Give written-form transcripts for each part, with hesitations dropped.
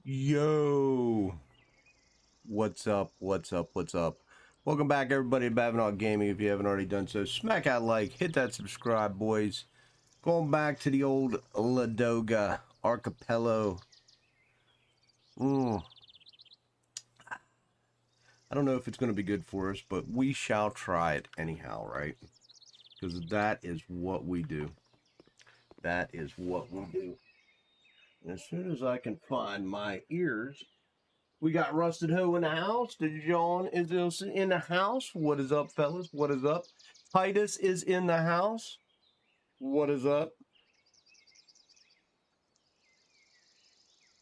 Yo, what's up? What's up? What's up? Welcome back, everybody, to Babinock Gaming. If you haven't already done so, smack that like, hit that subscribe, boys. Going back to the old Ladoga Archipelago. I don't know if it's going to be good for us, but we shall try it anyhow, right? Because that is what we do. That is what we do. And as soon as I can find my ears. We got Rusted Hoe in the house. John is in the house. What is up, fellas? What is up? Titus is in the house. What is up?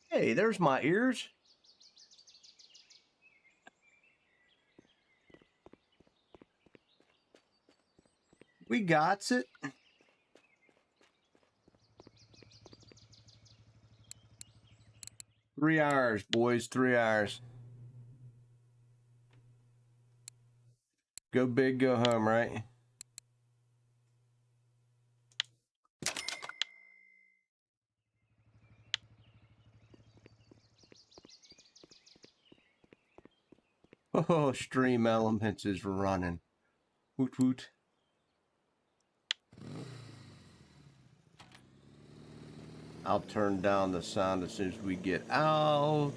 Hey, there's my ears. We got it. 3 hours, boys. 3 hours. Go big, go home, right? Oh, Stream Elements is running. Woot woot. I'll turn down the sound as soon as we get out.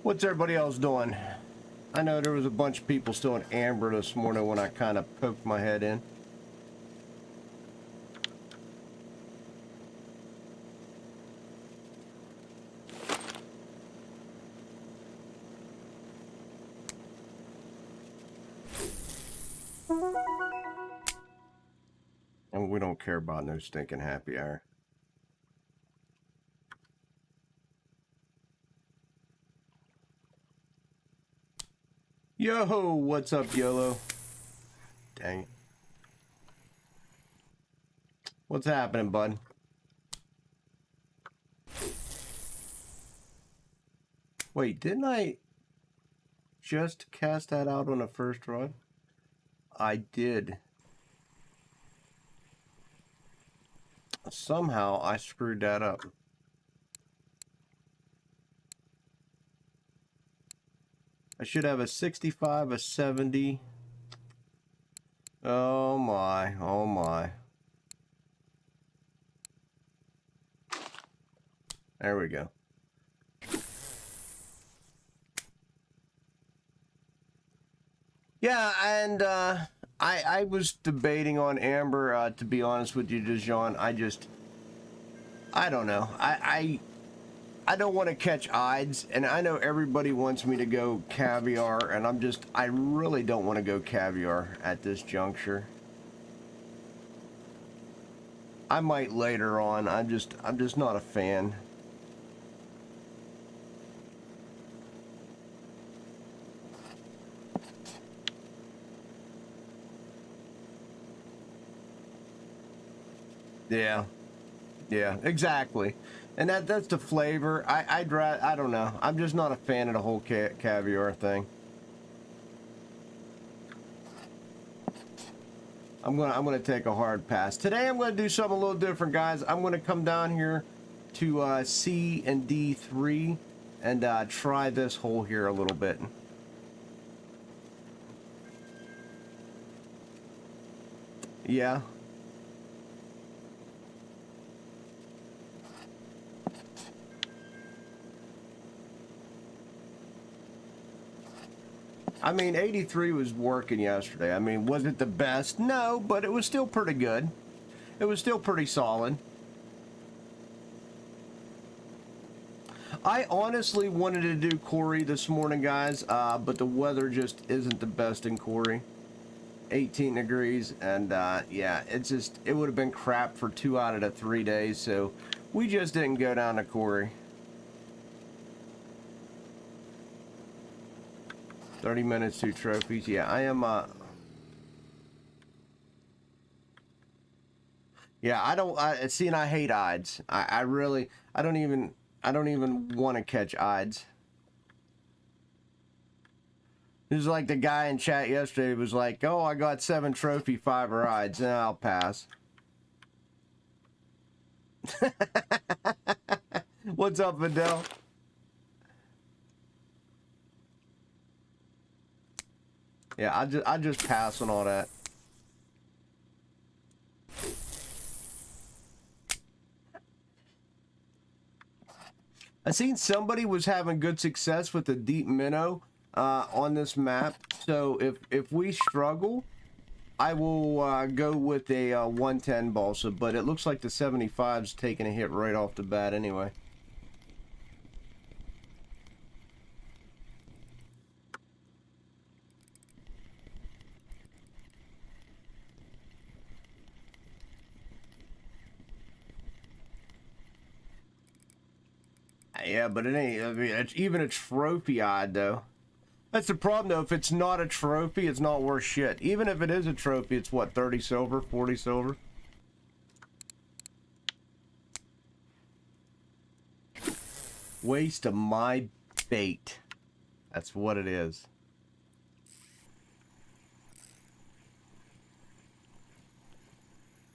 What's everybody else doing? I know there was a bunch of people still in amber this morning when I kind of poked my head in. And we don't care about no stinking happy hour. Yo, what's up, YOLO? Dang it. What's happening, bud? Wait, didn't I just cast that out on the first run? I did. Somehow I screwed that up. I should have a 65, a 70. Oh my, oh my. There we go. Yeah, and I was debating on amber, to be honest with you, Dijon. I don't know. I don't want to catch ides, and I know everybody wants me to go caviar, and I really don't want to go caviar at this juncture. I might later on. I'm just not a fan. Yeah. Yeah, exactly. And that's the flavor. I don't know. I'm just not a fan of the whole caviar thing. I'm gonna take a hard pass. Today I'm gonna do something a little different, guys. I'm gonna come down here to C and D3 and try this hole here a little bit. Yeah. I mean, 83 was working yesterday. I mean, was it the best? No, but it was still pretty good. It was still pretty solid. I honestly wanted to do Corey this morning, guys, but the weather just isn't the best in Corey. 18 degrees, and yeah, it would have been crap for 2 out of the 3 days, so we just didn't go down to Corey. 30 minutes, 2 trophies. Yeah, I am Yeah, I see, and I hate ides. I really, I don't even want to catch ides. This is like the guy in chat yesterday was like, "Oh, I got 7 trophy fiber ides, and I'll pass." What's up, Vidal? Yeah, I just pass on all that. I seen somebody was having good success with the deep minnow on this map. So if we struggle, I will go with a 110 balsa. But it looks like the 75's taking a hit right off the bat anyway. Yeah, but it ain't. I mean, it's even a trophy eyed though. That's the problem though. If it's not a trophy, it's not worth shit. Even if it is a trophy, it's what, 30 silver, 40 silver. Waste of my bait. That's what it is.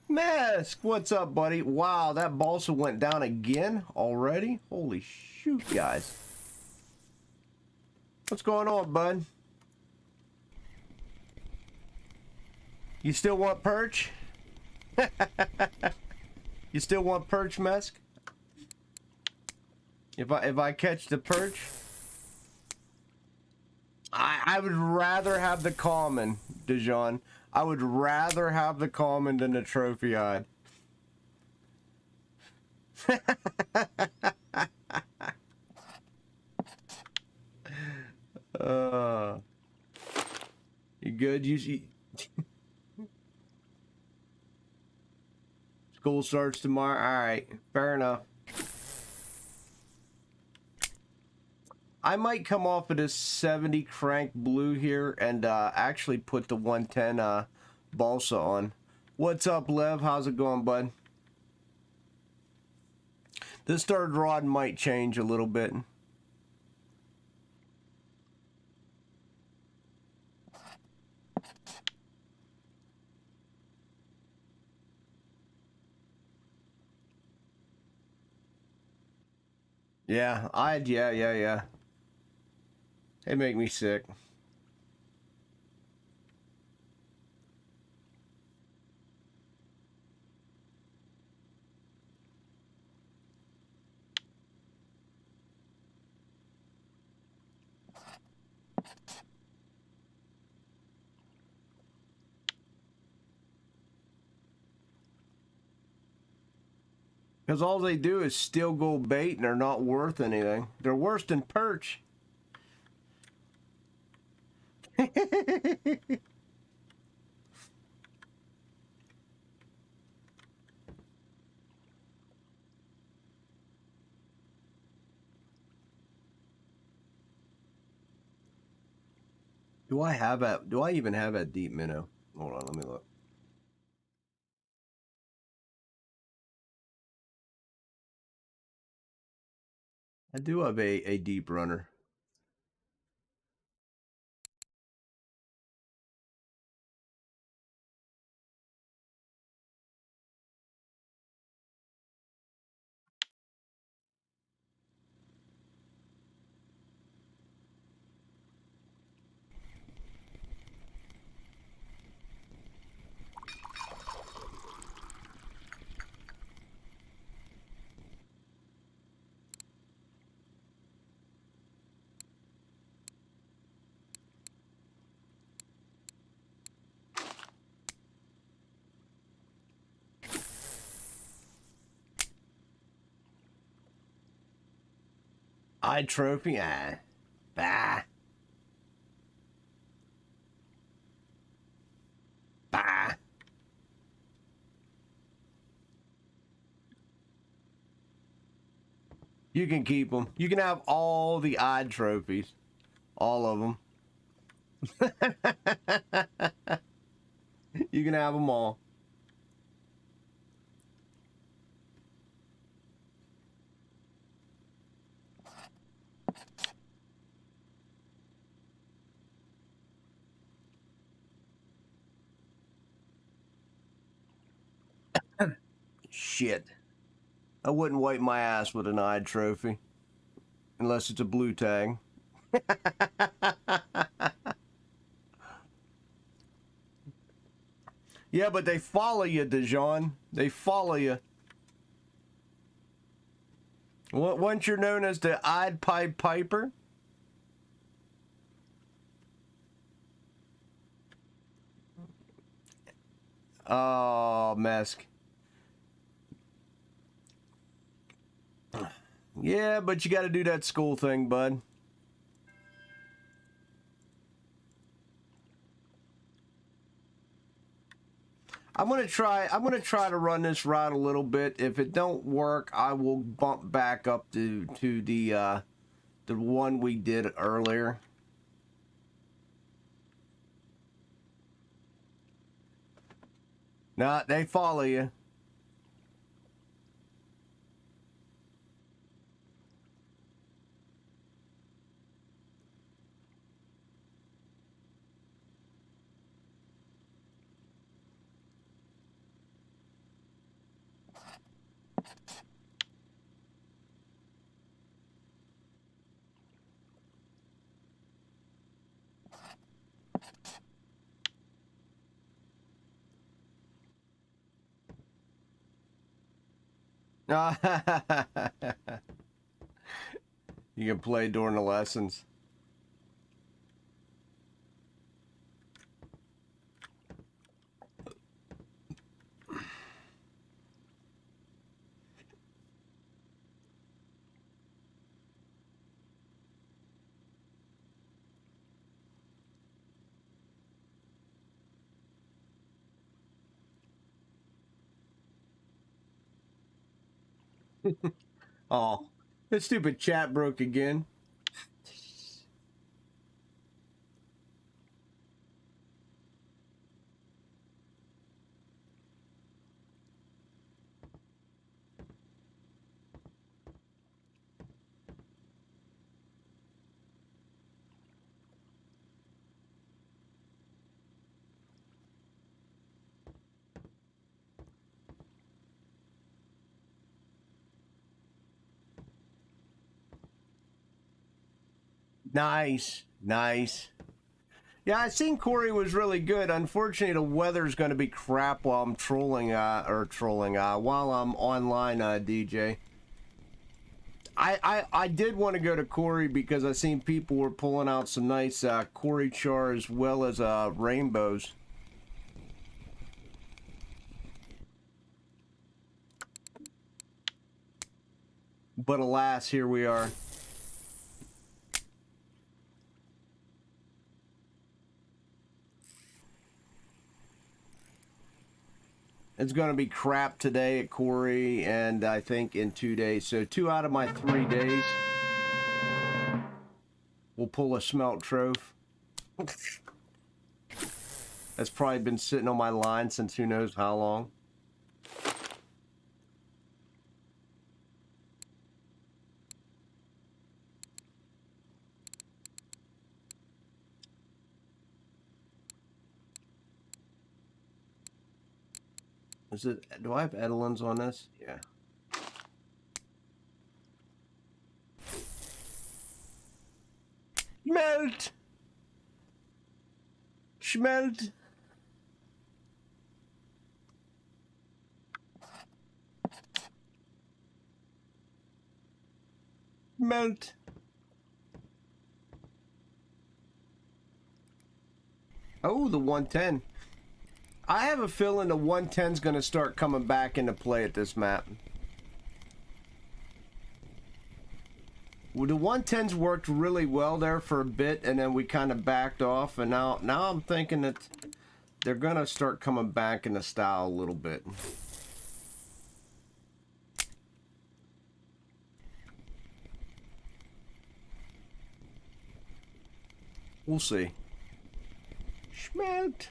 Mask, what's up, buddy? Wow, that balsa went down again already? Holy shoot, guys. What's going on, bud? You still want perch? You still want perch, Mask? If I catch the perch, I would rather have the common, Dijon. I would rather have the common than the trophy eyed. You good? School starts tomorrow. All right, fair enough. I might come off of this 70 crank blue here and actually put the 110 balsa on. What's up, Lev? How's it going, bud? This third rod might change a little bit. Yeah, yeah. They make me sick. Because all they do is steal gold bait and they're not worth anything. They're worse than perch. Do I even have that deep minnow? Hold on, let me look. I do have a deep runner. Eye trophy? Ah. Bah. Bah. You can keep them. You can have all the odd trophies. All of them. You can have them all. Shit. I wouldn't wipe my ass with an eyed trophy. Unless it's a blue tag. Yeah, but they follow you, Dijon. They follow you. Once you're known as the Eyed Pied Piper. Oh, Mesk. Yeah, but you got to do that school thing, bud. I'm gonna try to run this route a little bit. If it don't work, I will bump back up to the one we did earlier. Nah, they follow you. You can play during the lessons. Oh, this stupid chat broke again. Nice, nice. Yeah, I seen Corey was really good. Unfortunately, the weather's going to be crap while I'm while I'm online, DJ. I did want to go to Corey because I seen people were pulling out some nice Corey char as well as rainbows. But alas, here we are. It's going to be crap today at Corey, and I think in 2 days. So 2 out of my 3 days, we'll pull a smelt troph. That's probably been sitting on my line since who knows how long. Is it? Do I have Edelins on this? Yeah. Melt. Schmelt. Melt. Oh, the 110. I have a feeling the 110's going to start coming back into play at this map. Well, the 110s worked really well there for a bit, and then we kind of backed off, and now I'm thinking that they're going to start coming back into style a little bit. We'll see. Schmelt.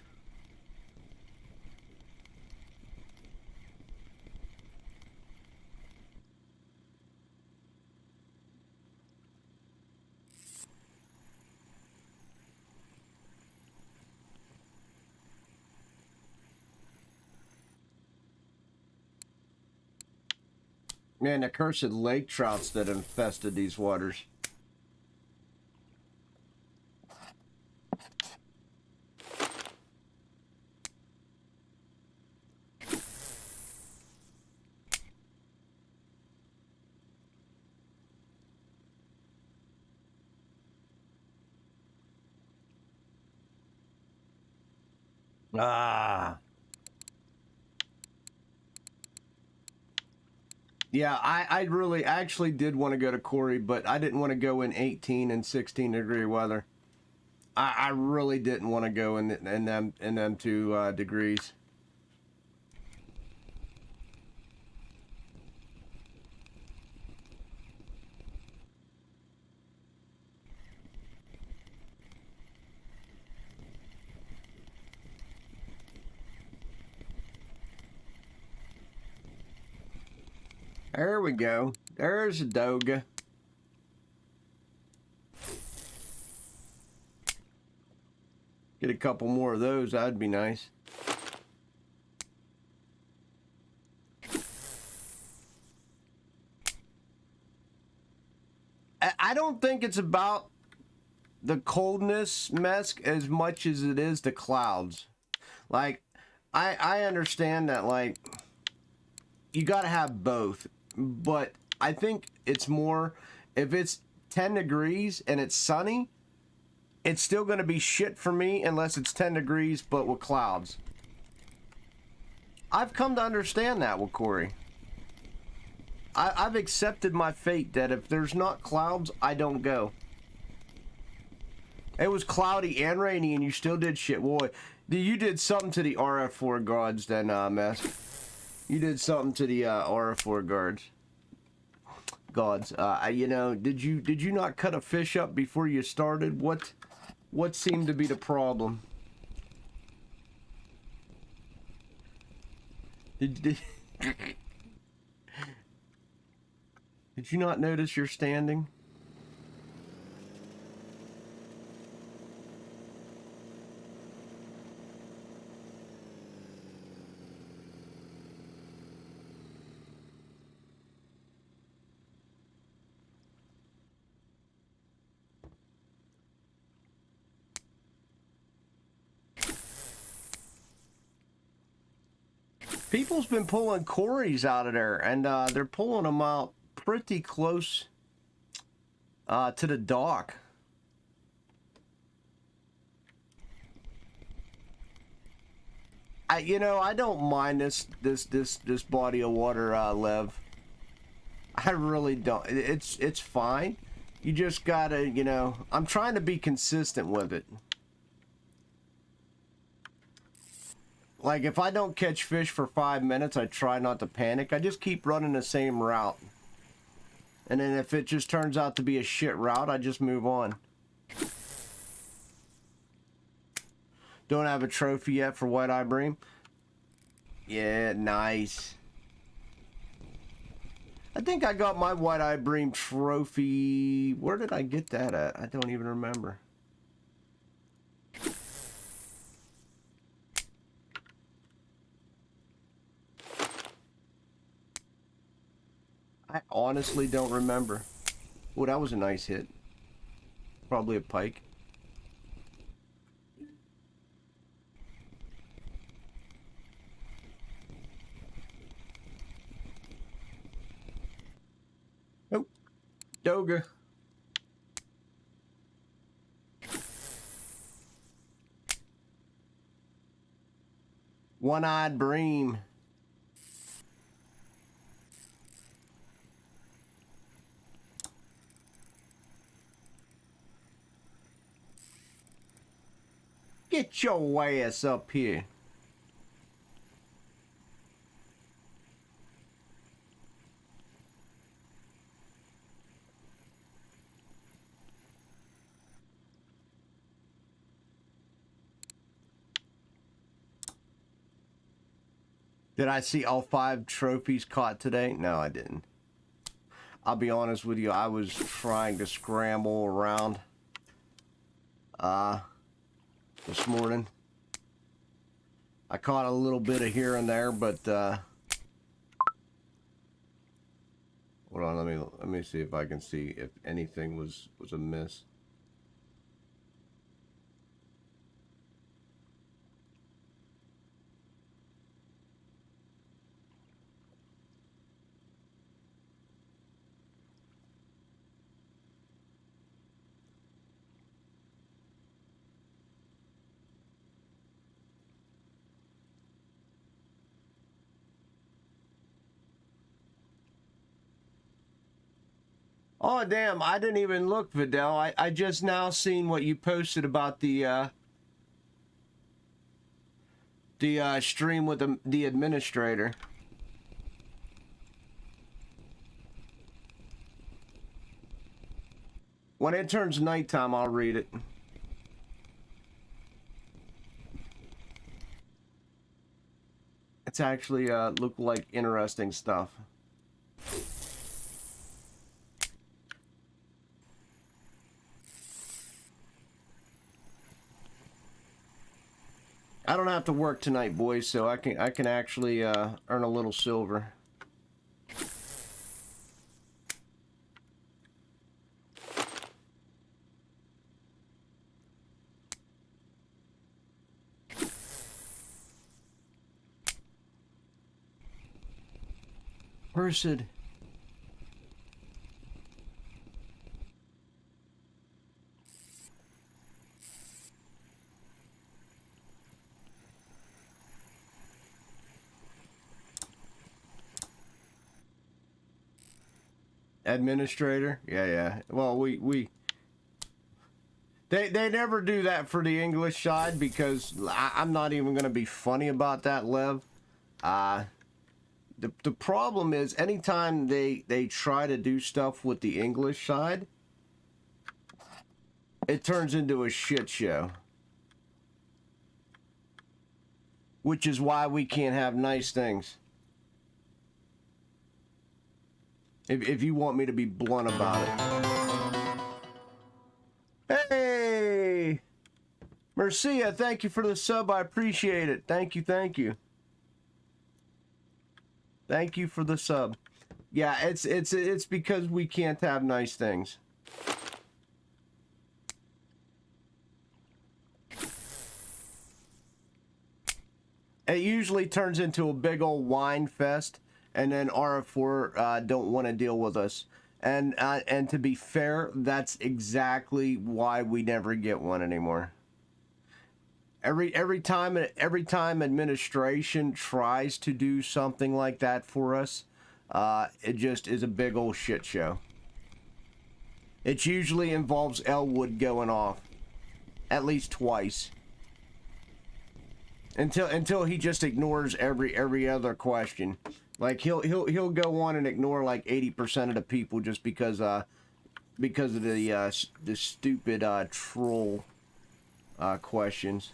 Man, the cursed lake trouts that infested these waters. Ah. Yeah, I really actually did want to go to Corey, but I didn't want to go in 18 and 16 degree weather. I really didn't want to go in them 2 degrees. There we go. There's a Ladoga. Get a couple more of those, that'd be nice. I don't think it's about the coldness, Mesk, as much as it is the clouds. Like, I understand that, like, you gotta have both, but I think it's more, if it's 10 degrees and it's sunny, it's still gonna be shit for me unless it's 10 degrees but with clouds. I've come to understand that with Corey. I've accepted my fate that if there's not clouds, I don't go. It was cloudy and rainy and you still did shit. Boy, you did something to the RF4 guards then, Mess. You did something to the RF4 guards. Gods. You know, did you not cut a fish up before you started? What seemed to be the problem? Did you not notice you're standing? People's been pulling Corys out of there, and they're pulling them out pretty close to the dock. You know, I don't mind this body of water, Lev. I really don't. It's fine. You just gotta, you know, I'm trying to be consistent with it. Like, if I don't catch fish for 5 minutes, I try not to panic. I just keep running the same route. And then if it just turns out to be a shit route, I just move on. Don't have a trophy yet for white-eye bream? Yeah, nice. I think I got my white-eye bream trophy. Where did I get that at? I don't even remember. I honestly don't remember. Oh, that was a nice hit. Probably a pike. Oh, Ladoga. One-eyed bream. Get your ass up here. Did I see all 5 trophies caught today? No, I didn't. I'll be honest with you, I was trying to scramble around this morning. I caught a little bit of here and there, but Hold on, let me see if I can see if anything was amiss. Oh damn, I didn't even look, Vidal. I just now seen what you posted about the stream with the administrator. When it turns nighttime, I'll read it. It's actually look like interesting stuff. I don't have to work tonight, boys, so I can actually earn a little silver. Where's it? Administrator? Yeah. Well, they never do that for the English side because I'm not even going to be funny about that, Lev. The problem is anytime they try to do stuff with the English side, it turns into a shit show. Which is why we can't have nice things. If you want me to be blunt about it. Hey! Mercia, thank you for the sub. I appreciate it. Thank you. Thank you for the sub. Yeah, it's because we can't have nice things. It usually turns into a big old wine fest. And then RF4 don't want to deal with us, and to be fair, that's exactly why we never get one anymore. Every time administration tries to do something like that for us, it just is a big old shit show. It usually involves Elwood going off, at least twice, until he just ignores every other question. Like he'll go on and ignore like 80% of the people just because of the stupid troll questions.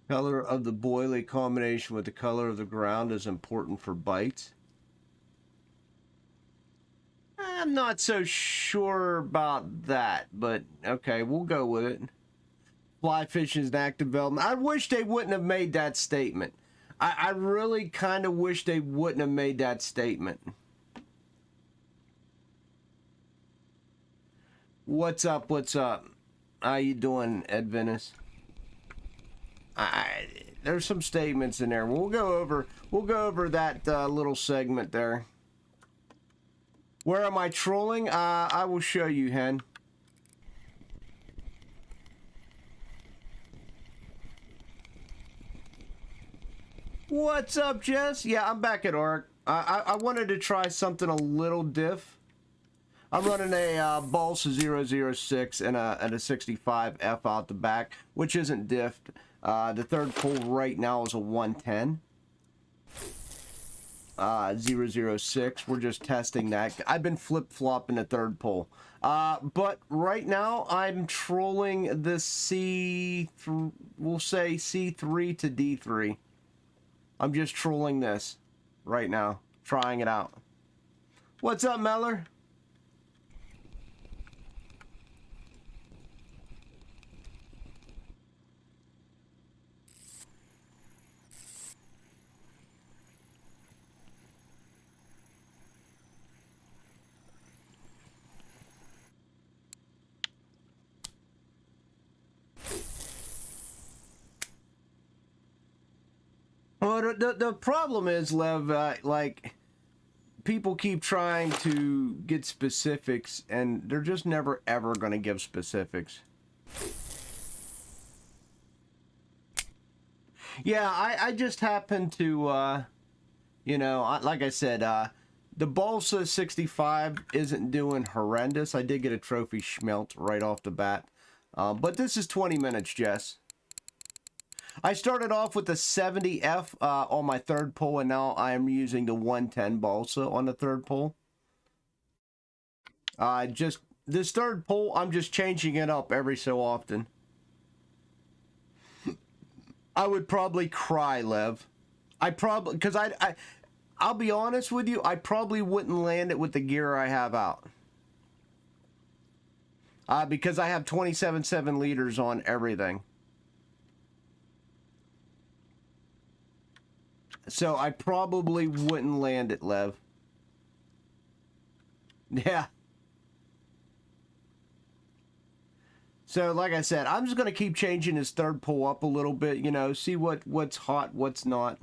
Color of the boilie combination with the color of the ground is important for bites. I'm not so sure about that, but okay, we'll go with it. Fly fishing is an active development. I wish they wouldn't have made that statement. I really kind of wish they wouldn't have made that statement. What's up? How you doing, Ed Venice? There's some statements in there. We'll go over that little segment there. Where am I trolling? I will show you, Hen. What's up, Jess? Yeah, I'm back at ARC. I wanted to try something a little diff. I'm running a balsa 006 and a 65F out the back, which isn't diffed. The third pull right now is a 110. 006. We're just testing that. I've been flip-flopping the third pull. But right now I'm trolling the we'll say C3 to D3. I'm just trolling this right now, trying it out. What's up, Meller? Well, the problem is, Lev, like, people keep trying to get specifics, and they're just never, ever going to give specifics. Yeah, I just happen to, you know, like I said, the Balsa 65 isn't doing horrendous. I did get a trophy schmelt right off the bat. But this is 20 minutes, Jess. I started off with the 70F on my third pull, and now I am using the 110 balsa on the third pull. Just this third pull, I'm just changing it up every so often. I would probably cry, Lev. Because I'll be honest with you, I probably wouldn't land it with the gear I have out. Because I have 27.7 liters on everything. So I probably wouldn't land it, Lev. Yeah. So like I said, I'm just going to keep changing his third pull up a little bit, you know, see what's hot, what's not.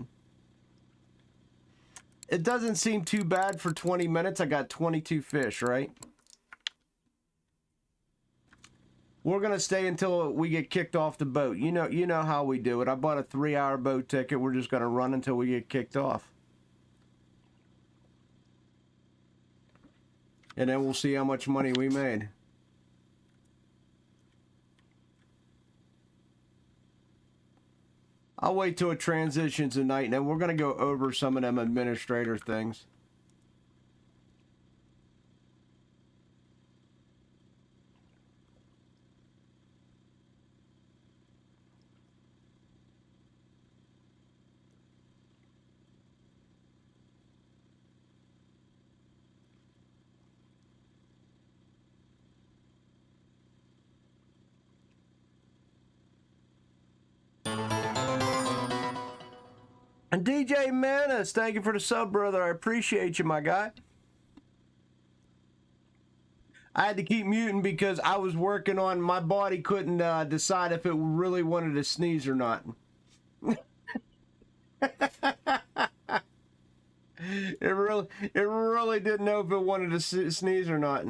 It doesn't seem too bad for 20 minutes. I got 22 fish, right? We're going to stay until we get kicked off the boat. You know how we do it. I bought a 3-hour boat ticket. We're just going to run until we get kicked off. And then we'll see how much money we made. I'll wait till it transitions tonight, and then we're going to go over some of them administrator things. And DJ Manis, thank you for the sub, brother. I appreciate you, my guy. I had to keep muting because I was working on my body couldn't decide if it really wanted to sneeze or not. It really didn't know if it wanted to sneeze or not.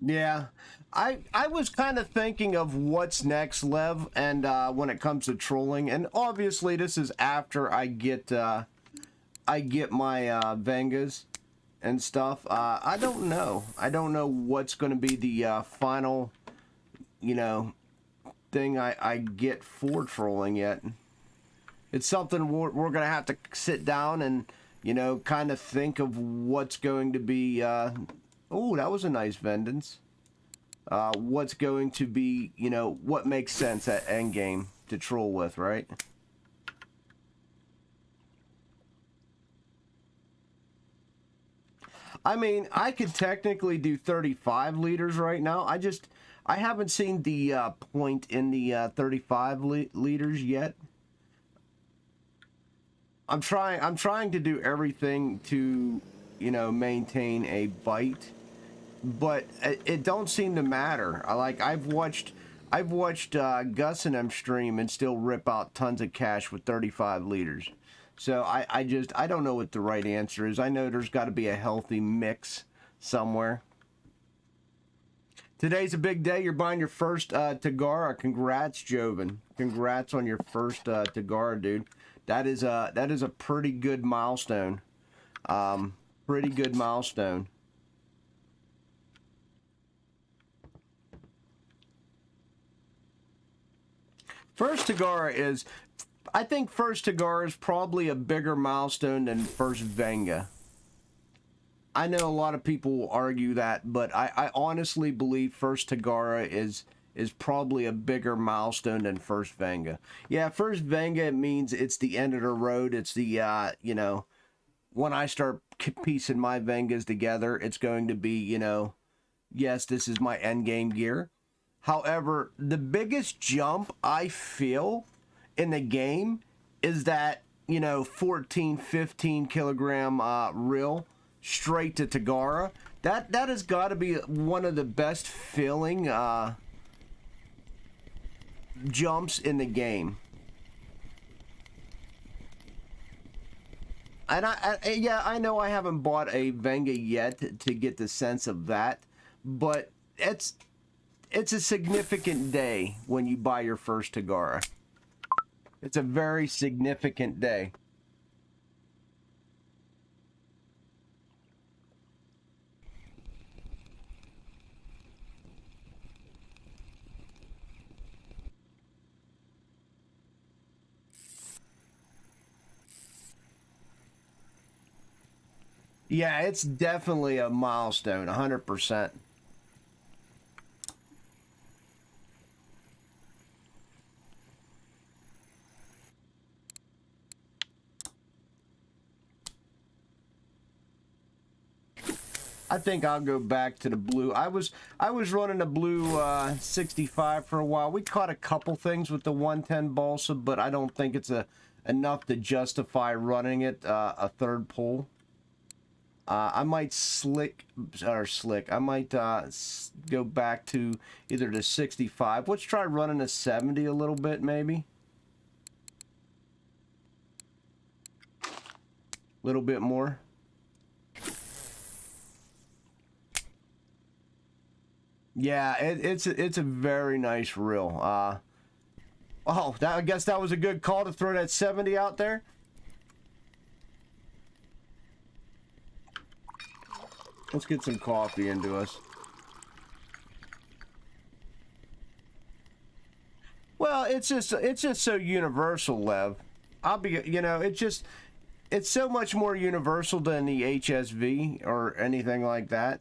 Yeah, I was kind of thinking of what's next, Lev, and when it comes to trolling, and obviously this is after I get my Vengas and stuff. I don't know. I don't know what's going to be the final, you know, thing I get for trolling yet. It's something we're going to have to sit down and, you know, kind of think of what's going to be. Oh, that was a nice Vendance. What's going to be, you know, what makes sense at endgame to troll with, right? I mean, I could technically do 35 liters right now. I haven't seen the point in the 35 liters yet. I'm trying to do everything to, you know, maintain a bite, but it don't seem to matter. I've watched Gus and them stream and still rip out tons of cash with 35 liters. So I don't know what the right answer is. I know there's got to be a healthy mix somewhere. Today's a big day. You're buying your first Tagara. Congrats, Joven. Congrats on your first Tagara, dude. That is a pretty good milestone. Pretty good milestone. First Tagara is, I think first Tagara is probably a bigger milestone than first Venga. I know a lot of people will argue that, but I honestly believe first Tagara is probably a bigger milestone than first Venga. Yeah, first Venga means it's the end of the road. It's the, you know, when I start piecing my Vengas together, it's going to be, you know, yes, this is my end game gear. However, the biggest jump I feel in the game is that, you know, 14, 15 kilogram reel straight to Tagara. That has got to be one of the best feeling jumps in the game. And yeah, I know I haven't bought a Venga yet to get the sense of that, but it's a significant day when you buy your first Tagara. It's a very significant day. Yeah, it's definitely a milestone, 100%. I think I'll go back to the blue. I was running the blue 65 for a while. We caught a couple things with the 110 balsa, but I don't think it's enough to justify running it a third pull. I might I might go back to either the 65. Let's try running a 70 a little bit, maybe. A little bit more. Yeah, it's a very nice reel. Oh, I guess that was a good call to throw that 70 out there. Let's get some coffee into us. Well, it's just so universal, Lev. I'll be, you know, it's so much more universal than the HSV or anything like that.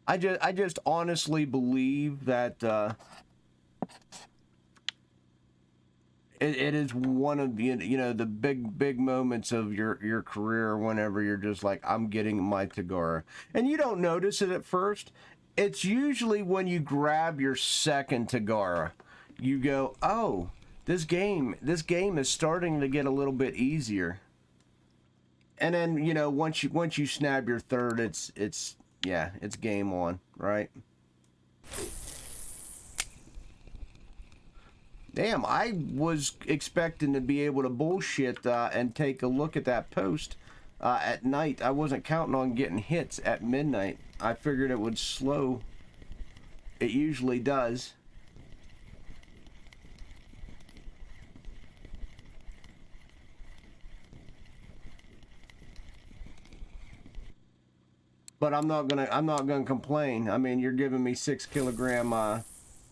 I just honestly believe that it is one of the, you know, the big moments of your career whenever you're just like, I'm getting my Tagara, and you don't notice it at first. It's usually when you grab your second Tagara, you go, oh, this game is starting to get a little bit easier. And then, you know, once you snap your third, it's yeah, it's game on, right? Damn, I was expecting to be able to bullshit and take a look at that post at night. I wasn't counting on getting hits at midnight. I figured it would slow. It usually does. But I'm not gonna complain. I mean, you're giving me 6 kilogram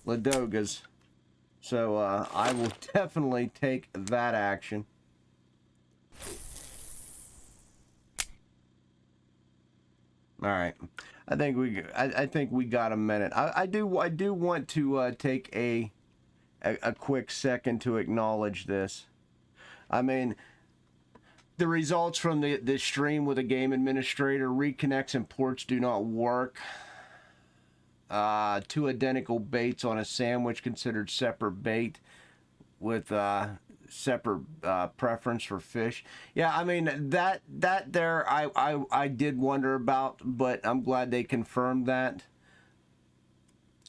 Ladogas, so I will definitely take that action. All right, I think we got a minute. I do want to take a quick second to acknowledge this. I mean, the results from the stream with a game administrator, reconnects and ports do not work. Two identical baits on a sandwich considered separate bait with separate preference for fish. Yeah, I mean, that there I did wonder about, but I'm glad they confirmed that.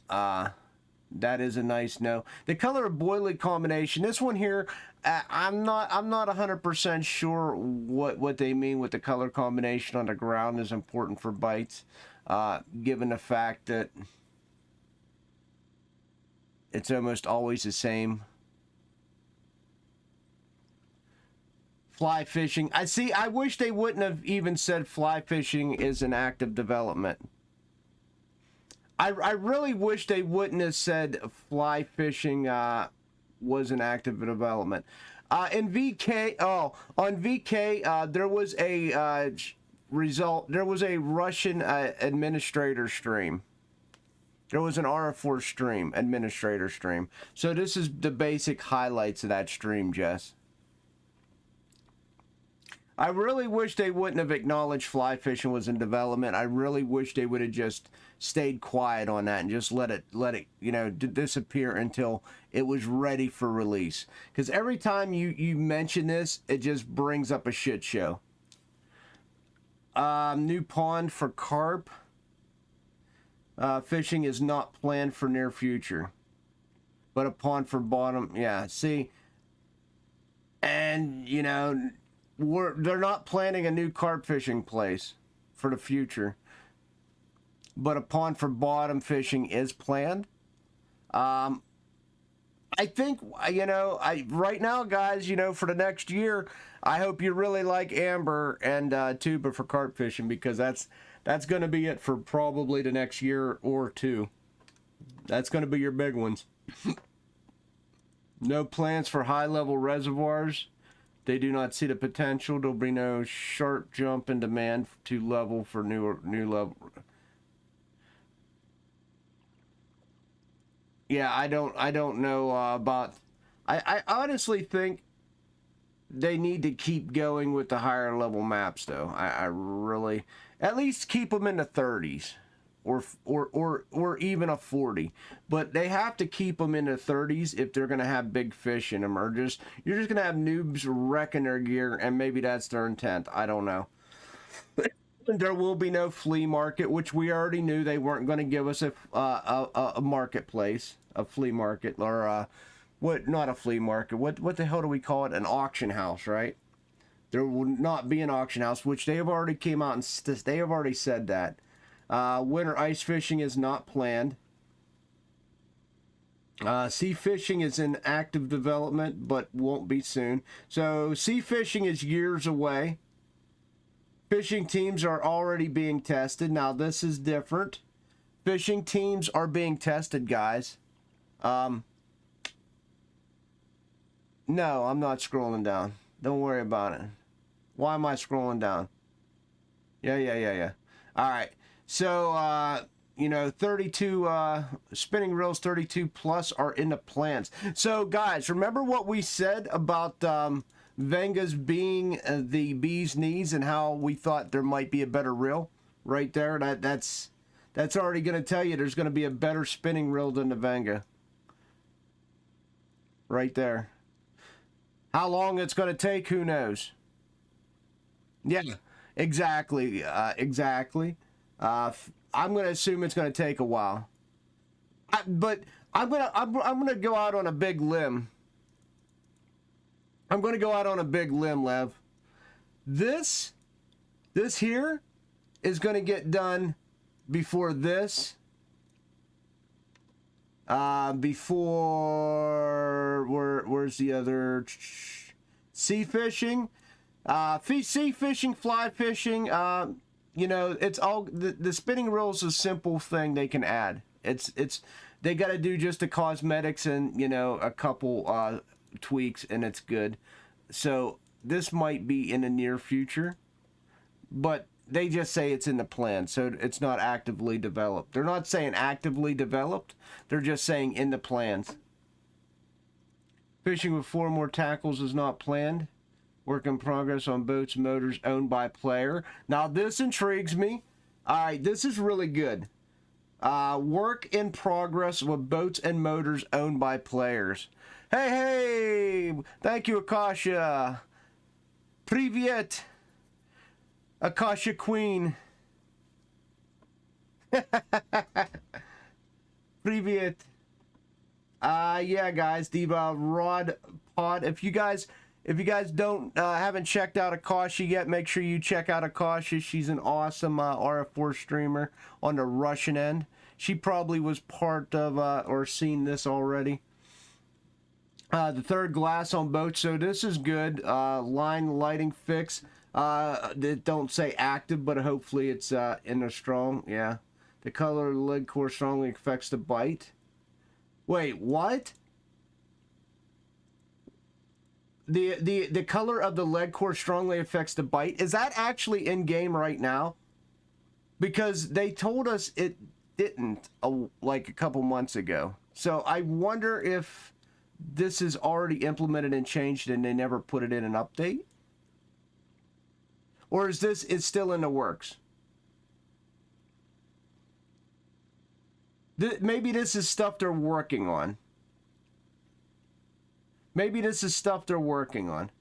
That is a nice no. The color of boiling combination, this one here, I'm not 100% sure what they mean with the color combination on the ground is important for bites, given the fact that it's almost always the same. Fly fishing. I wish they wouldn't have even said fly fishing is an active development. I really wish they wouldn't have said fly fishing was an active development. In VK, on VK, there was a result. There was a Russian administrator stream. There was an RF4 stream, administrator stream. So this is the basic highlights of that stream, Jess. I really wish they wouldn't have acknowledged fly fishing was in development. I really wish they would have just stayed quiet on that and just let it, you know, disappear until it was ready for release. Because every time you mention this, it just brings up a shit show. New pond for carp. Fishing is not planned for near future. But a pond for bottom, yeah, see. And, you know, they're not planning a new carp fishing place for the future, but a pond for bottom fishing is planned. I think, you know, right now, guys, you know, for the next year, I hope you really like amber and tuba for carp fishing, because that's going to be it for probably the next year or two. That's going to be your big ones. No plans for high-level reservoirs. They do not see the potential. There'll be no sharp jump in demand to level for new level. Yeah, I don't know about. I honestly think they need to keep going with the higher level maps, though. I really, at least keep them in the 30s. Or even a 40, but they have to keep them in the 30s if they're going to have big fish in them, or you're just going to have noobs wrecking their gear, and maybe that's their intent. I don't know. There will be no flea market, which we already knew they weren't going to give us a marketplace, a flea market, or what? Not a flea market. What the hell do we call it? An auction house, right? There will not be an auction house, which they have already came out and they have already said that. Winter ice fishing is not planned. Sea fishing is in active development, but won't be soon. So sea fishing is years away. Fishing teams are already being tested. Now this is different. Fishing teams are being tested, guys. No, I'm not scrolling down. Don't worry about it. Why am I scrolling down? Yeah. All right. So, you know, 32 spinning reels, 32 plus are in the plans. So, guys, remember what we said about Venga's being the bee's knees and how we thought there might be a better reel right there? That's already going to tell you there's going to be a better spinning reel than the Venga. Right there. How long it's going to take, who knows? Yeah, exactly. Exactly. I'm going to assume it's going to take a while. But I'm going to go out on a big limb. I'm going to go out on a big limb, Lev. This here is going to get done before this. Before where's the other sea fishing? Sea fishing, fly fishing, you know, it's all the spinning reel is a simple thing they can add. It's they got to do just the cosmetics and, you know, a couple tweaks and it's good. So this might be in the near future, but they just say it's in the plan, so it's not actively developed. They're not saying actively developed. They're just saying in the plans. Fishing with 4 more tackles is not planned. Work in progress on boats and motors owned by player. Now this intrigues me. All right, this is really good. Work in progress with boats and motors owned by players. Hey, hey! Thank you, Akasha. Privyet. Akasha Queen. Privyet. Yeah, guys, the Rod Pod. If you guys don't haven't checked out Akasha yet, make sure you check out Akasha. She's an awesome RF4 streamer on the Russian end. She probably was part of or seen this already. The third glass on boat, so this is good. Line lighting fix. It don't say active, but hopefully it's in the strong. Yeah. The color of the lead core strongly affects the bite. Wait, what? The color of the lead core strongly affects the bite. Is that actually in game right now? Because they told us it didn't like a couple months ago. So I wonder if this is already implemented and changed and they never put it in an update? Or is this, it's still in the works? Maybe this is stuff they're working on. Maybe this is stuff they're working on.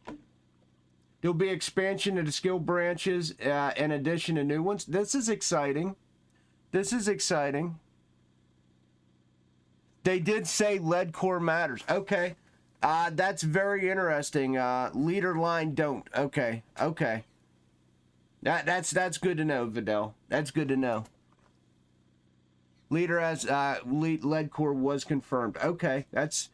There'll be expansion of the skill branches in addition to new ones. This is exciting. This is exciting. They did say lead core matters. Okay. That's very interesting. Leader line don't. Okay. Okay. That's good to know, Vidal. That's good to know. Leader as lead core was confirmed. Okay, that's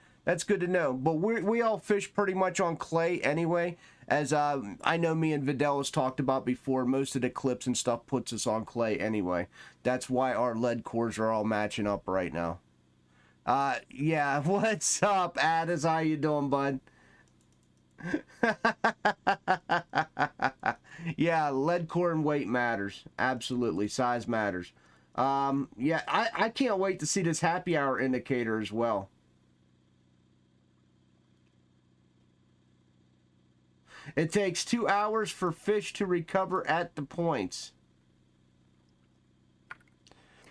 good to know. But we all fish pretty much on clay anyway. As I know me and Vidal has talked about before, most of the clips and stuff puts us on clay anyway. That's why our lead cores are all matching up right now. Yeah, what's up, Addis? How you doing, bud? Yeah, lead core and weight matters. Absolutely, size matters. Yeah, I can't wait to see this happy hour indicator as well. It takes 2 hours for fish to recover at the points.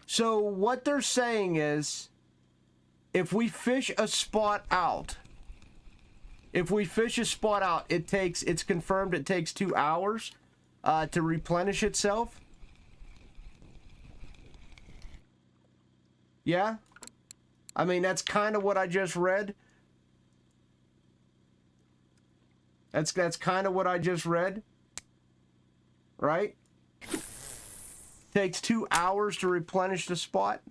So what they're saying is, if we fish a spot out, it's confirmed it takes 2 hours to replenish itself. Yeah? I mean, that's kind of what I just read. That's kind of what I just read. Right? Takes 2 hours to replenish the spot.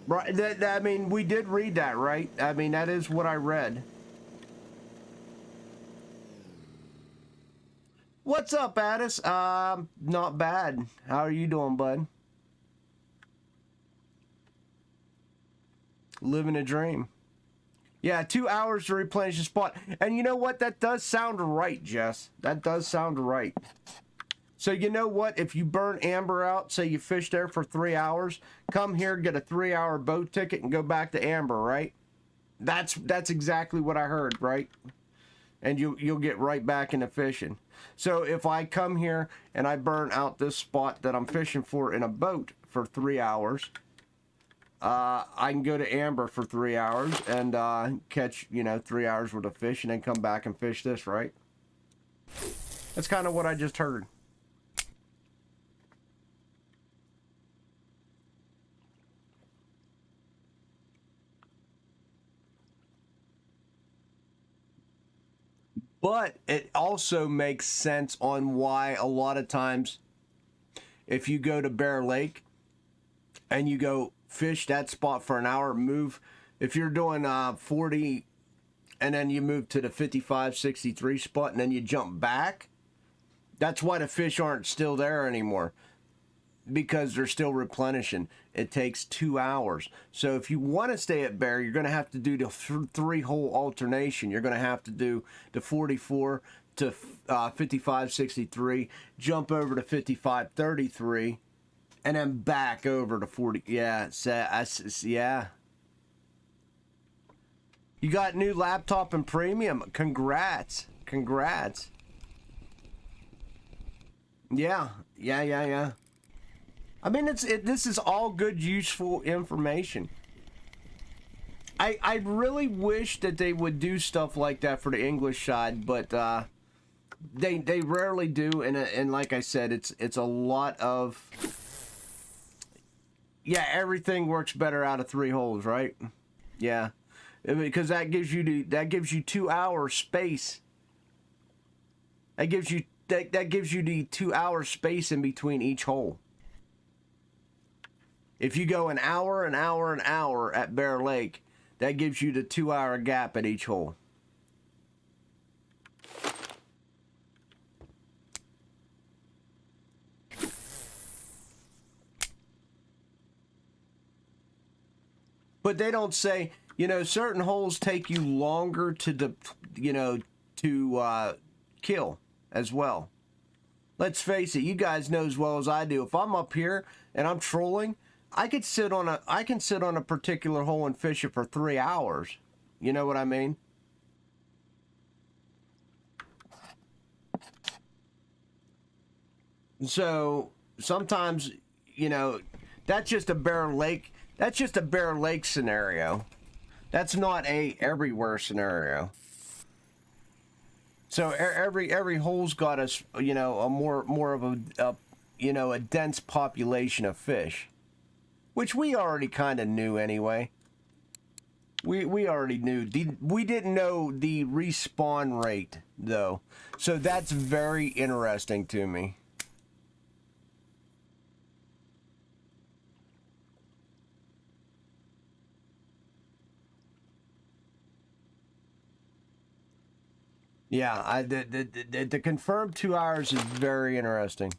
Right, I mean, we did read that, right? I mean, that is what I read. What's up, Addis? Not bad. How are you doing, bud? Living a dream. Yeah, 2 hours to replenish the spot. And you know what? That does sound right, Jess. That does sound right. So you know what? If you burn amber out, say you fish there for 3 hours, come here, get a 3-hour boat ticket, and go back to amber, right? That's exactly what I heard, right? And you'll get right back into fishing. So if I come here and I burn out this spot that I'm fishing for in a boat for 3 hours, I can go to amber for 3 hours and catch, 3 hours worth of fish and then come back and fish this, right? That's kind of what I just heard. But it also makes sense on why a lot of times if you go to Bear Lake and you go fish that spot for an hour, move, if you're doing 40 and then you move to the 55-63 spot and then you jump back, that's why the fish aren't still there anymore, because they're still replenishing. It takes 2 hours. So if you want to stay at Bear, you're going to have to do the 3-hole alternation. You're going to have to do the 44 to 55-63, jump over to 55-33, And then back over to 40. Yeah, yeah. You got new laptop and premium. Congrats. Congrats. Yeah. I mean, this is all good, useful information. I really wish that they would do stuff like that for the English side, but they rarely do, and like I said, it's a lot of, yeah, everything works better out of 3 holes, right? Yeah, because that gives you 2 hours space. That gives you the 2 hour space in between each hole. If you go an hour at Bear Lake, that gives you the 2 hour gap at each hole. But they don't say, certain holes take you longer to kill as well. Let's face it, you guys know as well as I do. If I'm up here and I'm trolling, I can sit on a particular hole and fish it for 3 hours. You know what I mean? So sometimes, that's just a Bear Lake. That's just a Bear Lake scenario. That's not a everywhere scenario. So every hole's got a more of a dense population of fish, which we already kind of knew anyway. We already knew. We didn't know the respawn rate though, so that's very interesting to me. Yeah, the confirmed 2 hours is very interesting.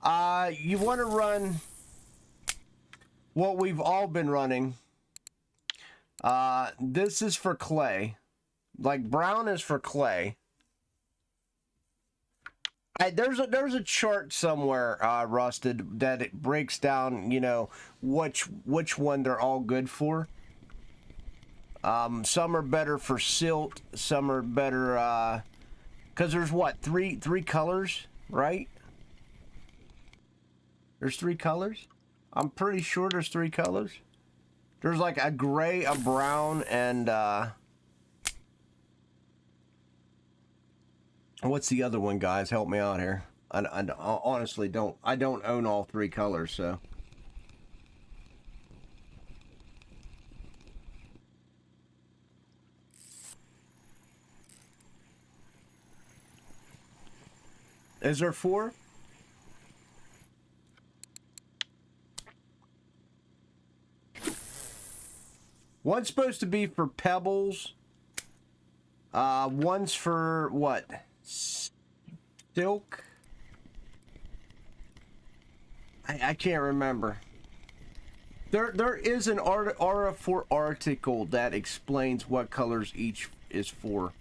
You want to run what we've all been running. This is for clay. Like, brown is for clay. There's a chart somewhere, Rusted, that it breaks down, which one they're all good for. Some are better for silt, some are better, because there's what, three colors, right? There's 3 colors? I'm pretty sure there's 3 colors. There's like a gray, a brown, and, what's the other one, guys? Help me out here. I honestly don't own all 3 colors, so. Is there 4? One's supposed to be for pebbles. One's for what? Silk? I can't remember. There is an RF4 article that explains what colors each is for.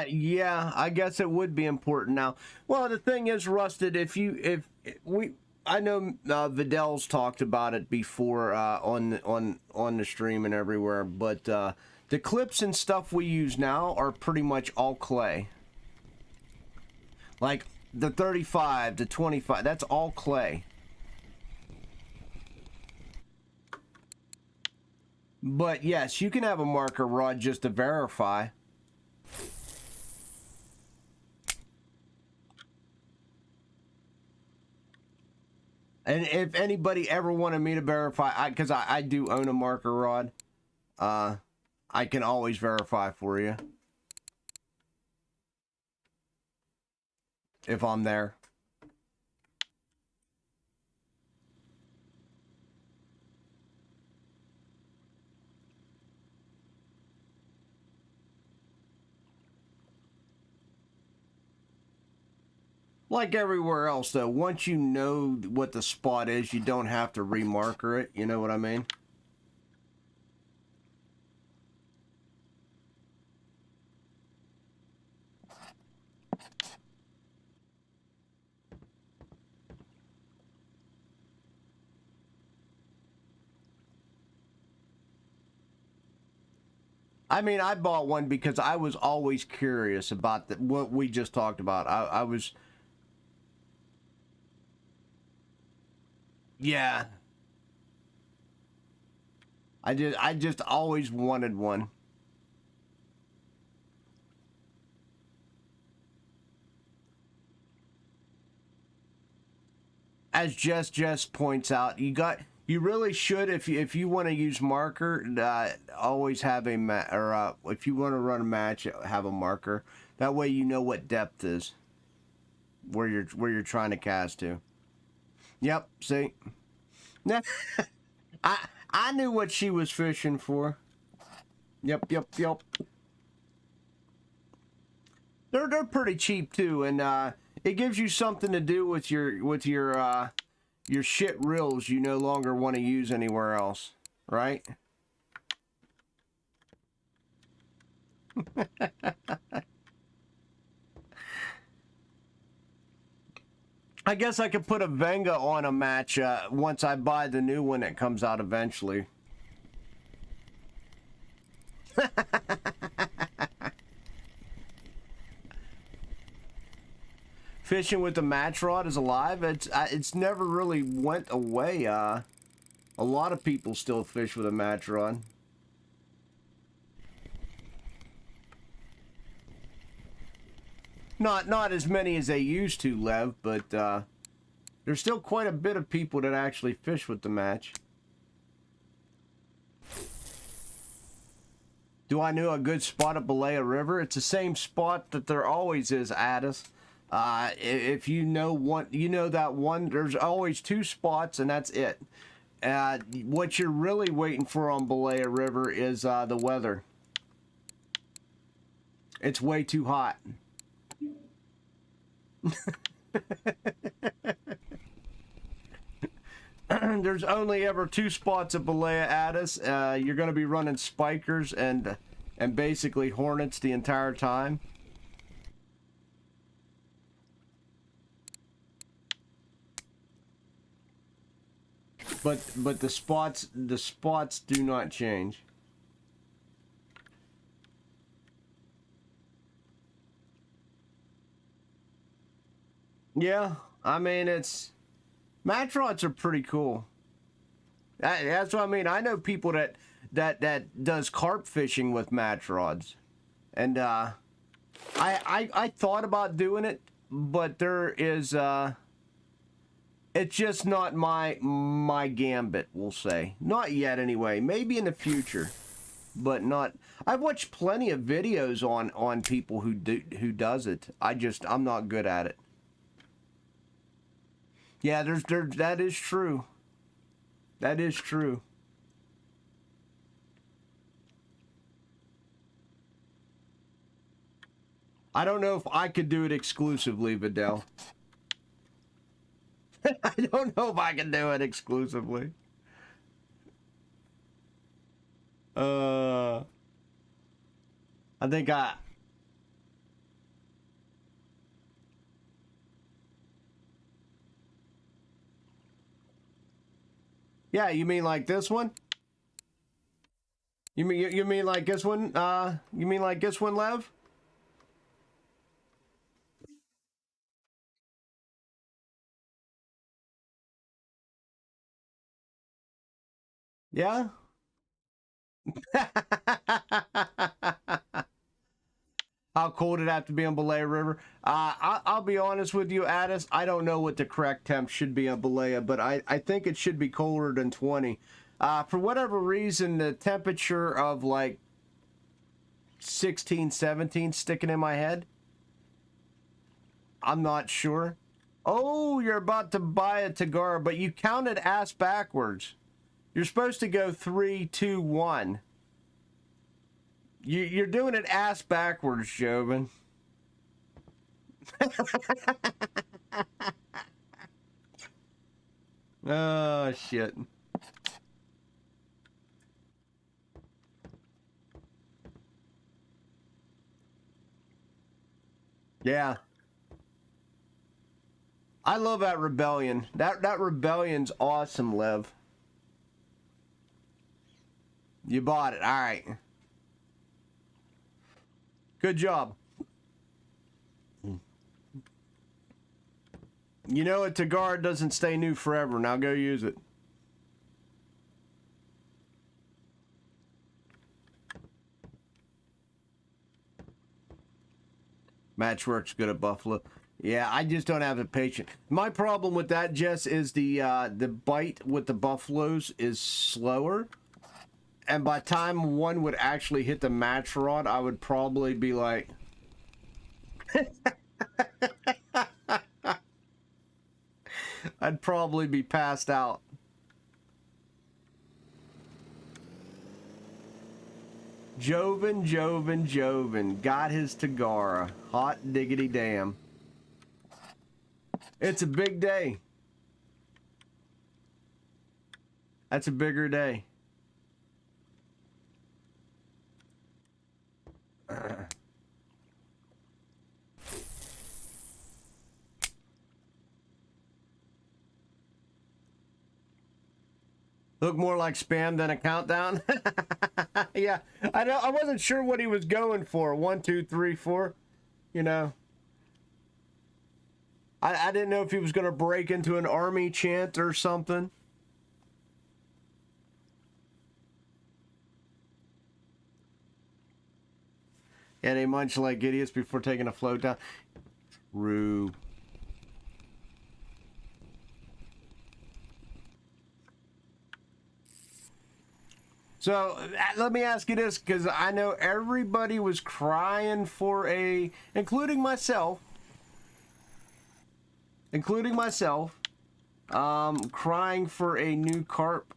Yeah, I guess it would be important now. Well, the thing is, Rusted, I know Vidal's talked about it before on the stream and everywhere, but the clips and stuff we use now are pretty much all clay. Like the 35, the 25, that's all clay. But yes, you can have a marker rod just to verify. And if anybody ever wanted me to verify, because I do own a marker rod, I can always verify for you. If I'm there. Like everywhere else, though, once you know what the spot is, you don't have to remarker it. You know what I mean? I mean, I bought one because I was always curious about what we just talked about. I was, yeah. I just always wanted one. As Jess points out, you really should, if you want to use marker, always have a if you want to run a match, have a marker. That way you know what depth is, where you're trying to cast to. Yep. See, I knew what she was fishing for. Yep. They're pretty cheap too, and it gives you something to do with your shit reels you no longer want to use anywhere else, right? I guess I could put a Venga on a match once I buy the new one that comes out eventually. Fishing with the match rod is alive. It's never really went away. A lot of people still fish with a match rod. Not as many as they used to, Lev, but there's still quite a bit of people that actually fish with the match. Do I know a good spot at Balea River? It's the same spot that there always is, Addis. If you know one, you know that one. There's always two spots, and that's it. What you're really waiting for on Balea River is the weather. It's way too hot. There's only ever two spots at Balea, Addis. You're going to be running spikers and basically hornets the entire time. But the spots do not change. Yeah, I mean, match rods are pretty cool. That's what I mean. I know people that does carp fishing with match rods, and I thought about doing it, but there is it's just not my gambit, we'll say. Not yet, anyway. Maybe in the future, but not. I've watched plenty of videos on people who does it. I'm not good at it. Yeah, that is true. That is true. I don't know if I could do it exclusively, Vidal. I don't know if I can do it exclusively. I think yeah, you mean like this one? You mean like this one? You mean like this one, Lev? Yeah. How cold it have to be on Balea River? I'll be honest with you, Addis. I don't know what the correct temp should be on Balea, but I think it should be colder than 20. For whatever reason, the temperature of like 16, 17 sticking in my head. I'm not sure. Oh, you're about to buy a Tagara, but you counted ass backwards. You're supposed to go 3, 2, 1. You're doing it ass backwards, Joven. Oh, shit. Yeah. I love that rebellion. That rebellion's awesome, Lev. You bought it. All right. Good job. You know, a Tagar doesn't stay new forever. Now go use it. Match works good at Buffalo. Yeah, I just don't have the patience. My problem with that, Jess, is the bite with the buffaloes is slower. And by the time one would actually hit the match rod, I would probably be like... I'd probably be passed out. Joven got his Tagara. Hot diggity damn. It's a big day. That's a bigger day. Look more like spam than a countdown. Yeah, I wasn't sure what he was going for. 1, 2, 3, 4. You know, I didn't know if he was going to break into an army chant or something. And they munch like idiots before taking a float down. True. So let me ask you this, because I know everybody was crying for including myself, crying for a new carp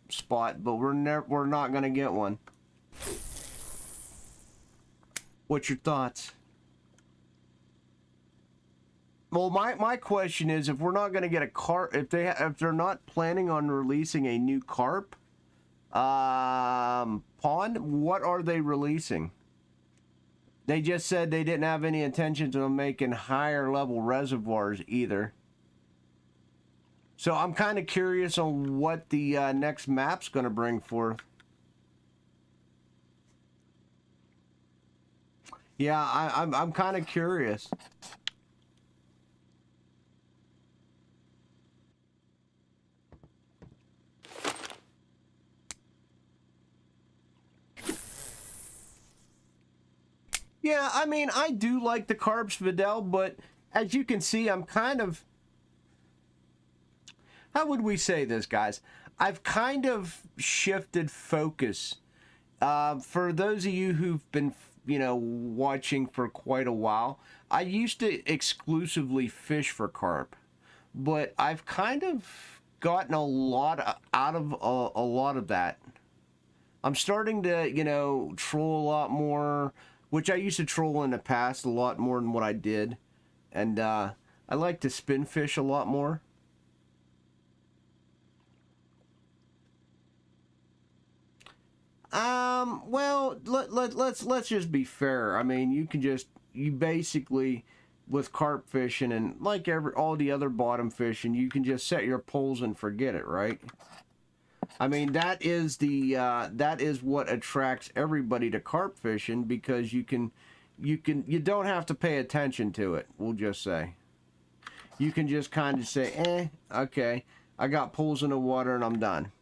spot, but we're not gonna get one. What's your thoughts? Well, my question is, if we're not going to get a carp, if they're not planning on releasing a new carp pond, what are they releasing? They just said they didn't have any intentions of making higher level reservoirs either. So I'm kind of curious on what the next map's going to bring forth. Yeah, I'm kind of curious. Yeah, I mean, I do like the carbs, Vidal, but as you can see, I'm kind of... How would we say this, guys? I've kind of shifted focus. For those of you who've been, watching for quite a while, I used to exclusively fish for carp, but I've kind of gotten a lot out of a lot of that. I'm starting to, troll a lot more, which I used to troll in the past a lot more than what I did. And I like to spin fish a lot more. Well, let's just be fair. I mean, you basically, with carp fishing and like all the other bottom fishing, you can just set your poles and forget it, right? I mean, that is what attracts everybody to carp fishing, because you don't have to pay attention to it. We'll just say you can just kind of say, okay, I got poles in the water and I'm done.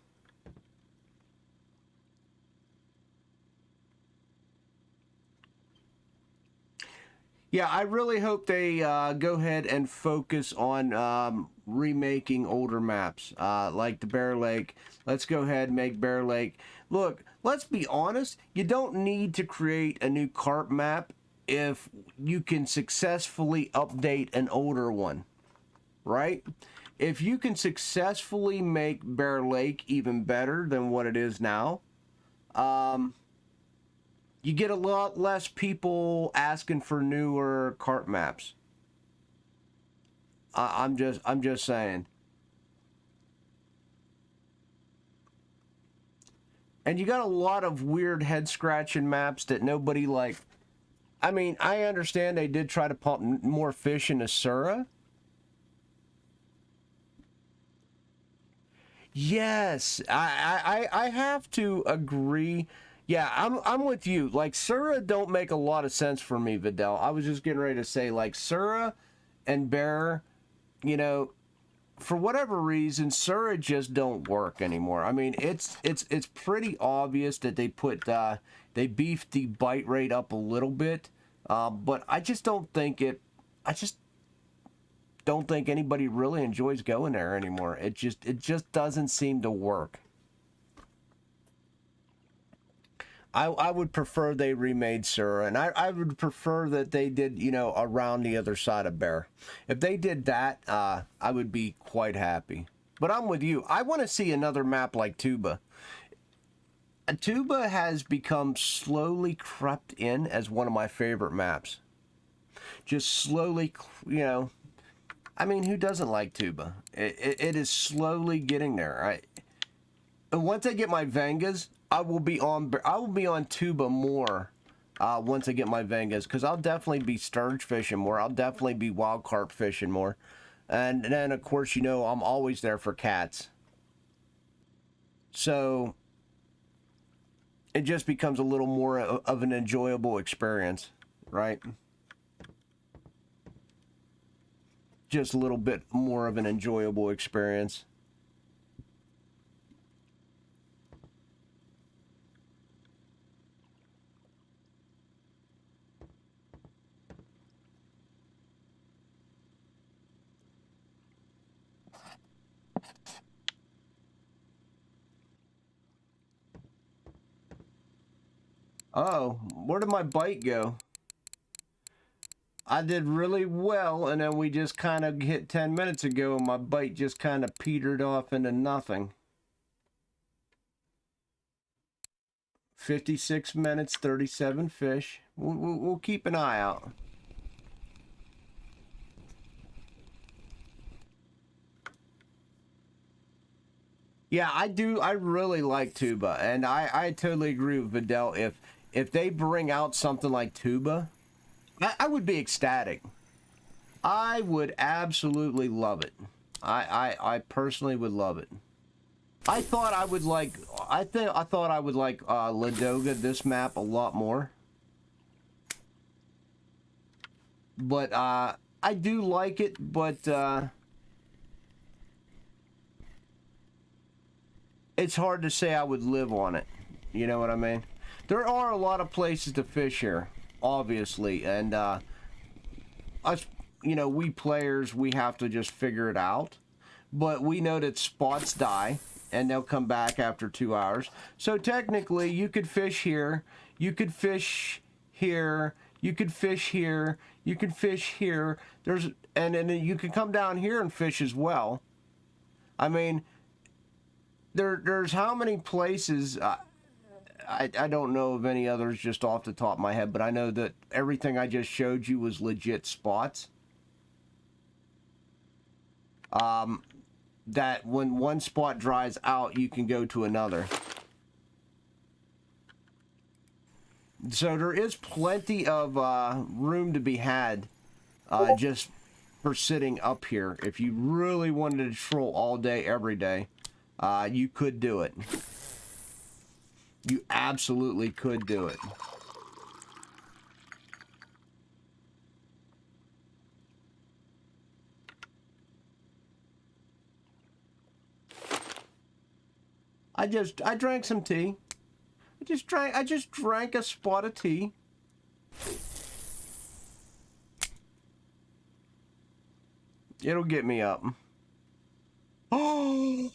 Yeah, I really hope they go ahead and focus on remaking older maps, like the Bear Lake. Let's go ahead and make Bear Lake. Look, let's be honest. You don't need to create a new carp map if you can successfully update an older one, right? If you can successfully make Bear Lake even better than what it is now, you get a lot less people asking for newer carp maps. I'm just saying. And you got a lot of weird head scratching maps that nobody like. I mean, I understand they did try to pump more fish into Sura. Yes, I have to agree. Yeah, I'm with you. Like Sura don't make a lot of sense for me, Vidal. I was just getting ready to say like Sura and Bear, you know, for whatever reason, Sura just don't work anymore. I mean, it's pretty obvious that they beefed the bite rate up a little bit, but I just don't think it. I just don't think anybody really enjoys going there anymore. It just doesn't seem to work. I would prefer they remade Sura, and I would prefer that they did, you know, around the other side of Bear. If they did that, I would be quite happy. But I'm with you. I want to see another map like Tuba. Tuba has become slowly crept in as one of my favorite maps. Just slowly, you know, I mean, who doesn't like Tuba? It is slowly getting there. And once I get my Vengas, I will be on Tuba more once I get my Vengas, because I'll definitely be sturge fishing more. I'll definitely be wild carp fishing more. And then, of course, you know, I'm always there for cats. So it just becomes a little more of an enjoyable experience, right? Just a little bit more of an enjoyable experience. Oh, where did my bite go? I did really well, and then we just kind of hit 10 minutes ago, and my bite just kind of petered off into nothing. 56 minutes, 37 fish. We'll keep an eye out. Yeah, I do. I really like Tuba, and I totally agree with Vidal. If they bring out something like Tuba, I would be ecstatic. I would absolutely love it. I personally would love it. I thought I would like. I thought I would like Ladoga this map a lot more. But I do like it, but it's hard to say I would live on it. You know what I mean? There are a lot of places to fish here, obviously, and us, you know, we players, we have to just figure it out. But we know that spots die, and they'll come back after 2 hours. So technically, you could fish here, you could fish here, you could fish here, you could fish here. And then you can come down here and fish as well. I mean, there's how many places? I don't know of any others just off the top of my head, but I know that everything I just showed you was legit spots. That when one spot dries out, you can go to another. So there is plenty of room to be had just for sitting up here. If you really wanted to troll all day, every day, you could do it. You absolutely could do it. I drank some tea. I just drank a spot of tea. It'll get me up. Oh!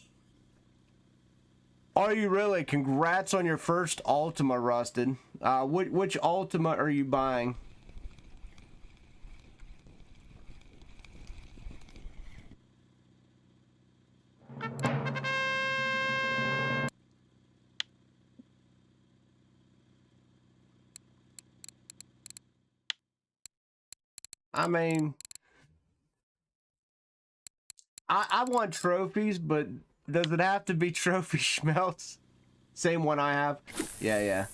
Are you really? Congrats on your first Ultima, Rusted. Which Ultima are you buying? I mean, I want trophies, but does it have to be trophy schmelts? Same one I have. Yeah.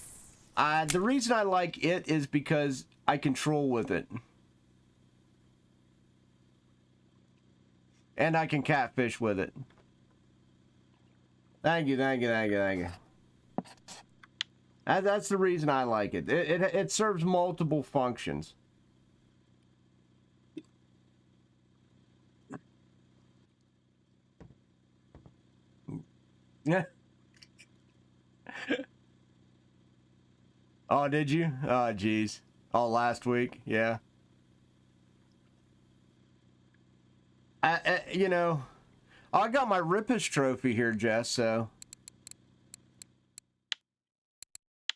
The reason I like it is because I control with it. And I can catfish with it. Thank you. That's the reason I like it. It serves multiple functions. Yeah. Oh, did you? Oh, geez. Oh, last week? Yeah. You know, I got my Rippus trophy here, Jess, so...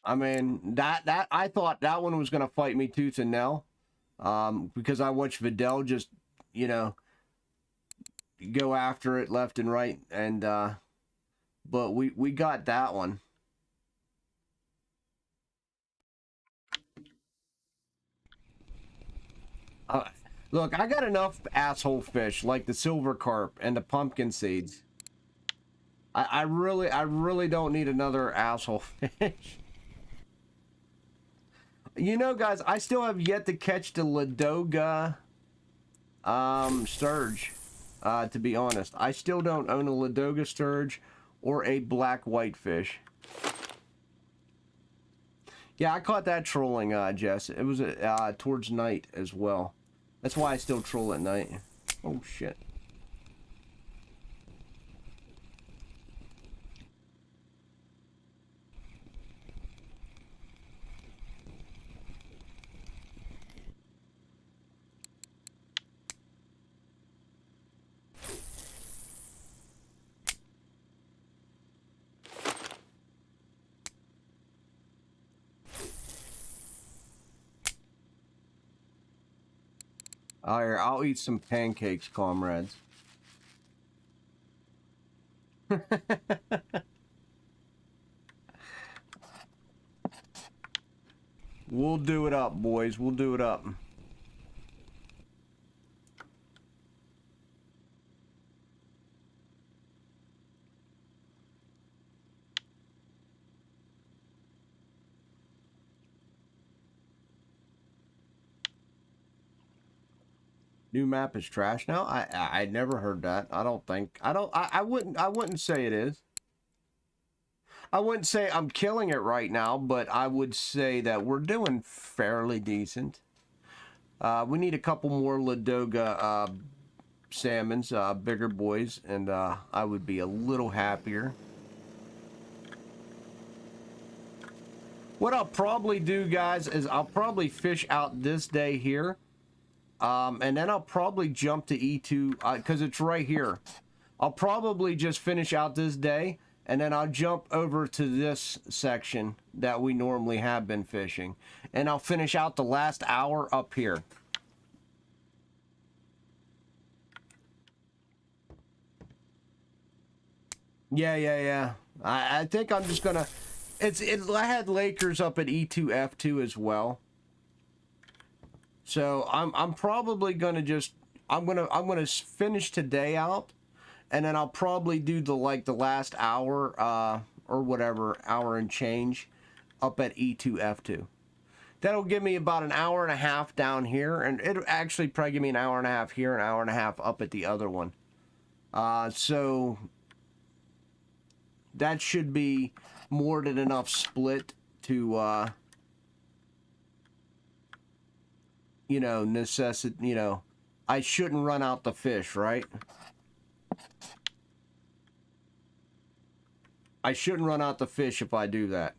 I mean, that I thought that one was going to fight me tooth and nail. Because I watched Vidal just, you know, go after it left and right. And, but we got that one. Look, I got enough asshole fish like the silver carp and the pumpkin seeds. I really don't need another asshole fish. You know, guys, I still have yet to catch the Ladoga sturge. To be honest, I still don't own a Ladoga sturge or a black whitefish. Yeah, I caught that trolling, Jess. It was towards night as well. That's why I still troll at night. Oh, shit. Alright, I'll eat some pancakes, comrades. We'll do it up, boys. We'll do it up. New map is trash now? I never heard that. I don't think. I wouldn't say it is. I wouldn't say I'm killing it right now, but I would say that we're doing fairly decent. We need a couple more Ladoga salmons, bigger boys, and I would be a little happier. What I'll probably do, guys, is I'll probably fish out this day here. And then I'll probably jump to E2, because it's right here. I'll probably just finish out this day, and then I'll jump over to this section that we normally have been fishing. And I'll finish out the last hour up here. Yeah. I think I'm just gonna... I had Lakers up at E2, F2 as well. So I'm probably gonna just I'm gonna finish today out, and then I'll probably do the last hour or whatever, hour and change up at E2 F2. That'll give me about an hour and a half down here, and it'll actually probably give me an hour and a half here, an hour and a half up at the other one. So that should be more than enough split to you know, you know, I shouldn't run out the fish, right? I shouldn't run out the fish if I do that.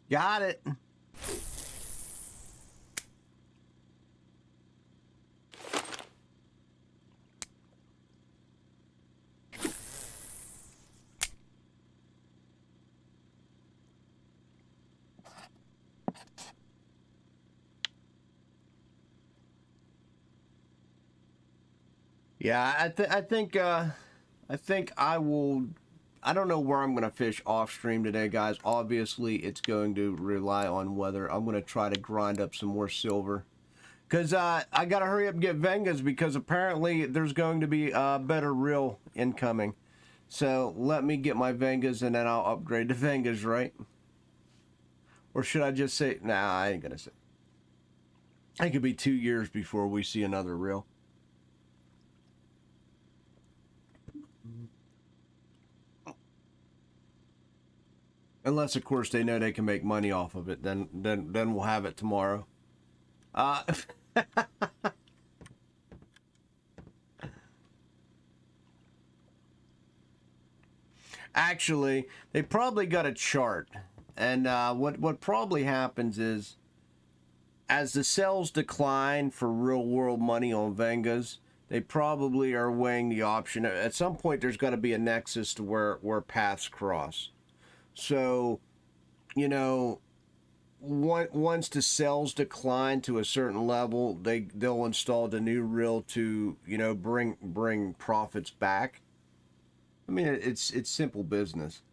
Got it. Yeah, I think I will. I don't know where I'm going to fish off stream today, guys. Obviously, it's going to rely on weather. I'm going to try to grind up some more silver. Because I got to hurry up and get Vengas because apparently there's going to be a better reel incoming. So let me get my Vengas and then I'll upgrade to Vengas, right? Or should I just say, nah, I ain't going to say. It could be 2 years before we see another reel. Unless, of course, they know they can make money off of it. Then we'll have it tomorrow. Actually, they probably got a chart. And what probably happens is, as the sales decline for real-world money on Vengas, they probably are weighing the option. At some point, there's got to be a nexus to where paths cross. So, you know, once the sales decline to a certain level, they'll install the new reel to, you know, bring profits back. I mean, it's simple business.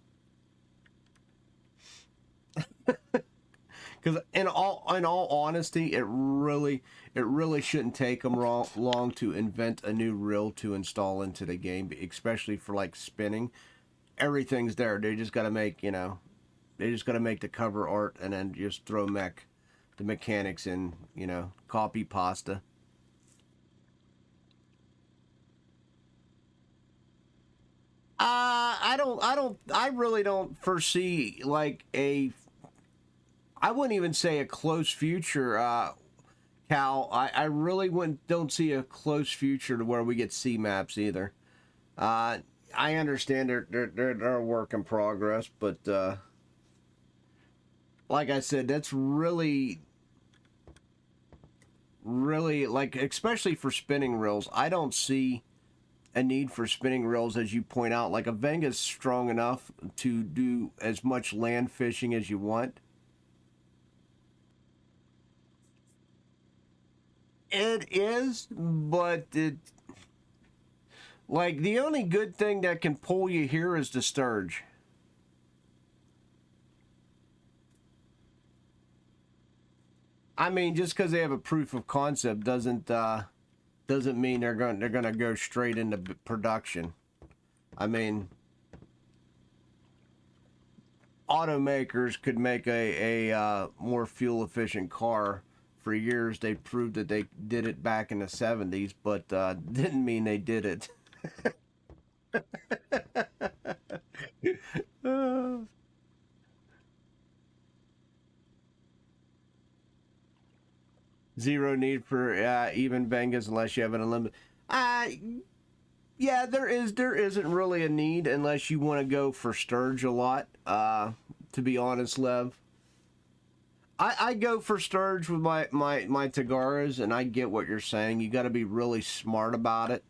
Because in all honesty, it really shouldn't take them long to invent a new reel to install into the game, especially for like spinning. Everything's there. They just got to make, you know, they just got to make the cover art and then just throw the mechanics in, you know, copy pasta. I really don't foresee like I wouldn't even say a close future, Cal. I really don't see a close future to where we get C maps either. I understand they're a work in progress, but like I said, that's really like, especially for spinning reels. I don't see a need for spinning reels, as you point out. Like a Venga's strong enough to do as much land fishing as you want. It is, but like the only good thing that can pull you here is the sturge. I mean, just because they have a proof of concept doesn't mean they're gonna go straight into production. I mean, automakers could make a more fuel efficient car. For years, they proved that they did it back in the 70s, but didn't mean they did it. Zero need for even Vengas unless you have an unlimited. Yeah, there isn't really a need unless you want to go for sturge a lot. To be honest, Lev, I go for sturge with my Tagaras, and I get what you're saying. You got to be really smart about it.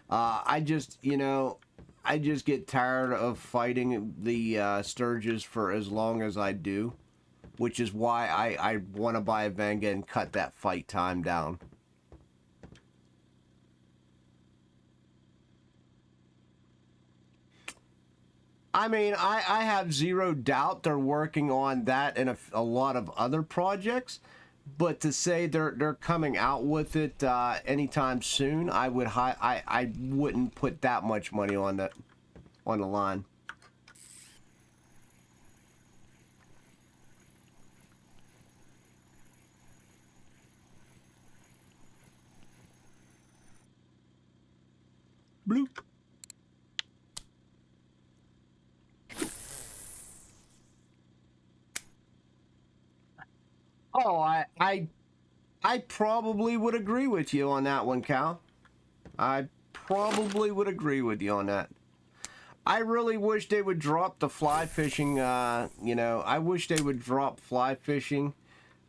I just, you know, I just get tired of fighting the sturges for as long as I do, which is why I want to buy a Venga and cut that fight time down. I mean, I have zero doubt they're working on that and a lot of other projects, but to say they're coming out with it anytime soon, I wouldn't put that much money on the line. Bloop. Oh, I probably would agree with you on that one, Cal. I probably would agree with you on that. I really wish they would drop the fly fishing, you know, I wish they would drop fly fishing,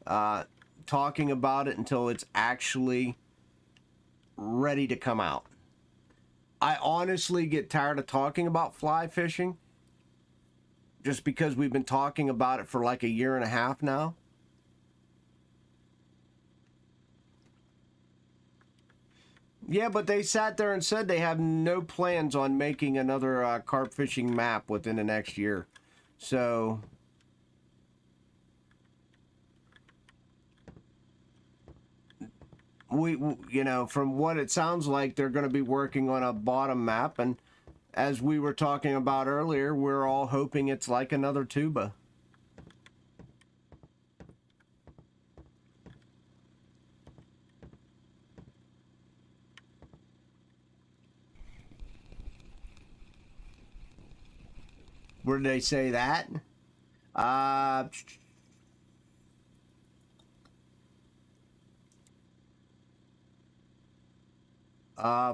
talking about it until it's actually ready to come out. I honestly get tired of talking about fly fishing just because we've been talking about it for like a year and a half now. Yeah, but they sat there and said they have no plans on making another carp fishing map within the next year. So, you know, from what it sounds like, they're going to be working on a bottom map. And as we were talking about earlier, we're all hoping it's like another tuba. Where did they say that?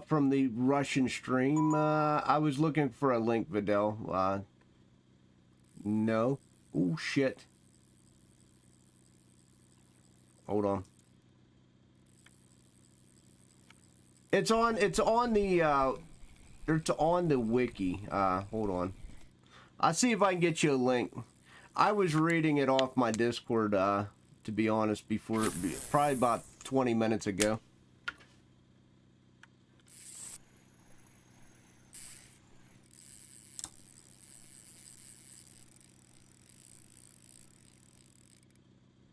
From the Russian stream. I was looking for a link, Vidal. No. Oh, shit. Hold on. It's on the wiki. Hold on. I'll see if I can get you a link. I was reading it off my Discord, to be honest, before, probably about 20 minutes ago.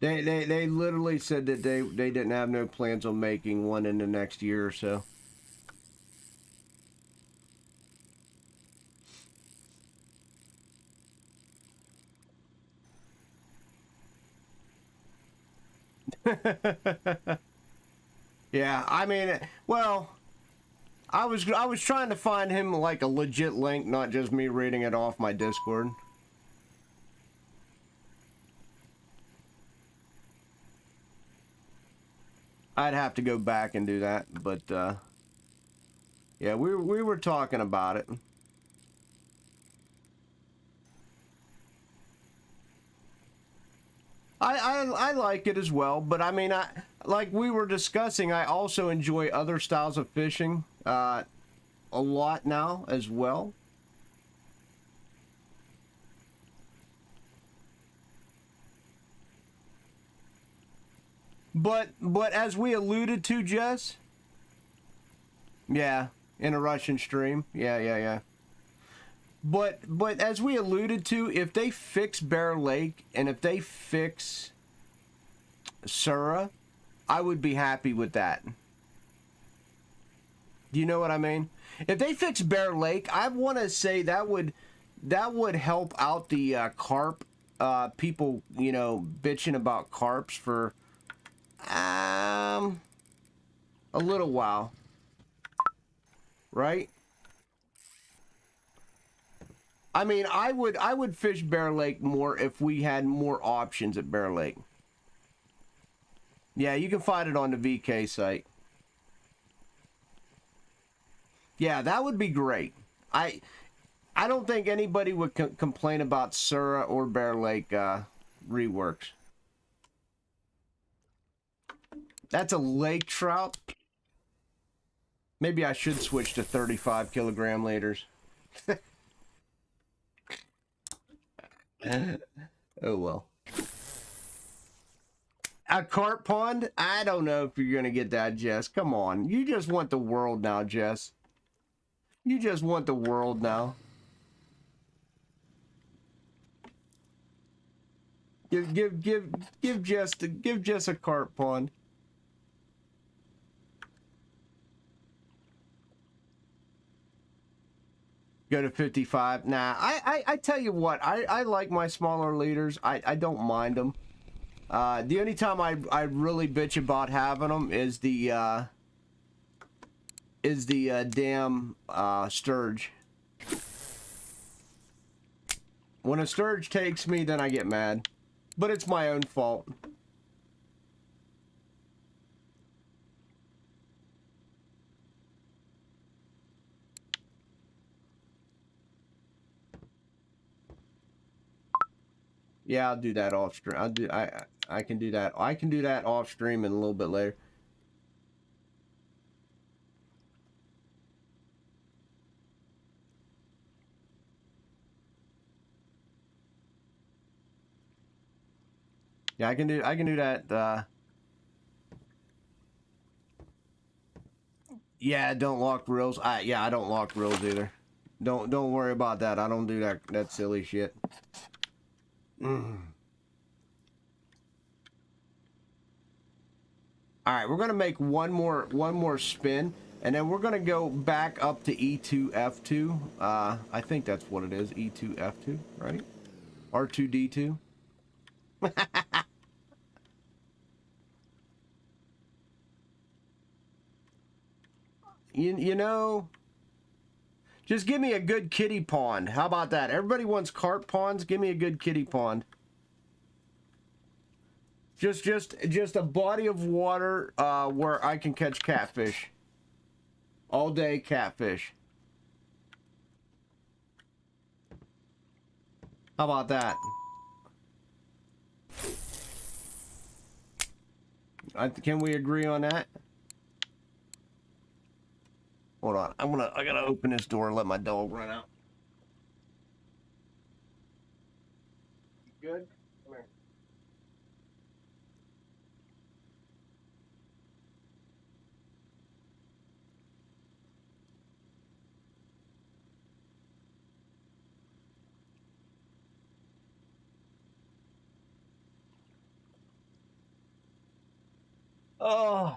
They literally said that they didn't have no plans on making one in the next year or so. Yeah, I mean, well, I was trying to find him like a legit link, not just me reading it off my Discord. I'd have to go back and do that, but yeah, we were talking about it. I like it as well, but I mean, like we were discussing, I also enjoy other styles of fishing a lot now as well. But as we alluded to, Jess, yeah, in a Russian stream, yeah. But as we alluded to, if they fix Bear Lake and if they fix Sura, I would be happy with that. Do you know what I mean? If they fix Bear Lake, I want to say that would help out the carp people, you know, bitching about carps for a little while, right? I mean, I would fish Bear Lake more if we had more options at Bear Lake. Yeah, you can find it on the VK site. Yeah, that would be great. I don't think anybody would complain about Sura or Bear Lake reworks. That's a lake trout. Maybe I should switch to 35 kilogram liters. Oh well. A carp pond? I don't know if you're gonna get that, Jess. Come on. You just want the world now, Jess. You just want the world now. Give Jess a carp pond. Go to 55. Nah, I tell you what, I like my smaller leaders. I don't mind them. The only time I really bitch about having them is the damn sturge. When a sturge takes me, then I get mad. But it's my own fault. Yeah, I'll do that off stream. I can do that. I can do that off stream and a little bit later. Yeah, I can do that. Yeah, don't lock reels. Yeah, I don't lock reels either. Don't worry about that. I don't do that silly shit. All right, we're gonna make one more spin, and then we're gonna go back up to E2 F2. I think that's what it is, E2 F2, right? R2D2. You know, just give me a good kiddie pond. How about that? Everybody wants carp ponds. Give me a good kiddie pond. Just a body of water where I can catch catfish. All day catfish. How about that? Can we agree on that? Hold on. I gotta open this door and let my dog run out. Good? Come here. Oh.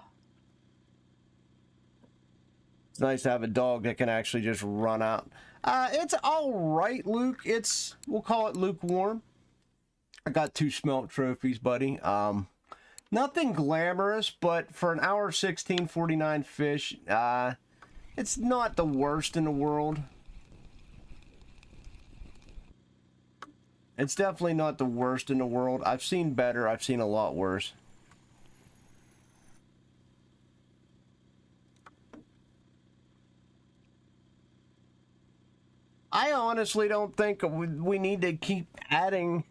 It's nice to have a dog that can actually just run out. It's all right, Luke. We'll call it lukewarm. I got 2 smelt trophies, buddy. Nothing glamorous, but for an hour 1649 fish, it's not the worst in the world. It's definitely not the worst in the world. I've seen better. I've seen a lot worse. I honestly don't think we need to keep adding.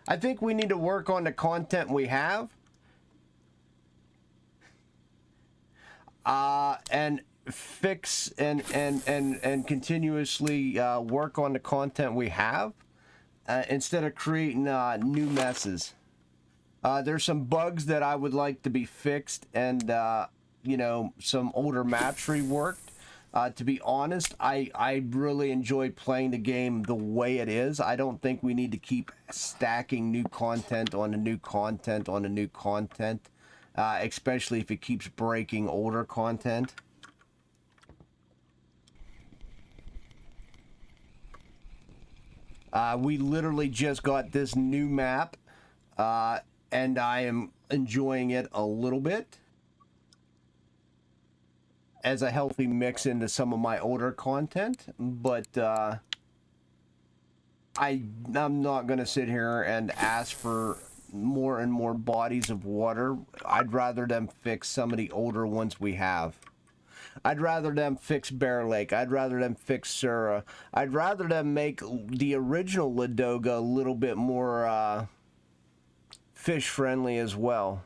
I think we need to work on the content we have. And fix and continuously work on the content we have instead of creating new messes. There's some bugs that I would like to be fixed, and you know, some older maps reworked. To be honest, I really enjoy playing the game the way it is. I don't think we need to keep stacking new content on the new content on the new content, especially if it keeps breaking older content. We literally just got this new map, and I am enjoying it a little bit as a healthy mix into some of my older content, but I'm not going to sit here and ask for more and more bodies of water. I'd rather them fix some of the older ones we have. I'd rather them fix Bear Lake. I'd rather them fix Sura. I'd rather them make the original Ladoga a little bit more fish friendly as well.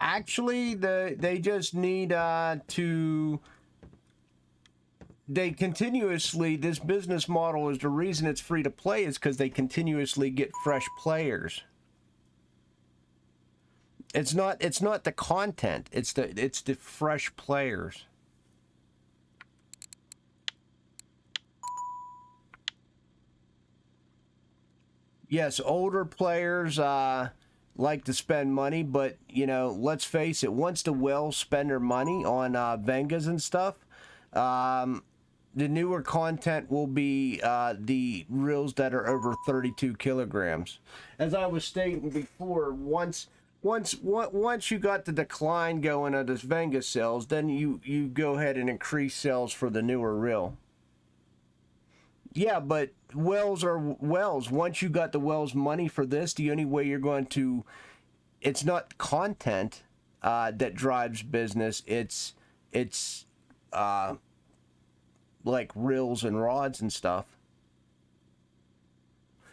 Actually, they just need to. They continuously, this business model is the reason it's free to play is because they continuously get fresh players. It's not the content, it's the fresh players. Yes, older players like to spend money, but you know, let's face it, once the whales spend their money on Vengas and stuff, the newer content will be the reels that are over 32 kilograms. As I was stating before, once you got the decline going of this Vengas sales, then you go ahead and increase sales for the newer reel. Yeah, but whales are whales. Once you got the whales money for this, the only way you're going to, it's not content that drives business. It's like reels and rods and stuff.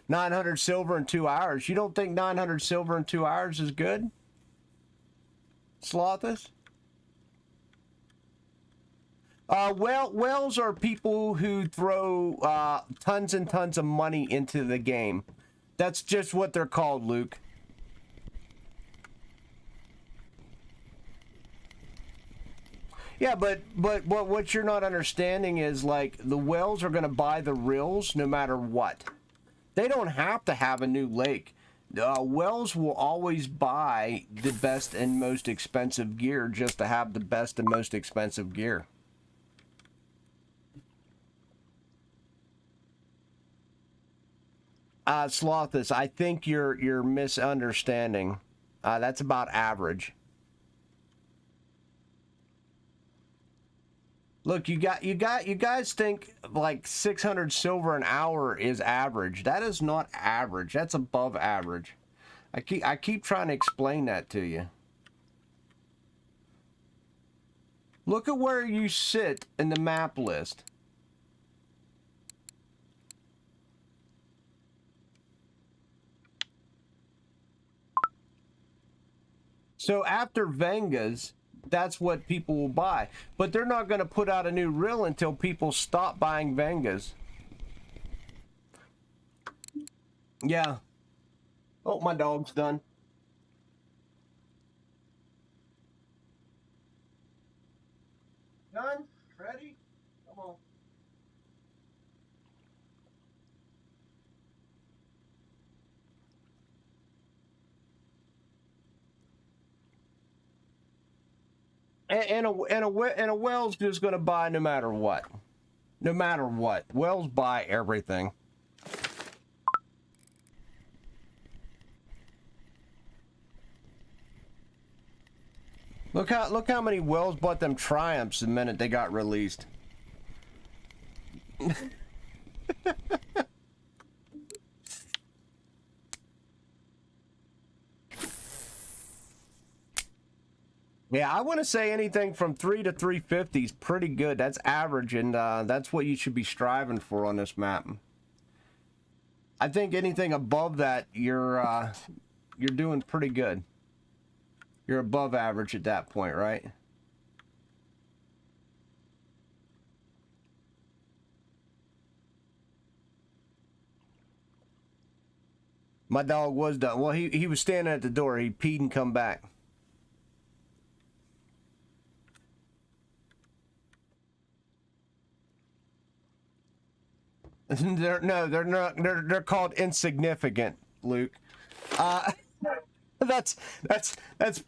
900 silver in 2 hours. You don't think 900 silver in 2 hours is good? Slothus? Whales are people who throw tons and tons of money into the game. That's just what they're called, Luke. Yeah, but what you're not understanding is, like, the whales are going to buy the reels no matter what. They don't have to have a new lake. Whales will always buy the best and most expensive gear just to have the best and most expensive gear. Slothus, I think you're misunderstanding. That's about average. Look, you guys think like 600 silver an hour is average. That is not average. That's above average. I keep trying to explain that to you. Look at where you sit in the map list. So after Vengas, that's what people will buy. But they're not going to put out a new reel until people stop buying Vengas. Yeah. Oh, my dog's done. Done? Ready? Come on. And a whale's just going to buy no matter what. No matter what. Whales buy everything. Look how many whales bought them Triumphs the minute they got released. Yeah, I want to say anything from 3 to 350 is pretty good. That's average, and that's what you should be striving for on this map. I think anything above that, you're doing pretty good. You're above average at that point, right? My dog was done. Well, he was standing at the door. He peed and come back. They're not. They're called insignificant, Luke. That's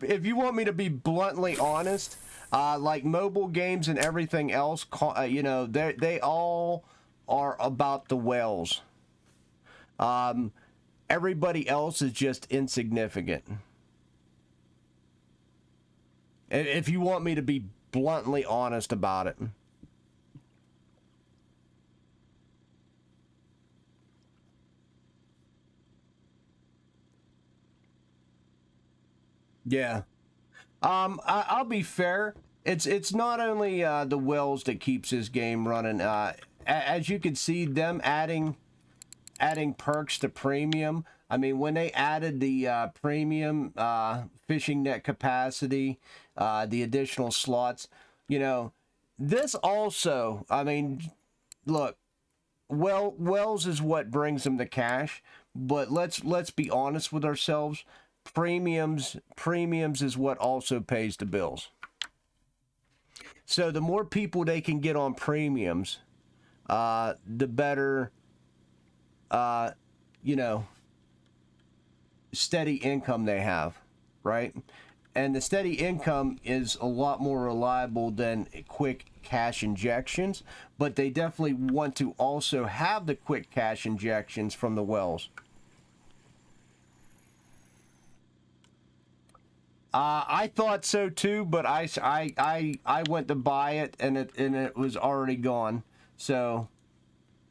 if you want me to be bluntly honest, like mobile games and everything else, you know, they all are about the whales. Everybody else is just insignificant. If you want me to be bluntly honest about it. Yeah. I'll be fair. It's not only the whales that keeps this game running. As you can see, them adding perks to premium. I mean, when they added the premium fishing net capacity, the additional slots, you know, this also. I mean, look, whales is what brings them the cash. But let's be honest with ourselves. Premiums is what also pays the bills. So the more people they can get on premiums, the better, you know, steady income they have, right? And the steady income is a lot more reliable than quick cash injections, but they definitely want to also have the quick cash injections from the whales. I thought so too, but I went to buy it and it was already gone. So,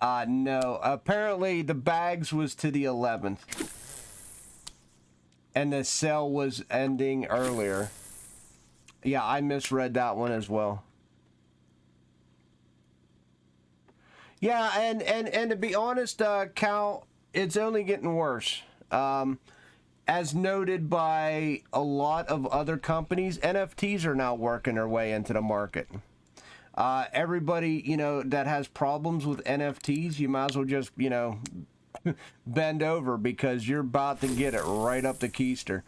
no. Apparently the bags was to the 11th, and the sale was ending earlier. Yeah, I misread that one as well. Yeah, and to be honest, Cal, it's only getting worse. As noted by a lot of other companies, NFTs are now working their way into the market. Everybody, you know, that has problems with NFTs, you might as well just, you know, bend over, because you're about to get it right up the keister.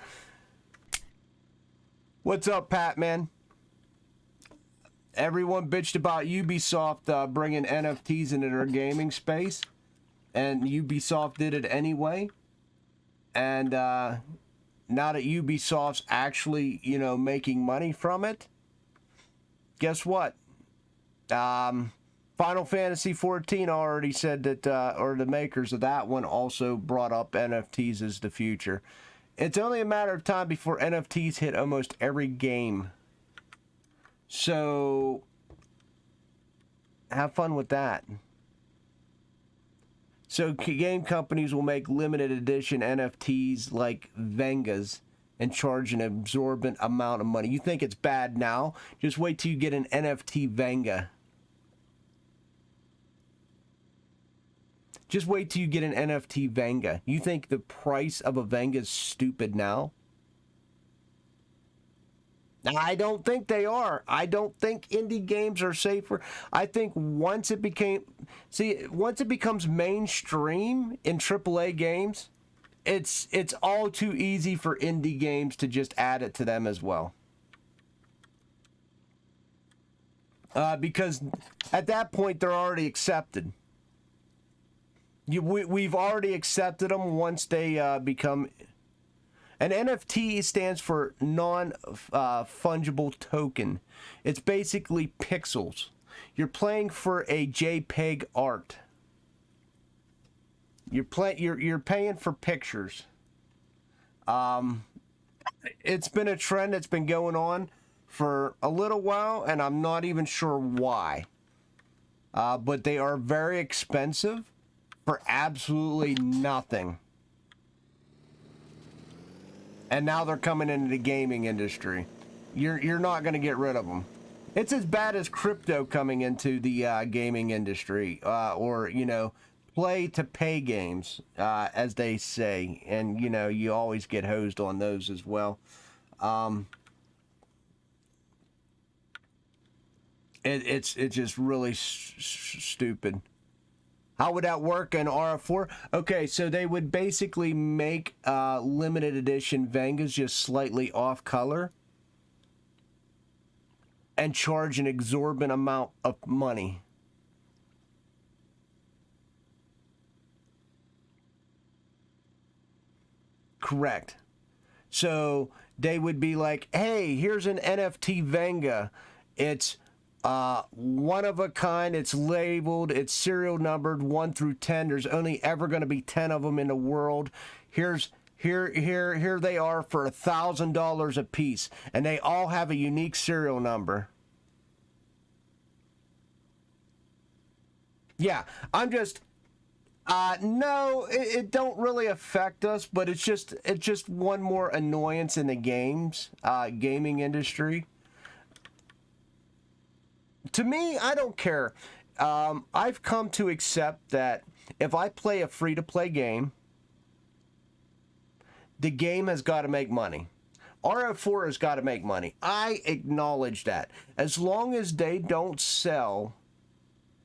What's up, Pat, man? Everyone bitched about Ubisoft bringing NFTs into their gaming space, and Ubisoft did it anyway. And now that Ubisoft's actually, you know, making money from it, guess what? Final Fantasy 14 already said that, or the makers of that one also brought up NFTs as the future. It's only a matter of time before NFTs hit almost every game. So, have fun with that. So, game companies will make limited edition NFTs like Vengas and charge an exorbitant amount of money. You think it's bad now? Just wait till you get an NFT Venga. Just wait till you get an NFT Venga. You think the price of a Venga is stupid now? I don't think they are. I don't think indie games are safer. I think once it becomes mainstream in AAA games, it's all too easy for indie games to just add it to them as well. Because at that point, they're already accepted. We've already accepted them once they become... An NFT stands for non-fungible token. It's basically pixels. You're playing for a JPEG art. You're paying for pictures. It's been a trend that's been going on for a little while, and I'm not even sure why. But they are very expensive for absolutely nothing. And now they're coming into the gaming industry. You're not going to get rid of them. It's as bad as crypto coming into the gaming industry, or, you know, play-to-pay games, as they say. And, you know, you always get hosed on those as well. It's just really stupid. How would that work in RF4? Okay, so they would basically make limited edition Vengas just slightly off color and charge an exorbitant amount of money. Correct. So they would be like, hey, here's an NFT Venga. It's one of a kind. It's labeled. It's serial numbered 1 through 10. There's only ever going to be 10 of them in the world. Here they are for $1,000 a piece, and they all have a unique serial number. Yeah, I'm just. No, it don't really affect us, but it's just one more annoyance in the gaming industry. To me, I don't care. I've come to accept that if I play a free-to-play game, the game has got to make money. RF4 has got to make money. I acknowledge that. As long as they don't sell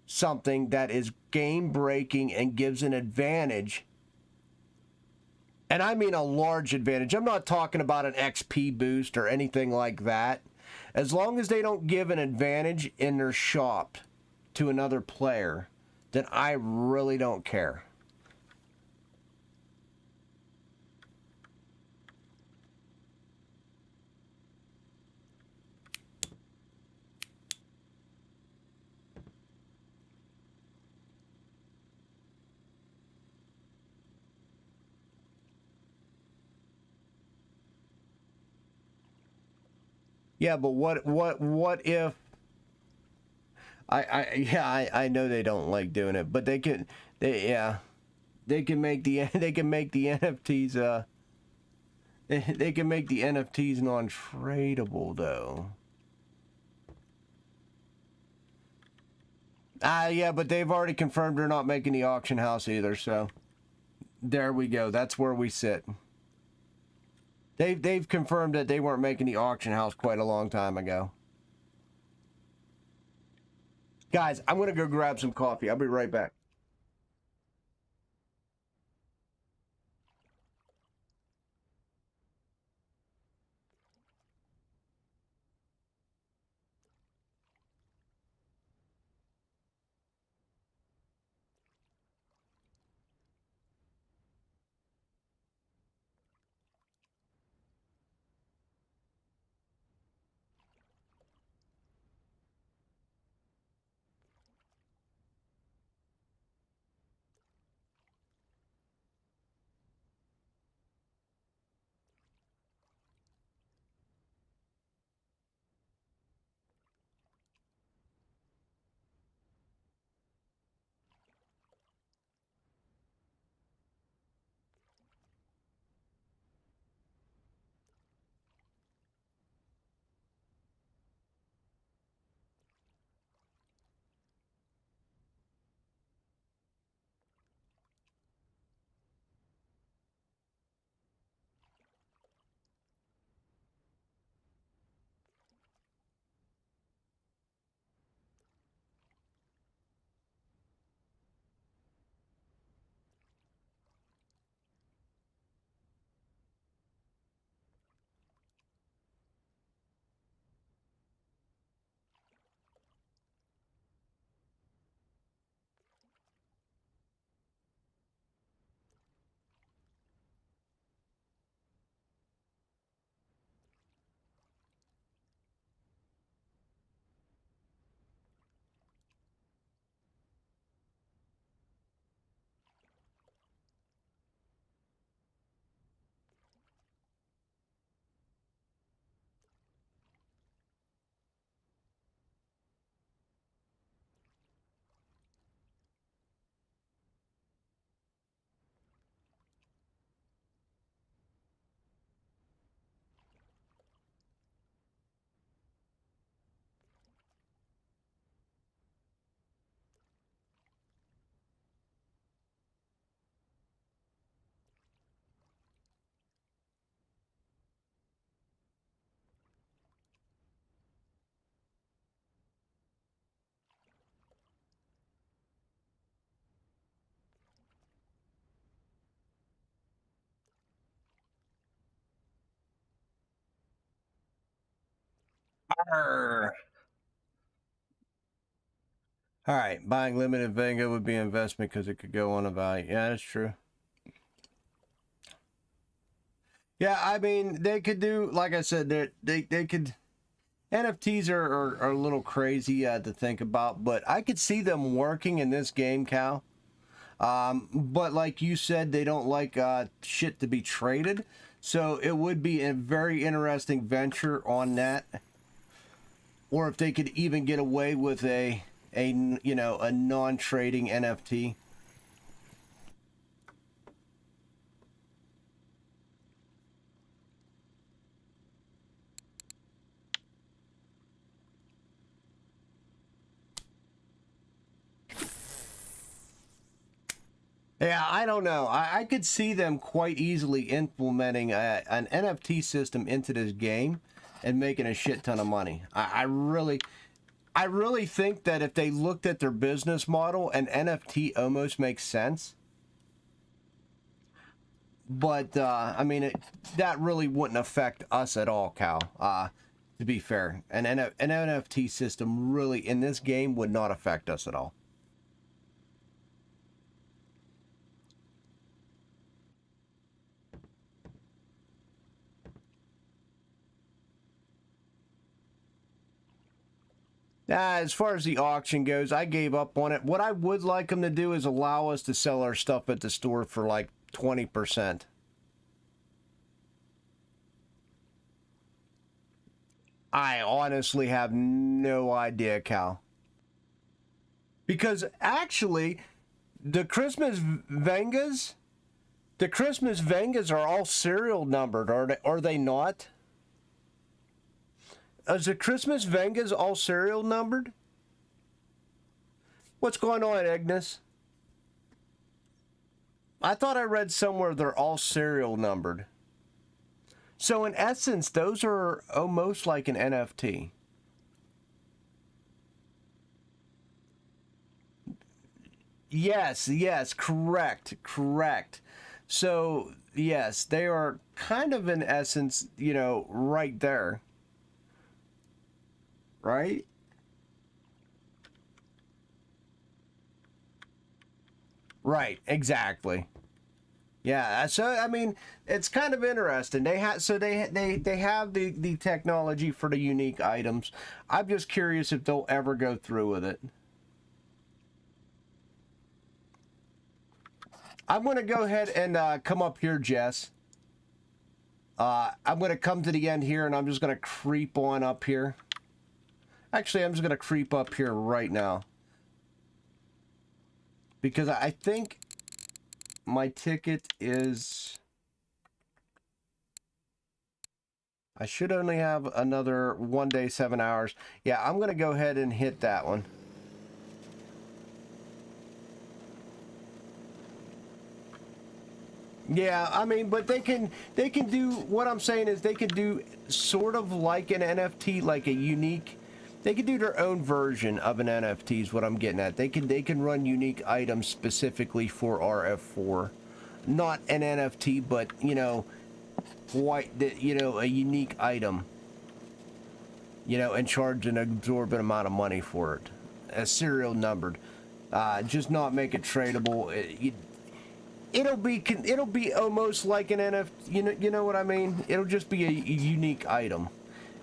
something that is game-breaking and gives an advantage, and I mean a large advantage. I'm not talking about an XP boost or anything like that. As long as they don't give an advantage in their shop to another player, then I really don't care. Yeah, but what if I know they don't like doing it, but they can make the NFTs they can make the NFTs non-tradable though. Yeah, but they've already confirmed they're not making the auction house either, so there we go. That's where we sit. They've confirmed that they weren't making the auction house quite a long time ago. Guys, I'm going to go grab some coffee. I'll be right back. Arr. All right, buying limited Venga would be an investment because it could go on a value. Yeah, that's true. Yeah, I mean, they could do, like I said, they could. NFTs are a little crazy to think about, but I could see them working in this game, Cal. But like you said, they don't like shit to be traded, so it would be a very interesting venture on that. Or if they could even get away with a non-trading NFT. Yeah, I don't know. I could see them quite easily implementing an NFT system into this game and making a shit ton of money. I really think that if they looked at their business model, an NFT almost makes sense. But I mean, that really wouldn't affect us at all, Cal. To be fair, an NFT system really in this game would not affect us at all. As far as the auction goes, I gave up on it. What I would like them to do is allow us to sell our stuff at the store for like 20%. I honestly have no idea, Cal. Because actually, the Christmas Vengas, the Christmas Vengas are all serial numbered, are they not? Is the Christmas Vengas all serial numbered? What's going on, Agnes? I thought I read somewhere they're all serial numbered. So in essence, those are almost like an NFT. Yes, yes, correct, correct. So, yes, they are kind of in essence, you know, right there, right? Right, exactly. Yeah, so I mean, it's kind of interesting. They have so they have the technology for the unique items. I'm just curious if they'll ever go through with it. I'm going to go ahead and come up here, Jess. I'm going to come to the end here, and I'm just going to creep on up here. Actually, I'm just going to creep up here right now. Because I think my ticket is... I should only have another 1 day, 7 hours. Yeah, I'm going to go ahead and hit that one. Yeah, I mean, but they can do, what I'm saying is they can do sort of like an NFT, like a unique, they can do their own version of an NFT is what I'm getting at. They can run unique items specifically for RF4. Not an NFT, but you know, a unique item, you know, and charge an exorbitant amount of money for it. A serial numbered. Just not make it tradable. It'll be almost like an NFT. You know what I mean? It'll just be a unique item,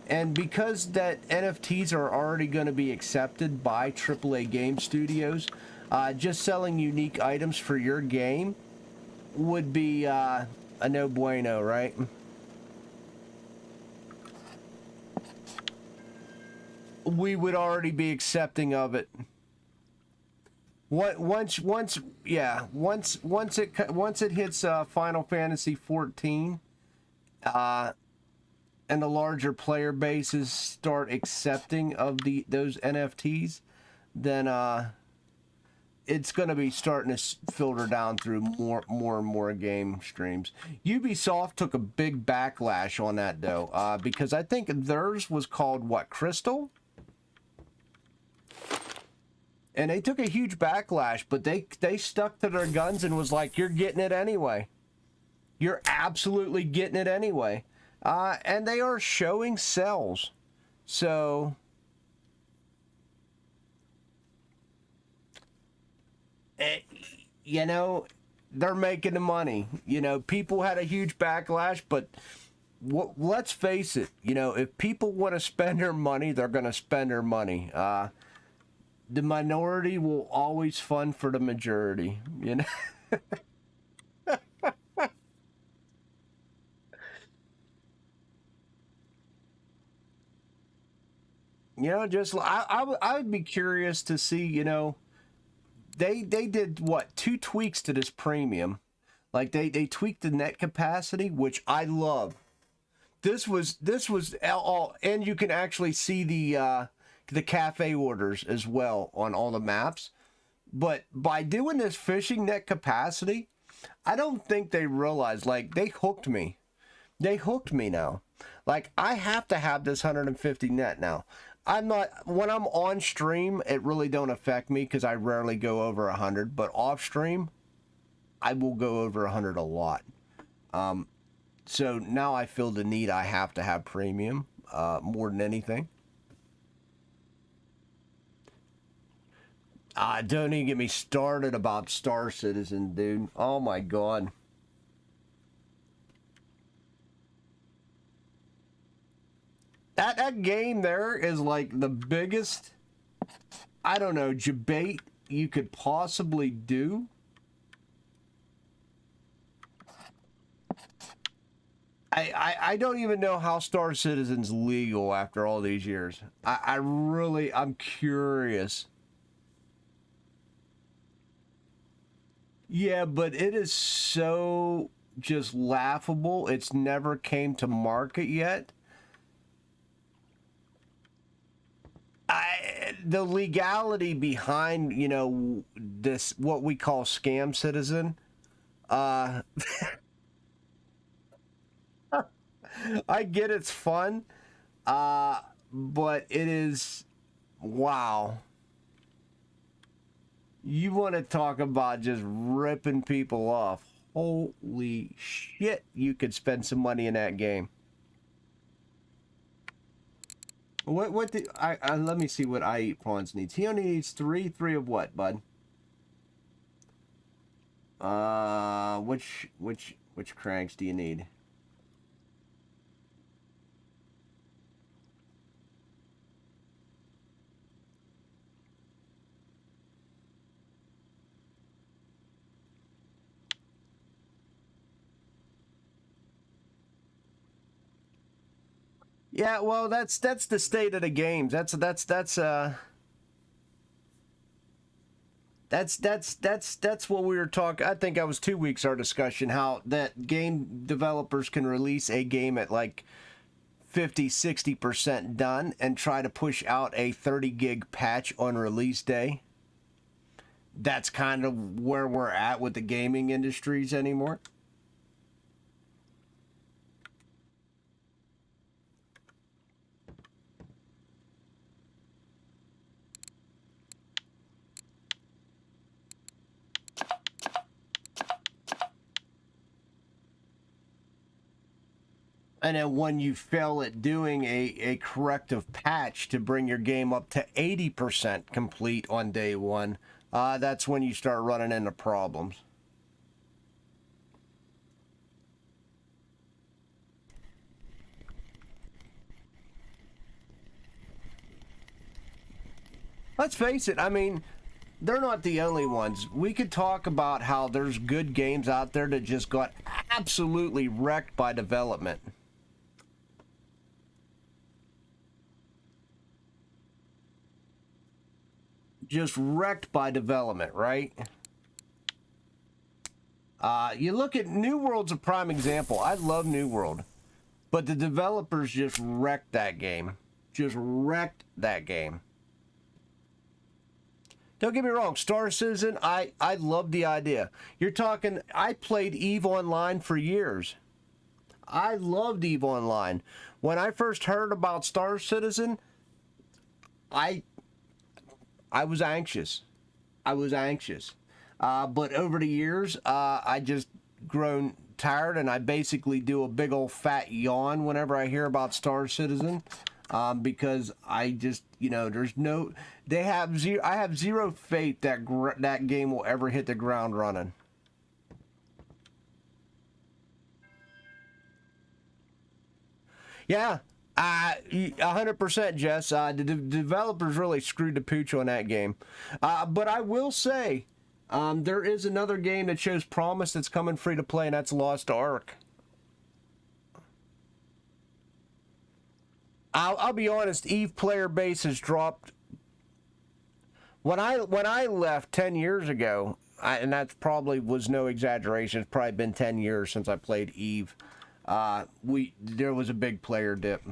and because that NFTs are already going to be accepted by AAA game studios, just selling unique items for your game would be a no bueno, right? We would already be accepting of it. Once it hits Final Fantasy 14, uh, and the larger player bases start accepting of those NFTs, then it's going to be starting to filter down through more and more game streams. Ubisoft took a big backlash on that though, because I think theirs was called what, Crystal? And they took a huge backlash, but they stuck to their guns and was like, you're getting it anyway. You're absolutely getting it anyway. And they are showing sales. So, eh, you know, they're making the money. You know, people had a huge backlash, but let's face it, you know, if people want to spend their money, they're going to spend their money. The minority will always fund for the majority, you know. You know, just I would be curious to see, you know, they did what, two tweaks to this premium. Like they tweaked the net capacity, which I love. This was all, and you can actually see the cafe orders as well on all the maps. But by doing this fishing net capacity, I don't think they realized, like, they hooked me. They hooked me now. Like, I have to have this 150 net now. I'm not, when I'm on stream, it really don't affect me because I rarely go over 100, but off stream, I will go over 100 a lot. So now I feel the need, I have to have premium more than anything. Don't even get me started about Star Citizen, dude. Oh my god. That game there is like the biggest, I don't know, debate you could possibly do. I don't even know how Star Citizen's legal after all these years. I'm curious. Yeah, but it is so just laughable. It's never came to market yet. The legality behind, you know, this, what we call scam citizen, uh, I get it's fun, but it is, wow. You want to talk about just ripping people off. Holy shit, you could spend some money in that game. What did let me see what I Eat Prawns needs. He only needs three of what, bud? Which cranks do you need? Yeah, well, that's the state of the games. That's what we were talking. I think that was 2 weeks our discussion, how that game developers can release a game at like 50-60% done and try to push out a 30 gig patch on release day. That's kind of where we're at with the gaming industries anymore. And then when you fail at doing a corrective patch to bring your game up to 80% complete on day one, that's when you start running into problems. Let's face it, I mean, they're not the only ones. We could talk about how there's good games out there that just got absolutely wrecked by development. Just wrecked by development, right? You look at New World's a prime example. I love New World, but the developers just wrecked that game. Just wrecked that game. Don't get me wrong, Star Citizen, I love the idea. You're talking, I played EVE Online for years. I loved EVE Online. When I first heard about Star Citizen, I was anxious. I was anxious. But over the years, I just grown tired, and I basically do a big old fat yawn whenever I hear about Star Citizen. Because I just, you know, there's no, I have zero faith that that game will ever hit the ground running. Yeah, 100%, Jess. The developers really screwed the pooch on that game. But I will say, there is another game that shows promise that's coming free to play, and that's Lost Ark. I'll be honest, EVE player base has dropped. When I left 10 years ago, and that probably was no exaggeration, it's probably been 10 years since I played EVE, there was a big player dip.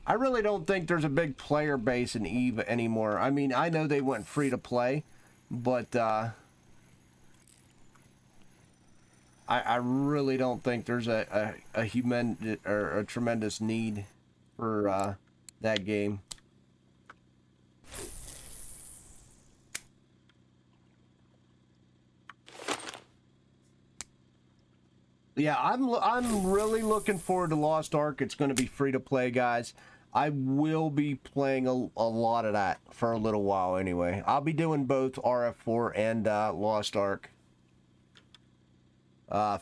I really don't think there's a big player base in EVE anymore. I mean, I know they went free to play, but I really don't think there's a tremendous need for that game. Yeah, I'm really looking forward to Lost Ark. It's going to be free to play, guys. I will be playing a lot of that for a little while anyway. I'll be doing both RF4 and Lost Ark.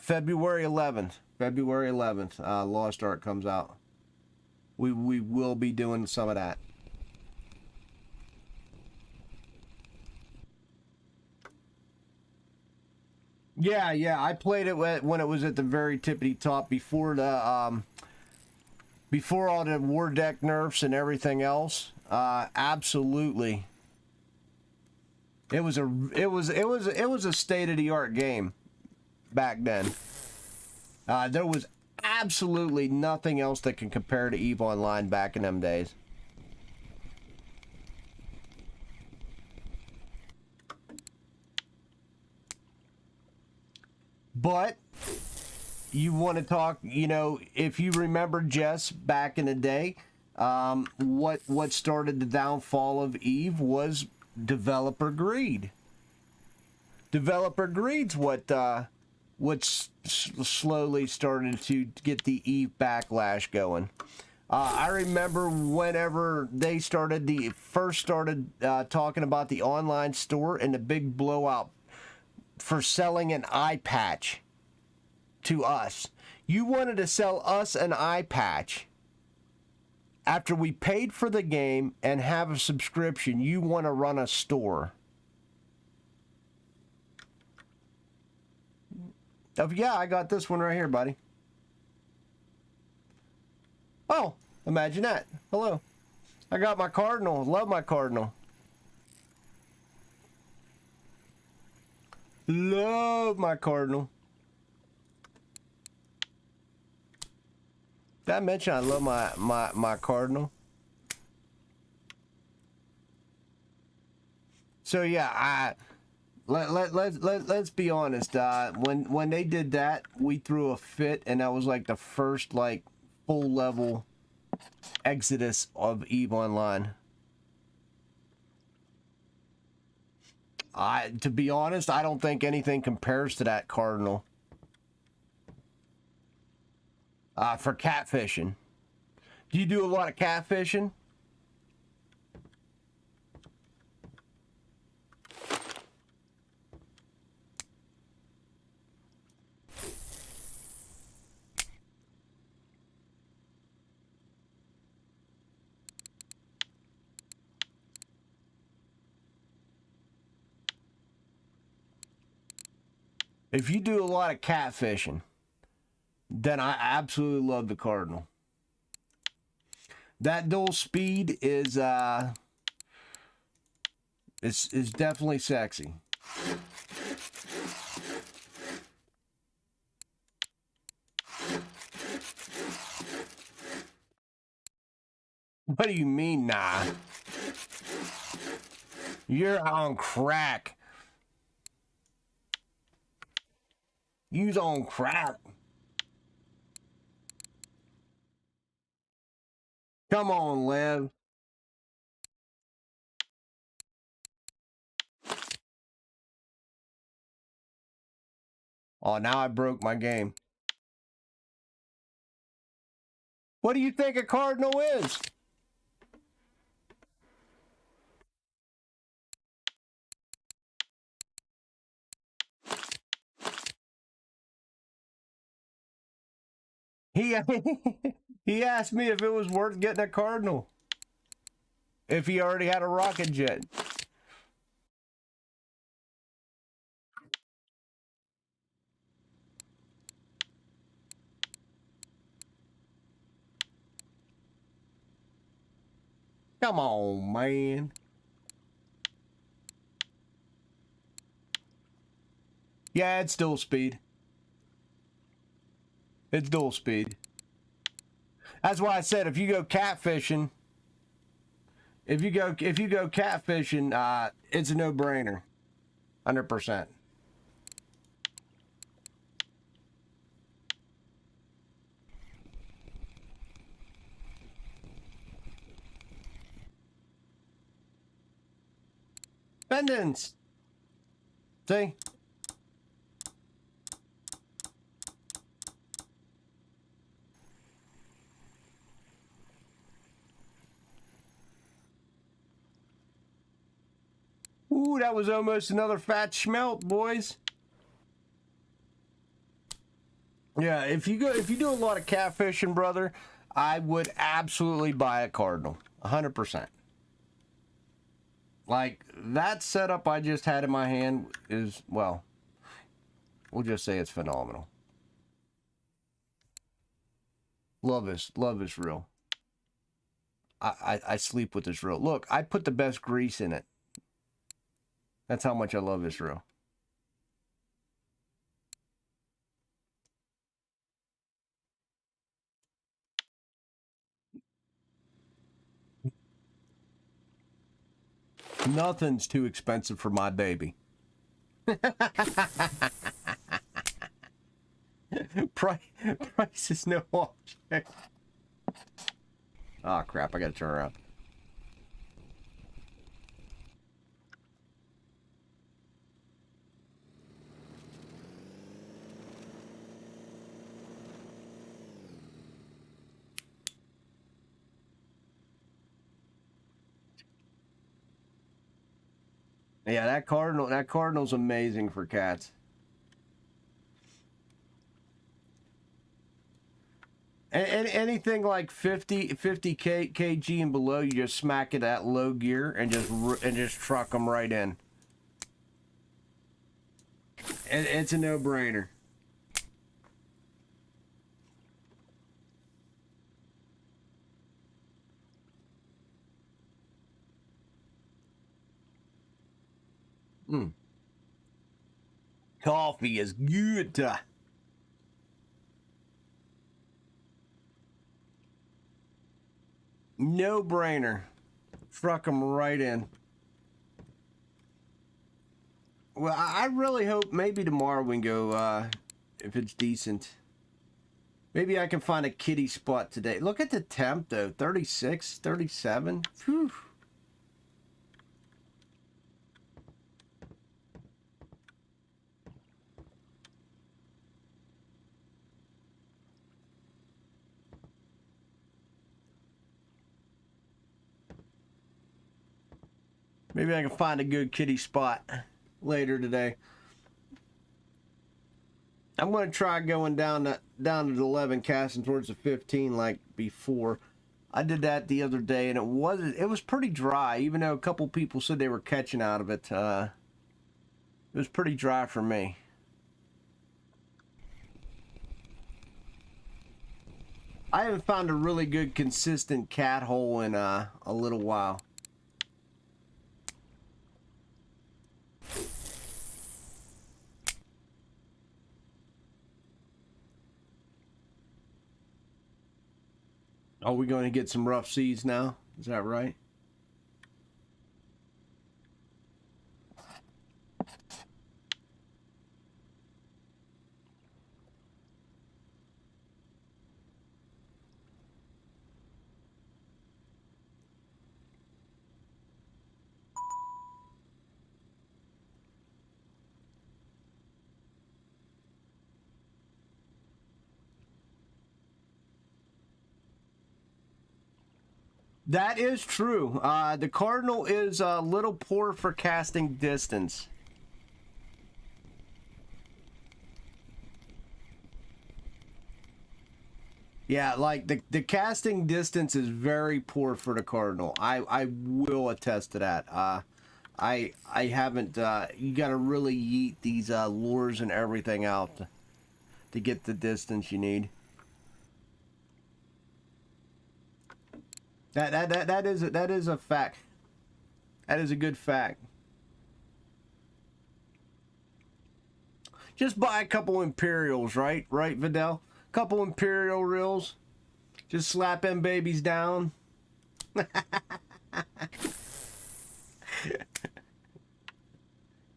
February 11th. Lost Ark comes out. We will be doing some of that. Yeah, I played it when it was at the very tippity top before the before all the war deck nerfs and everything else. Absolutely. It was a state-of-the-art game back then. There was absolutely nothing else that can compare to EVE Online back in them days. But you want to talk, you know, if you remember, Jess, back in the day, what started the downfall of EVE was developer greed. Developer greed's what slowly started to get the Eve backlash going. I remember whenever they first started talking about the online store and the big blowout for selling an eye patch to us. You wanted to sell us an eye patch after we paid for the game and have a subscription. You want to run a store. Oh, yeah, I got this one right here, buddy. Oh, imagine that. Hello. I got my Cardinal. Love my Cardinal. Love my Cardinal. Did I mention I love my Cardinal? So yeah, let's be honest. When they did that, we threw a fit, and that was like the first like full level exodus of EVE Online. To be honest, I don't think anything compares to that Cardinal. For catfishing. Do you do a lot of catfishing? If you do a lot of catfishing, then I absolutely love the Cardinal. That dual speed is definitely sexy. What do you mean, nah? You're on crack. You's on crack. Come on, Lev. Oh, now I broke my game. What do you think a Cardinal is? He he asked me if it was worth getting a Cardinal. If he already had a rocket jet. Come on, man. Yeah, it's dual speed. It's dual speed. That's why I said if you go catfishing, it's a no-brainer. 100%. Pendants. See? Ooh, that was almost another fat schmelt, boys. Yeah, if you do a lot of catfishing, brother, I would absolutely buy a Cardinal. 100%. Like, that setup I just had in my hand is, well, we'll just say it's phenomenal. Love this reel. I sleep with this reel. Look, I put the best grease in it. That's how much I love this reel. Nothing's too expensive for my baby. Price is no object. Oh crap, I gotta turn around. Yeah, that cardinal's amazing for cats. And anything like 50 kg and below, you just smack it at low gear and just truck them right in. It's a no-brainer. Coffee is good. No-brainer. Truck them right in. Well, I really hope maybe tomorrow we can go, if it's decent. Maybe I can find a kitty spot today. Look at the temp, though. 36, 37. Whew. Maybe I can find a good kitty spot later today. I'm going to try going down to the 11, casting towards the 15 like before. I did that the other day, and it was pretty dry, even though a couple people said they were catching out of it. It was pretty dry for me. I haven't found a really good, consistent cat hole in a little while. Are we going to get some rough seas now? Is that right? That is true. The Cardinal is a little poor for casting distance. Yeah, like the casting distance is very poor for the Cardinal. I will attest to that. I haven't. You got to really yeet these lures and everything out to get the distance you need. That is a fact. That is a good fact. Just buy a couple Imperials, right? Right, Vidal? Couple Imperial reels. Just slap them babies down.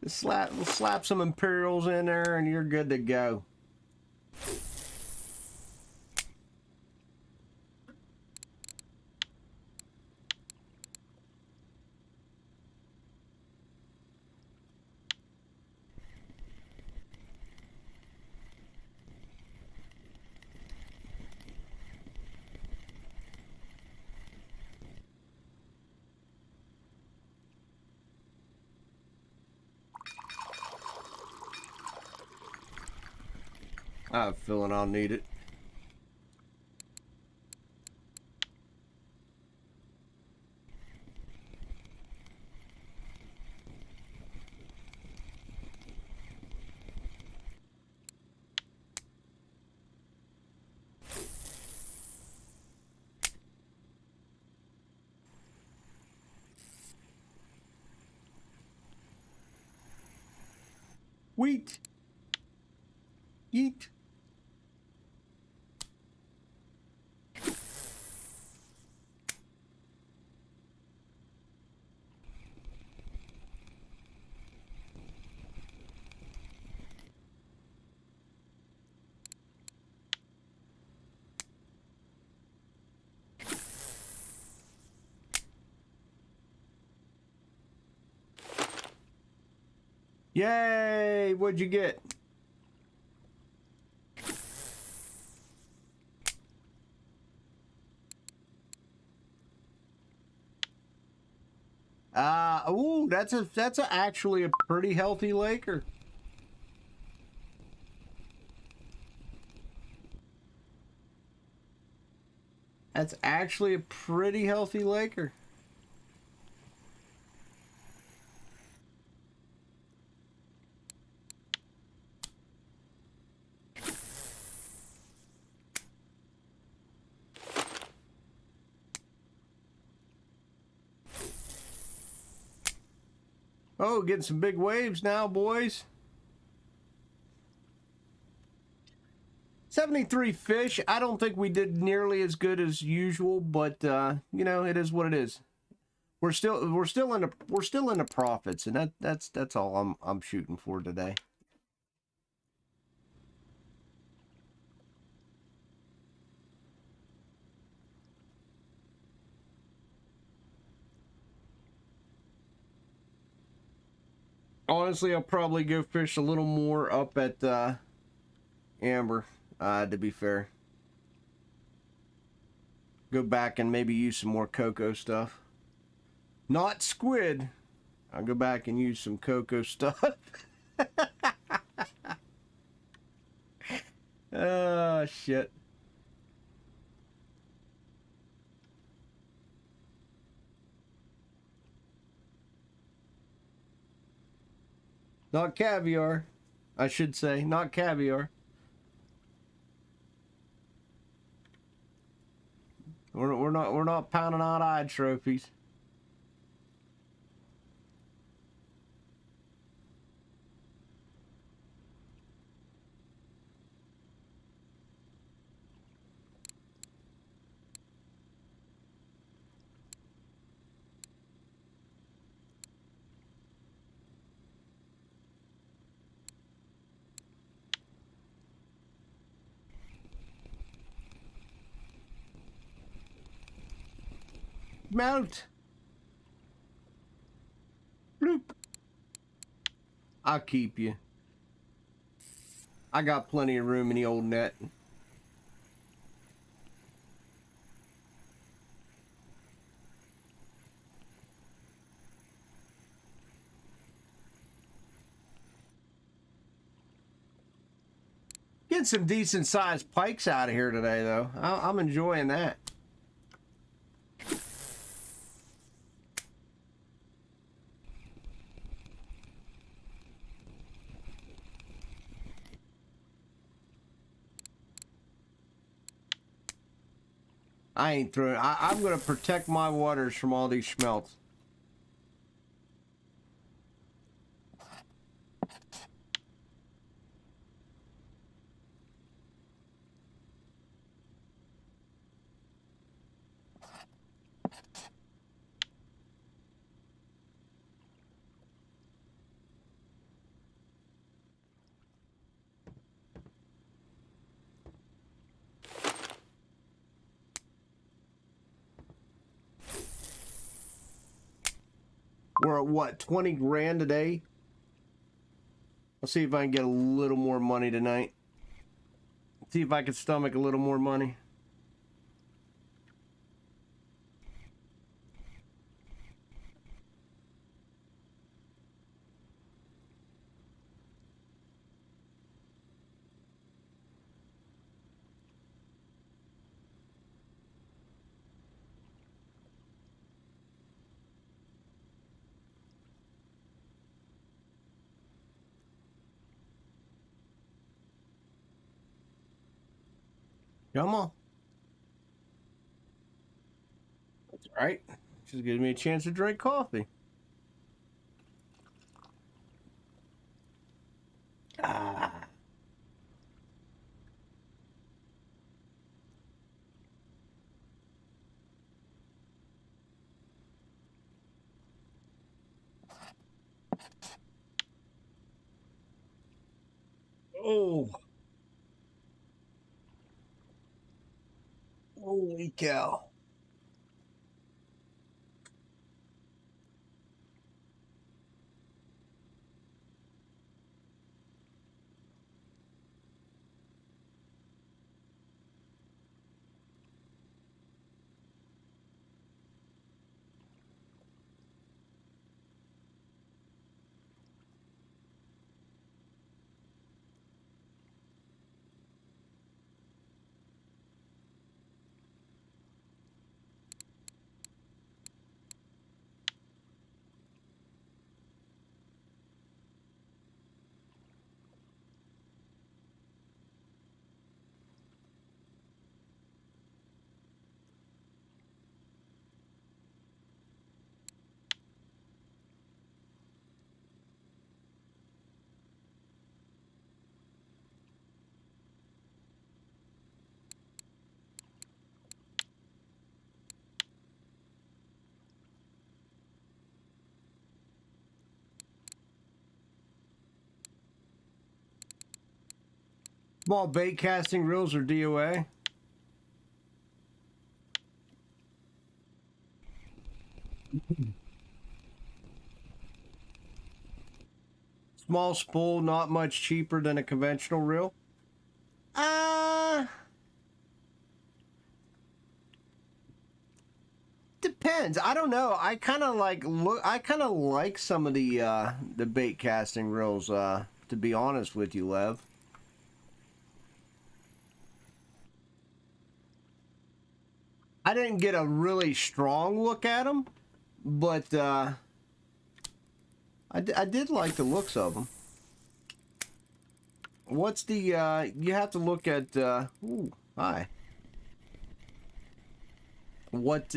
Just slap some Imperials in there and you're good to go. I have a feeling I'll need it. Wheat. Yeet. Yay! What'd you get? Ooh, that's actually a pretty healthy laker. That's actually a pretty healthy laker. Oh, getting some big waves now, boys. 73 fish. I don't think we did nearly as good as usual, but you know, it is what it is. We're still in the profits, and that's all I'm shooting for today. Honestly, I'll probably go fish a little more up at Amber, to be fair. Go back and maybe use some more cocoa stuff. Not squid. I'll go back and use some cocoa stuff. Oh, shit. Not caviar. I should say, not caviar. We're not pounding out eye trophies. Mount. Bloop. I'll keep you. I got plenty of room in the old net. Get some decent sized pikes out of here today, though. I'm enjoying that. I ain't throwing. I'm going to protect my waters from all these schmelts. We're at what, 20 grand a day? I'll see if I can get a little more money tonight. See if I can stomach a little more money. Come on. That's right. Just gives me a chance to drink coffee. Ah. Oh. Holy cow. Small bait casting reels or DOA. Small spool, not much cheaper than a conventional reel. Depends. I don't know. I kind of like some of the bait casting reels. To be honest with you, Lev. I didn't get a really strong look at them, but I did like the looks of them. What's the, you have to look at, ooh, hi. What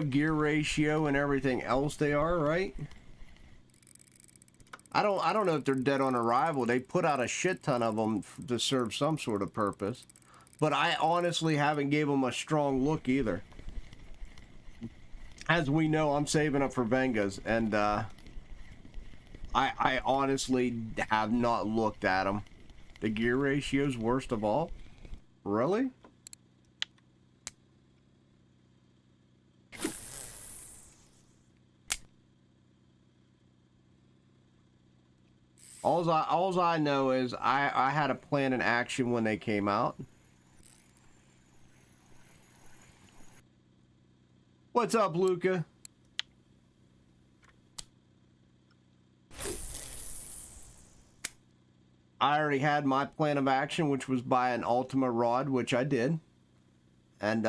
gear ratio and everything else they are, right? I don't know if they're dead on arrival. They put out a shit ton of them to serve some sort of purpose. But I honestly haven't gave them a strong look either. As we know, I'm saving up for Vengas, and I honestly have not looked at them. The gear ratio's worst of all? Really? Alls I know is I had a plan in action when they came out. What's up, Luca? I already had my plan of action, which was buy an Ultima rod, which I did. And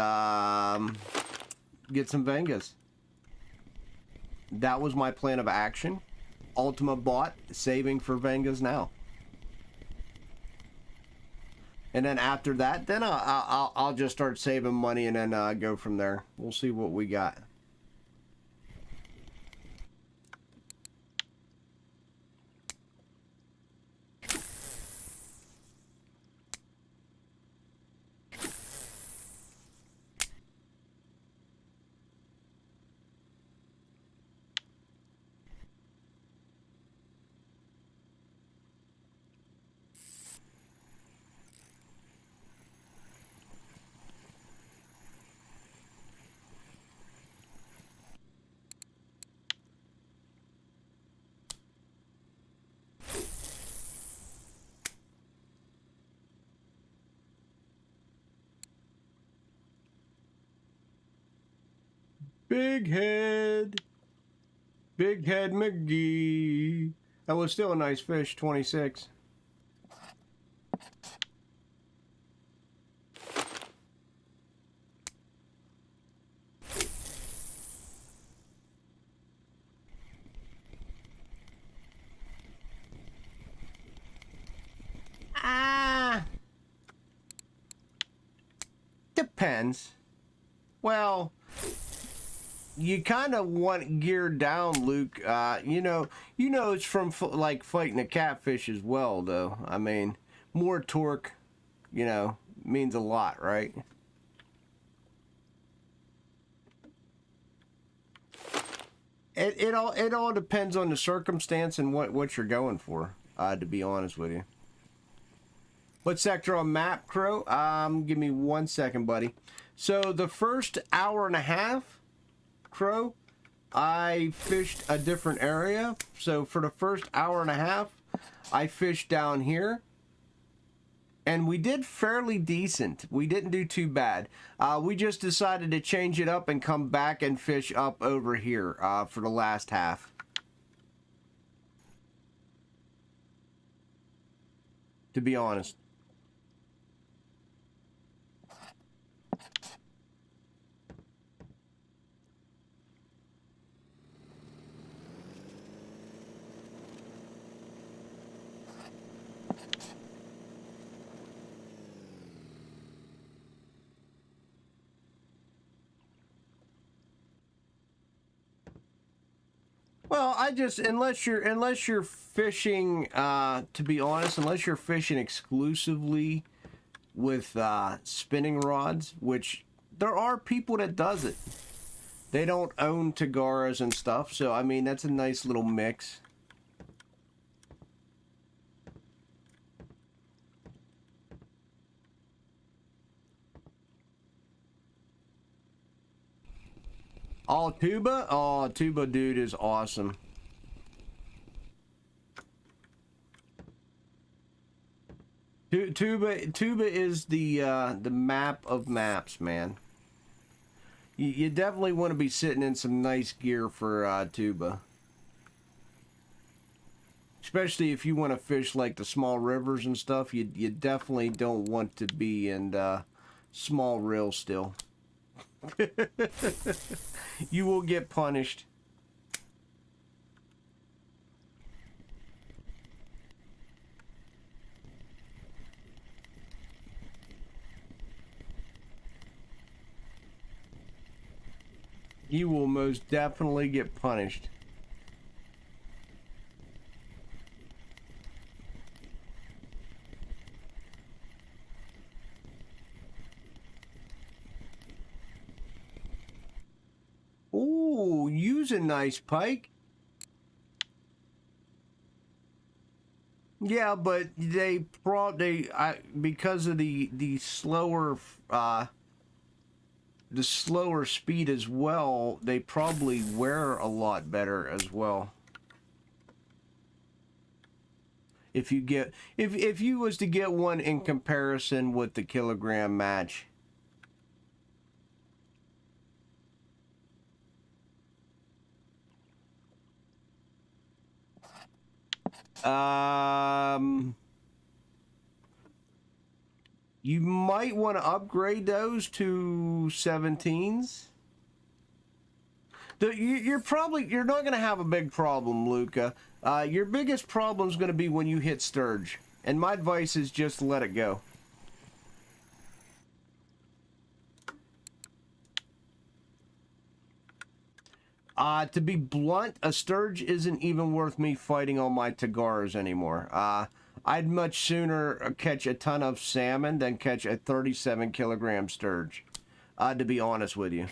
get some Vengas. That was my plan of action. Ultima bought, saving for Vengas now. And then after that, then I'll just start saving money and then go from there. We'll see what we got. Big Head McGee. That was still a nice fish, 26. Depends. Well, you kind of want geared down, Luke. You know it's from like fighting a catfish as well, though. I mean, more torque, means a lot, right? It all depends on the circumstance and what you're going for. To be honest with you. What sector on map, Crow? Give me 1 second, buddy. So the first hour and a half, Crow, I fished a different area. So for the first hour and a half, I fished down here. And we did fairly decent. We didn't do too bad. We just decided to change it up and come back and fish up over here for the last half. To be honest. Well, unless you're fishing, to be honest, unless you're fishing exclusively with spinning rods, which there are people that does it. They don't own Tagaras and stuff, so I mean that's a nice little mix. Oh, tuba? Oh, tuba, dude, is awesome. Tuba is the map of maps, man. You definitely want to be sitting in some nice gear for tuba. Especially if you want to fish like the small rivers and stuff, you definitely don't want to be in small reels still. You will get punished. You will most definitely get punished. Ooh, use a nice pike. Yeah, but because of the slower speed as well, they probably wear a lot better as well. If you get if you was to get one in comparison with the kilogram match. You might want to upgrade those to 17s. You're not going to have a big problem, Luca. Your biggest problem is going to be when you hit sturge, and my advice is just let it go. To be blunt, a sturge isn't even worth me fighting on my tagars anymore. I'd much sooner catch a ton of salmon than catch a 37 kilogram sturge, to be honest with you.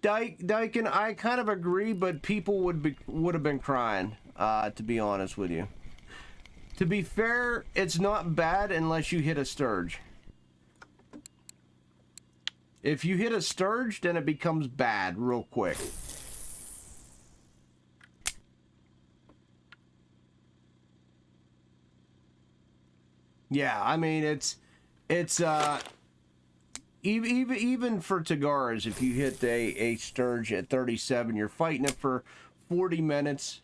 Dyken, I kind of agree, but people would have been crying, to be honest with you. To be fair, it's not bad unless you hit a sturge. If you hit a sturge, then it becomes bad real quick. Yeah, I mean, even for tagaras, if you hit a sturge at 37, you're fighting it for 40 minutes.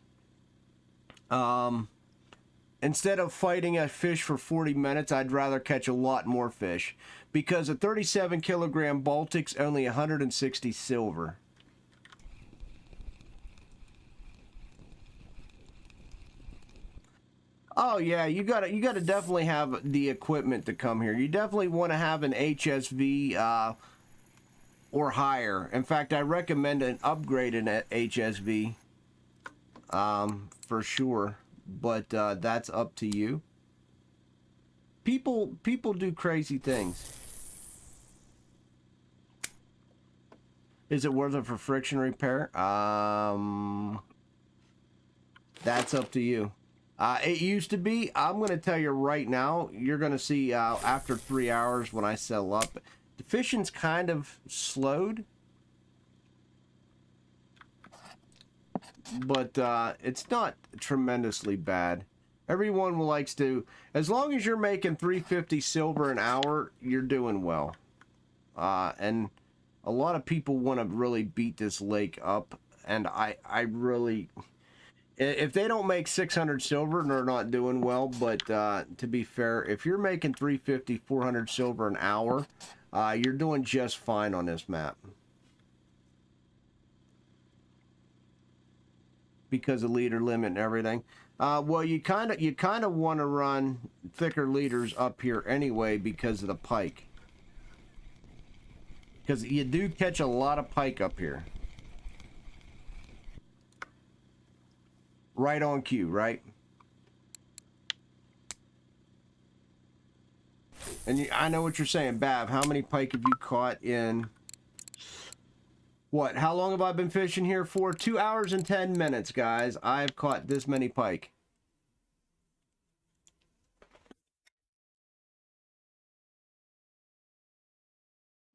Instead of fighting a fish for 40 minutes, I'd rather catch a lot more fish, because a 37 kilogram Baltic's only 160 silver. Oh yeah, you gotta definitely have the equipment to come here. You definitely want to have an HSV or higher. In fact, I recommend an upgrade in HSV for sure. But that's up to you. People do crazy things. Is it worth it for friction repair? That's up to you. It used to be. I'm going to tell you right now, you're going to see after 3 hours when I sell up, the fishing's kind of slowed. But it's not tremendously bad. Everyone likes to, as long as you're making 350 silver an hour, you're doing well. And a lot of people want to really beat this lake up, and I really, if they don't make 600 silver, they're not doing well. But to be fair, if you're making 350, 400 silver an hour, you're doing just fine on this map. Because of leader limit and everything. Well, you kind of want to run thicker leaders up here anyway because of the pike. Because you do catch a lot of pike up here. Right on cue, right? And I know what you're saying, Bav. How many pike have you caught in... What? How long have I been fishing here for? 2 hours and 10 minutes, guys. I've caught this many pike.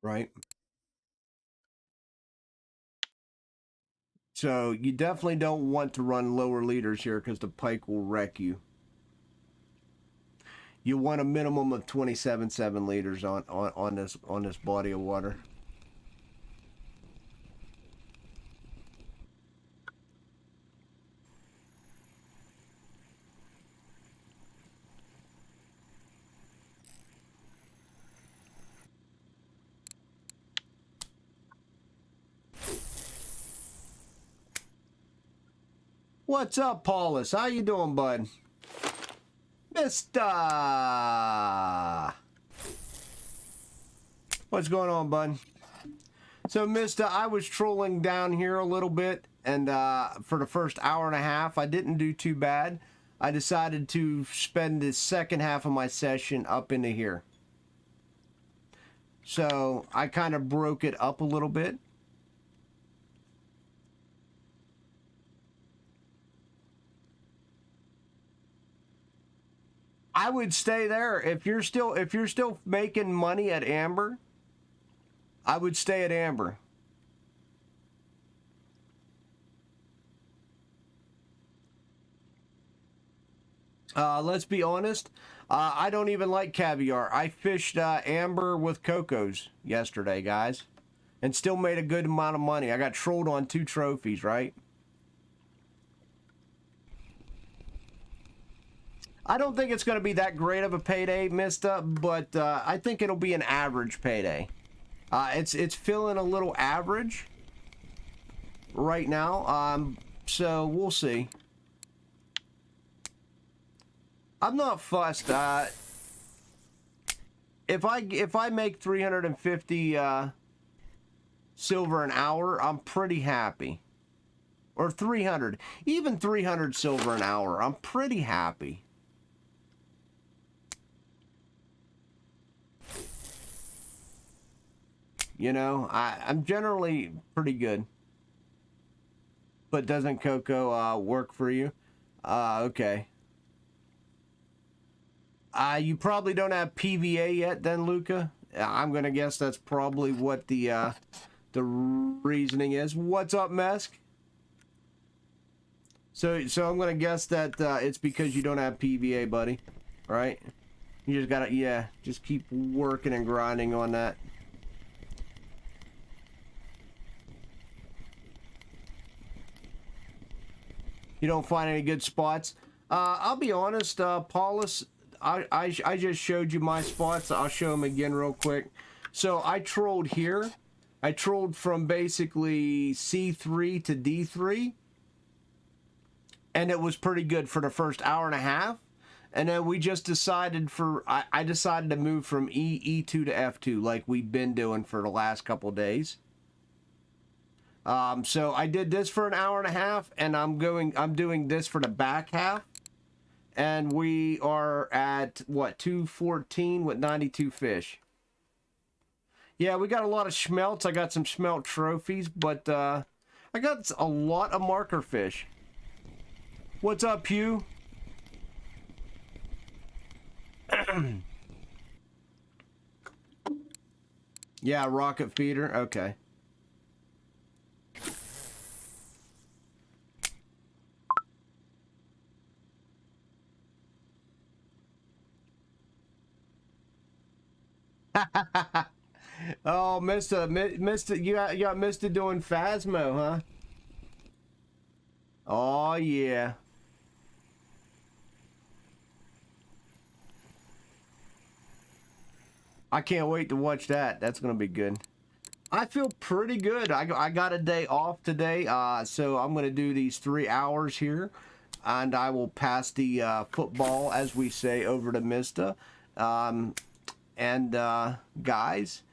right? So you definitely don't want to run lower leaders here because the pike will wreck you. You want a minimum of 27.7 liters on this body of water. What's up, Paulus? How you doing, bud? Mister! What's going on, bud? So, Mister, I was trolling down here a little bit, and for the first hour and a half, I didn't do too bad. I decided to spend the second half of my session up into here. So, I kind of broke it up a little bit. I would stay there. If you're still making money at Amber, I would stay at Amber. Let's be honest. I don't even like caviar. I fished Amber with Cocos yesterday, guys, and still made a good amount of money. I got trolled on 2 trophies, right? I don't think it's going to be that great of a payday, Mista, but I think it'll be an average payday. It's feeling a little average right now, so we'll see. I'm not fussed. If I make 350 silver an hour, I'm pretty happy. Or 300, even 300 silver an hour, I'm pretty happy. You know, I'm generally pretty good. But doesn't Coco work for you? Okay. You probably don't have PVA yet then, Luca? I'm going to guess that's probably what the reasoning is. What's up, Mesk? So I'm going to guess that it's because you don't have PVA, buddy. Right? You just got to, yeah, just keep working and grinding on that. You don't find any good spots? I'll be honest, Paulus, I just showed you my spots. I'll show them again real quick. So I trolled here. I trolled from basically C3 to D3. And it was pretty good for the first hour and a half. And then we just decided I decided to move from E2 to F2 like we've been doing for the last couple days. So I did this for an hour and a half, and I'm doing this for the back half. And we are at, what, 214 with 92 fish. Yeah, we got a lot of schmelts. I got some smelt trophies, but I got a lot of marker fish. What's up, Hugh? Yeah, rocket feeder. Okay. Oh, Mister, you got Mister doing Phasmo, huh? Oh yeah. I can't wait to watch that. That's gonna be good. I feel pretty good. I got a day off today, so I'm gonna do these 3 hours here, and I will pass the football, as we say, over to Mista. Guys,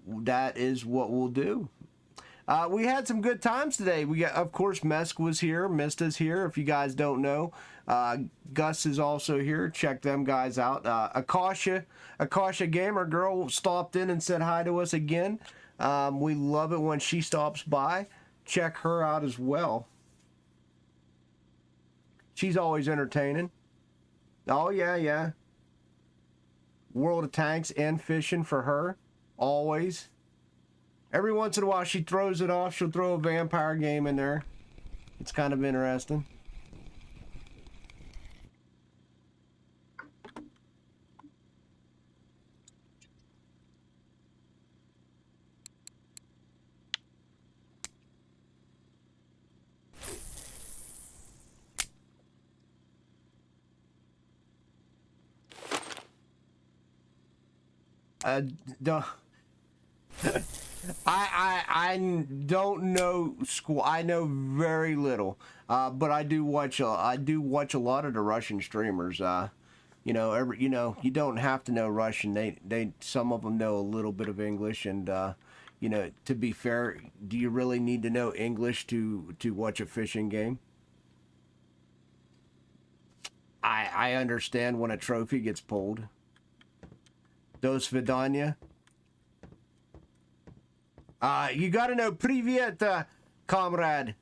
that is what we'll do. We had some good times today. We got, of course, Mesk was here. Mista's here. If you guys don't know, Gus is also here. Check them guys out. Akasha Gamer Girl stopped in and said hi to us again. We love it when she stops by. Check her out as well. She's always entertaining. Oh yeah, yeah. World of Tanks and fishing for her, always. Every once in a while, she throws it off. She'll throw a vampire game in there. It's kind of interesting. Don't, I don't know school. I know very little, but I do watch a lot of the Russian streamers. You know, you don't have to know Russian. They some of them know a little bit of English, and you know, to be fair, do you really need to know English to watch a fishing game? I understand when a trophy gets pulled. До свидания. You gotta know привет, comrade.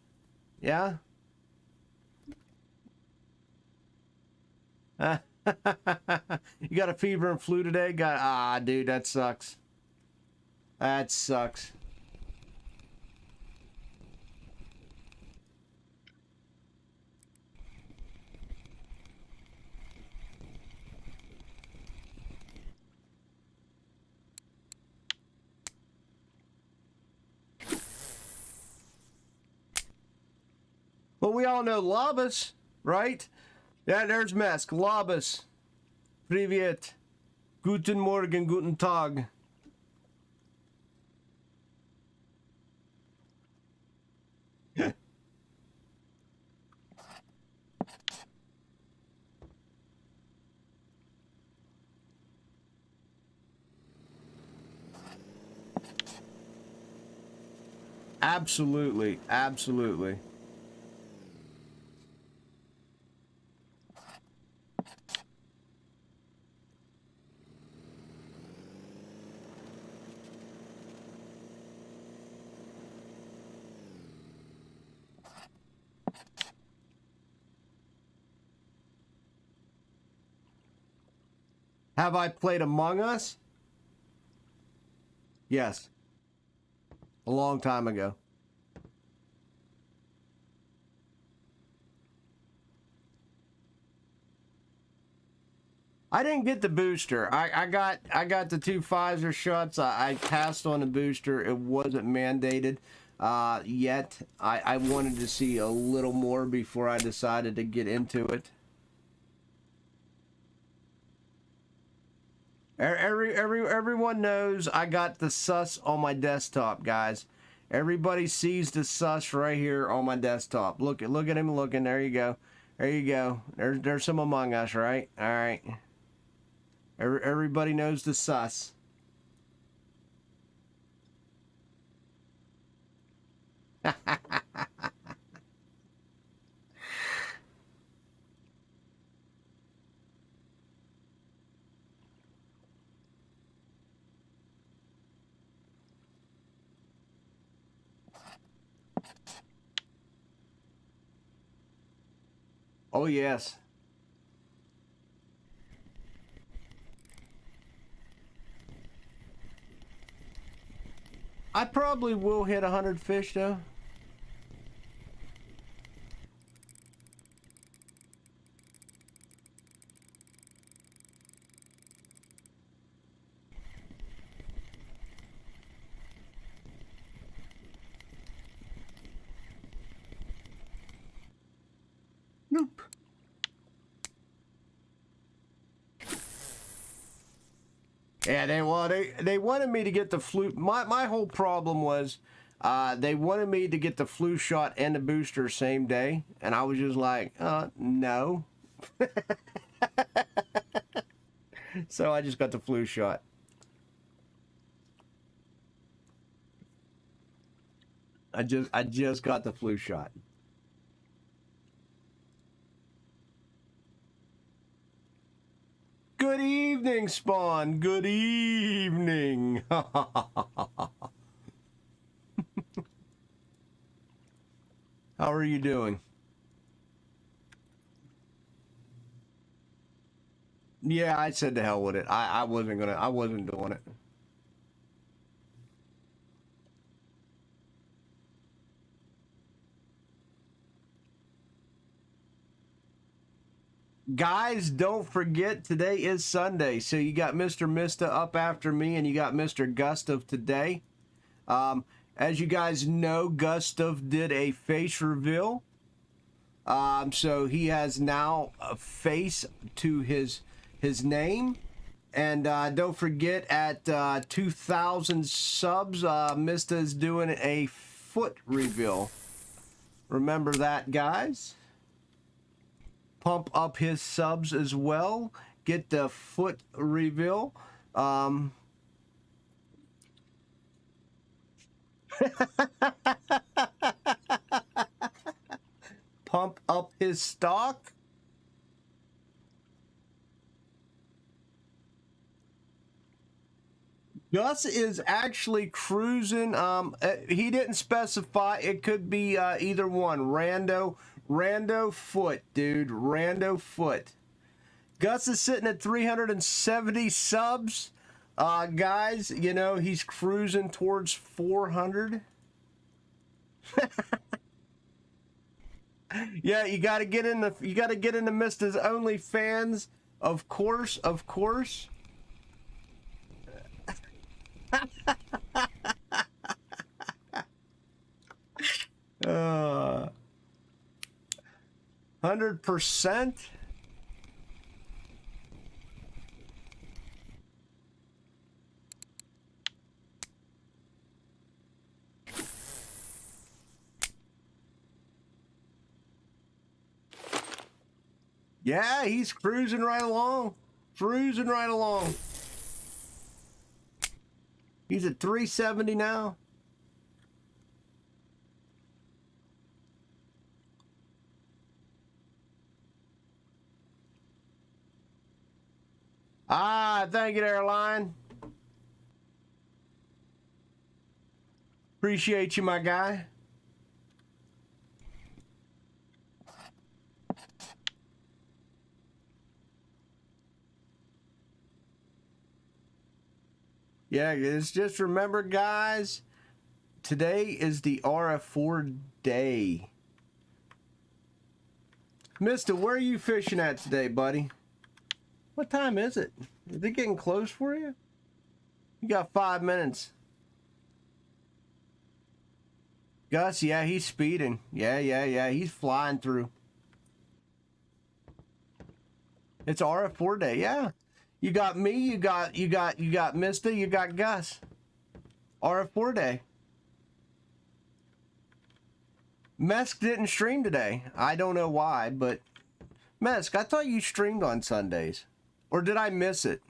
Yeah? You got a fever and flu today? Dude, that sucks. That sucks. Well, we all know Labas, right? Yeah, there's Mesk. Labas. Привет. Guten Morgen, guten Tag. Absolutely, absolutely. Have I played Among Us? Yes. A long time ago. I didn't get the booster. I got the 2 Pfizer shots. I passed on the booster. It wasn't mandated yet. I wanted to see a little more before I decided to get into it. Everyone knows I got the sus on my desktop, guys. Everybody sees the sus right here on my desktop. Look at him looking. There you go. There you go. There's some Among Us, right? All right. Everybody knows the sus. Oh, yes. I probably will hit 100 fish, though. Nope. Yeah, they wanted me to get the flu. My whole problem was they wanted me to get the flu shot and the booster same day, and I was just like, no. So I just got the flu shot. I just got the flu shot. Good evening, Spawn. Good evening. How are you doing? Yeah, I said to hell with it. I wasn't doing it. Guys, don't forget today is Sunday. So you got Mr. Mista up after me, and you got Mr. Gustav today. As you guys know, Gustav did a face reveal. So he has now a face to his name. And don't forget, at 2,000 subs, Mista is doing a foot reveal. Remember that, guys. Pump up his subs as well. Get the foot reveal. Pump up his stock. Gus is actually cruising. He didn't specify. It could be either one. Rando foot, dude. Rando foot. Gus is sitting at 370 subs. Guys, you know, he's cruising towards 400. Yeah, you got to get in the Mista's OnlyFans, of course. 100%. Yeah, he's cruising right along. He's at 370 now. Thank you there, Lion. Appreciate you, my guy. Yeah, it's just remember, guys, today is the RF4 day. Mister, where are you fishing at today, buddy? What time is it? Is it getting close for you? You got 5 minutes. Gus, yeah, he's speeding. Yeah, he's flying through. It's RF4 day, yeah. You got me, you got Mister, you got Gus. RF4 day. Mesk didn't stream today. I don't know why, but Mesk, I thought you streamed on Sundays. Or did I miss it?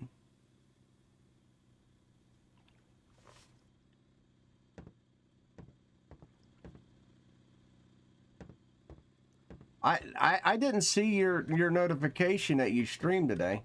I didn't see your notification that you streamed today.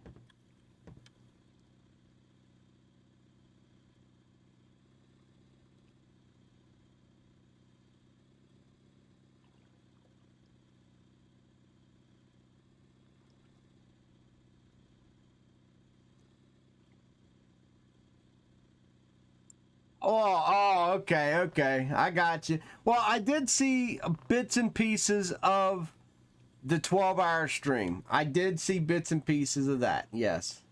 Oh, okay. I got you. Well, I did see bits and pieces of the 12-hour stream. I did see bits and pieces of that, yes.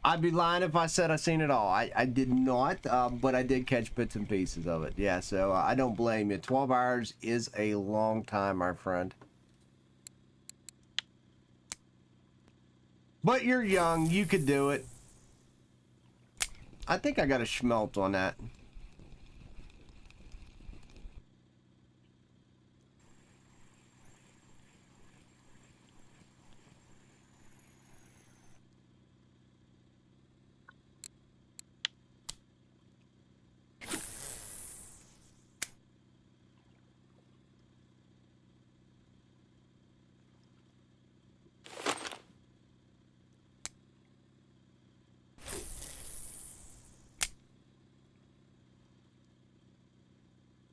I'd be lying if I said I seen it all. I did not, but I did catch bits and pieces of it. Yeah, so I don't blame you. 12 hours is a long time, my friend. But you're young. You could do it. I think I got a schmelt on that.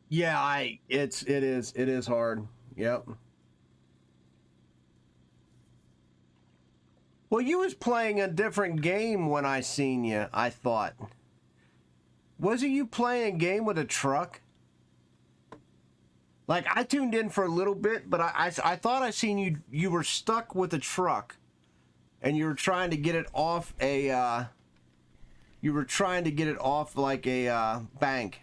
Yeah, it is hard. Yep. Well, you was playing a different game when I seen you, I thought. Wasn't you playing a game with a truck? Like, I tuned in for a little bit, but I thought I seen you were stuck with a truck, and you were trying to get it off a, you were trying to get it off like a, bank.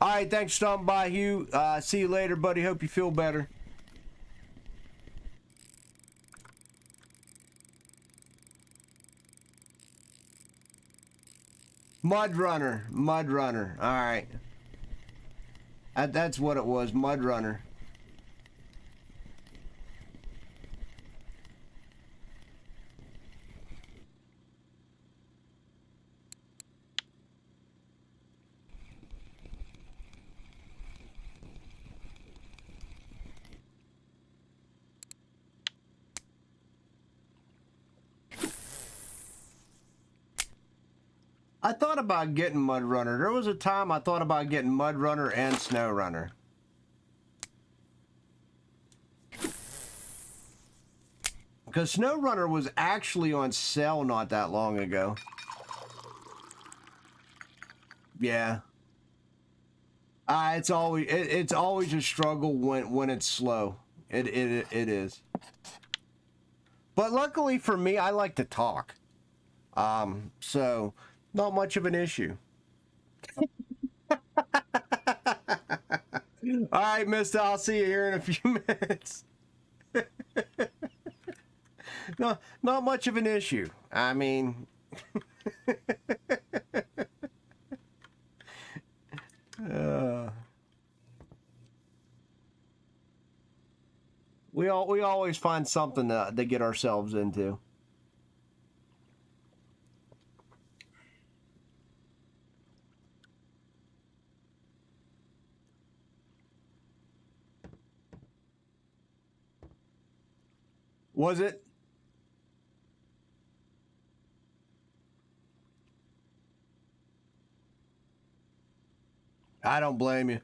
All right, thanks for stopping by, Hugh. See you later, buddy. Hope you feel better. Mud Runner. All right. That's what it was, Mud Runner. I thought about getting Mud Runner. There was a time I thought about getting Mud Runner and Snow Runner. Because Snow Runner was actually on sale not that long ago. Yeah. It's always a struggle when it's slow. It is. But luckily for me, I like to talk. So not much of an issue. All right, mister, I'll see you here in a few minutes. No, not much of an issue. I mean, we always find something to get ourselves into. Was it? I don't blame you.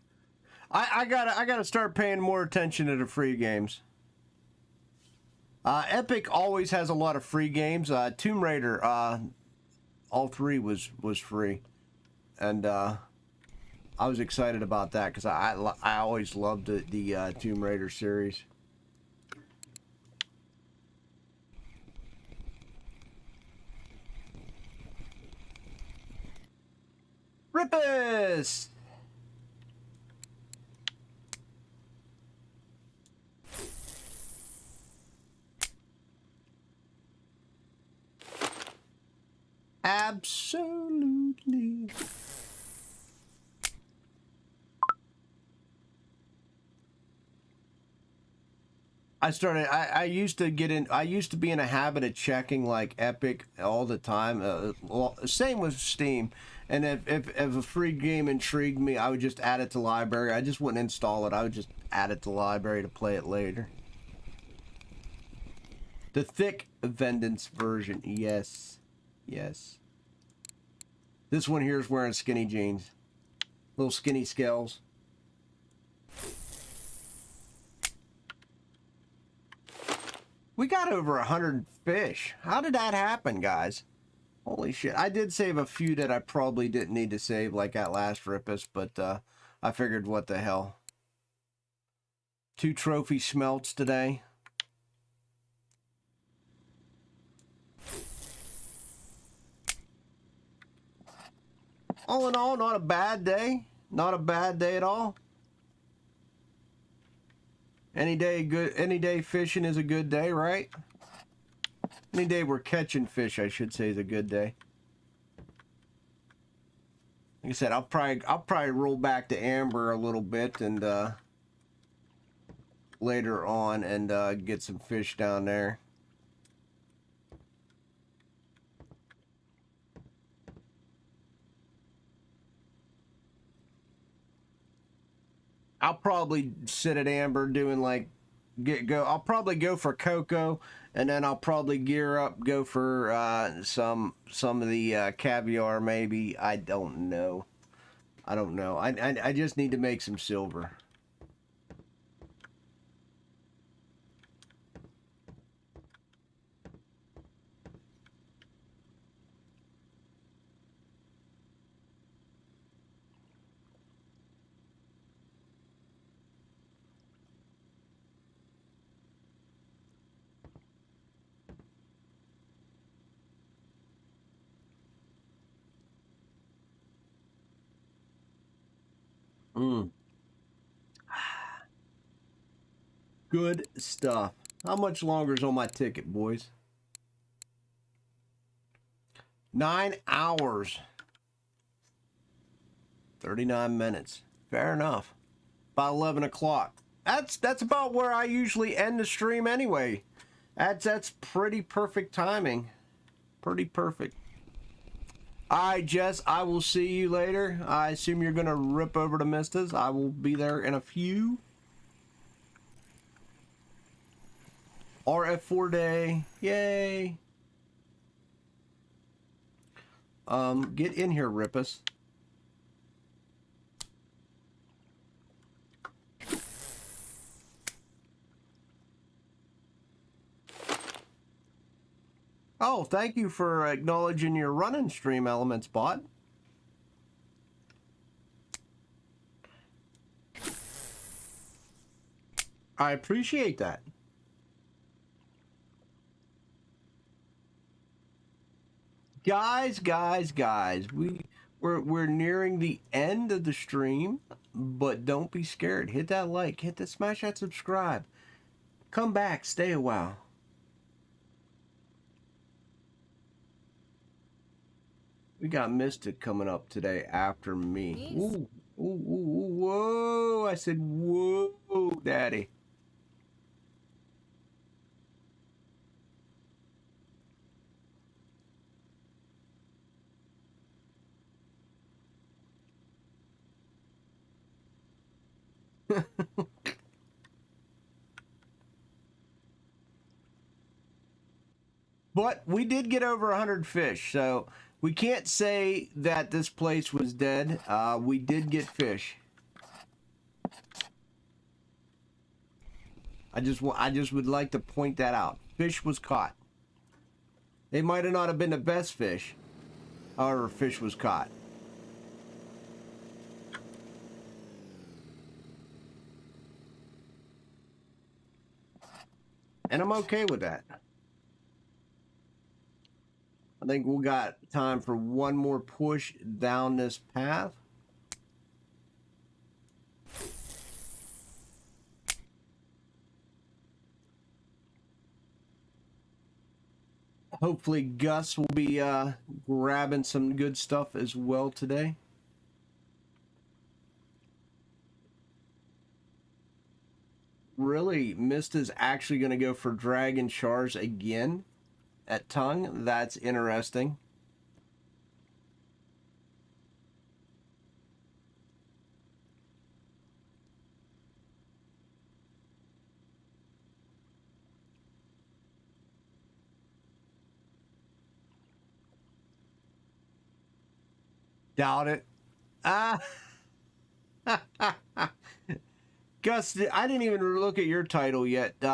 I gotta start paying more attention to the free games. Epic always has a lot of free games. Tomb Raider, all three was free, and I was excited about that because I always loved the Tomb Raider series. Rippus! Absolutely. I used to be in a habit of checking like Epic all the time. Same with Steam. And if a free game intrigued me, I would just add it to library. I just wouldn't install it. I would just add it to library to play it later. The thick Vengeance version, yes. Yes. This one here is wearing skinny jeans. Little skinny scales. We got over 100 fish. How did that happen, guys? Holy shit. I did save a few that I probably didn't need to save, like that last Rippus, but I figured, what the hell. 2 trophy smelts today. All in all, not a bad day. Not a bad day at all. Any day fishing is a good day, right? Any day we're catching fish, I should say, is a good day. Like I said, I'll probably roll back to Amber a little bit and later on and get some fish down there. I'll probably sit at Amber doing like I'll probably go for Cocoa, and then I'll probably gear up, go for some of the caviar maybe. I don't know. I just need to make some silver. Mm. Good stuff. How much longer is on my ticket, boys? 9 hours. 39 minutes. Fair enough. About 11 o'clock. That's about where I usually end the stream anyway. That's pretty perfect timing. Pretty perfect. All right, Jess, I will see you later. I assume you're going to rip over to Mista's. I will be there in a few. RF4 day. Yay. Get in here, Rippus. Oh, thank you for acknowledging your running stream elements, bot. I appreciate that. Guys, we're nearing the end of the stream, but don't be scared. Hit that like, smash that subscribe. Come back, stay a while. We got Mystic coming up today after me. Ooh, ooh, ooh, whoa! I said, whoa, daddy. But we did get over 100 fish, so we can't say that this place was dead. We did get fish. I just would like to point that out. Fish was caught. They might have not have been the best fish. However, fish was caught. And I'm okay with that. I think we got time for one more push down this path. Hopefully Gus will be grabbing some good stuff as well today. Really, Mista's actually going to go for Dragon Chars again at Tongue. That's interesting. Doubt it. Gus, I didn't even look at your title yet. Where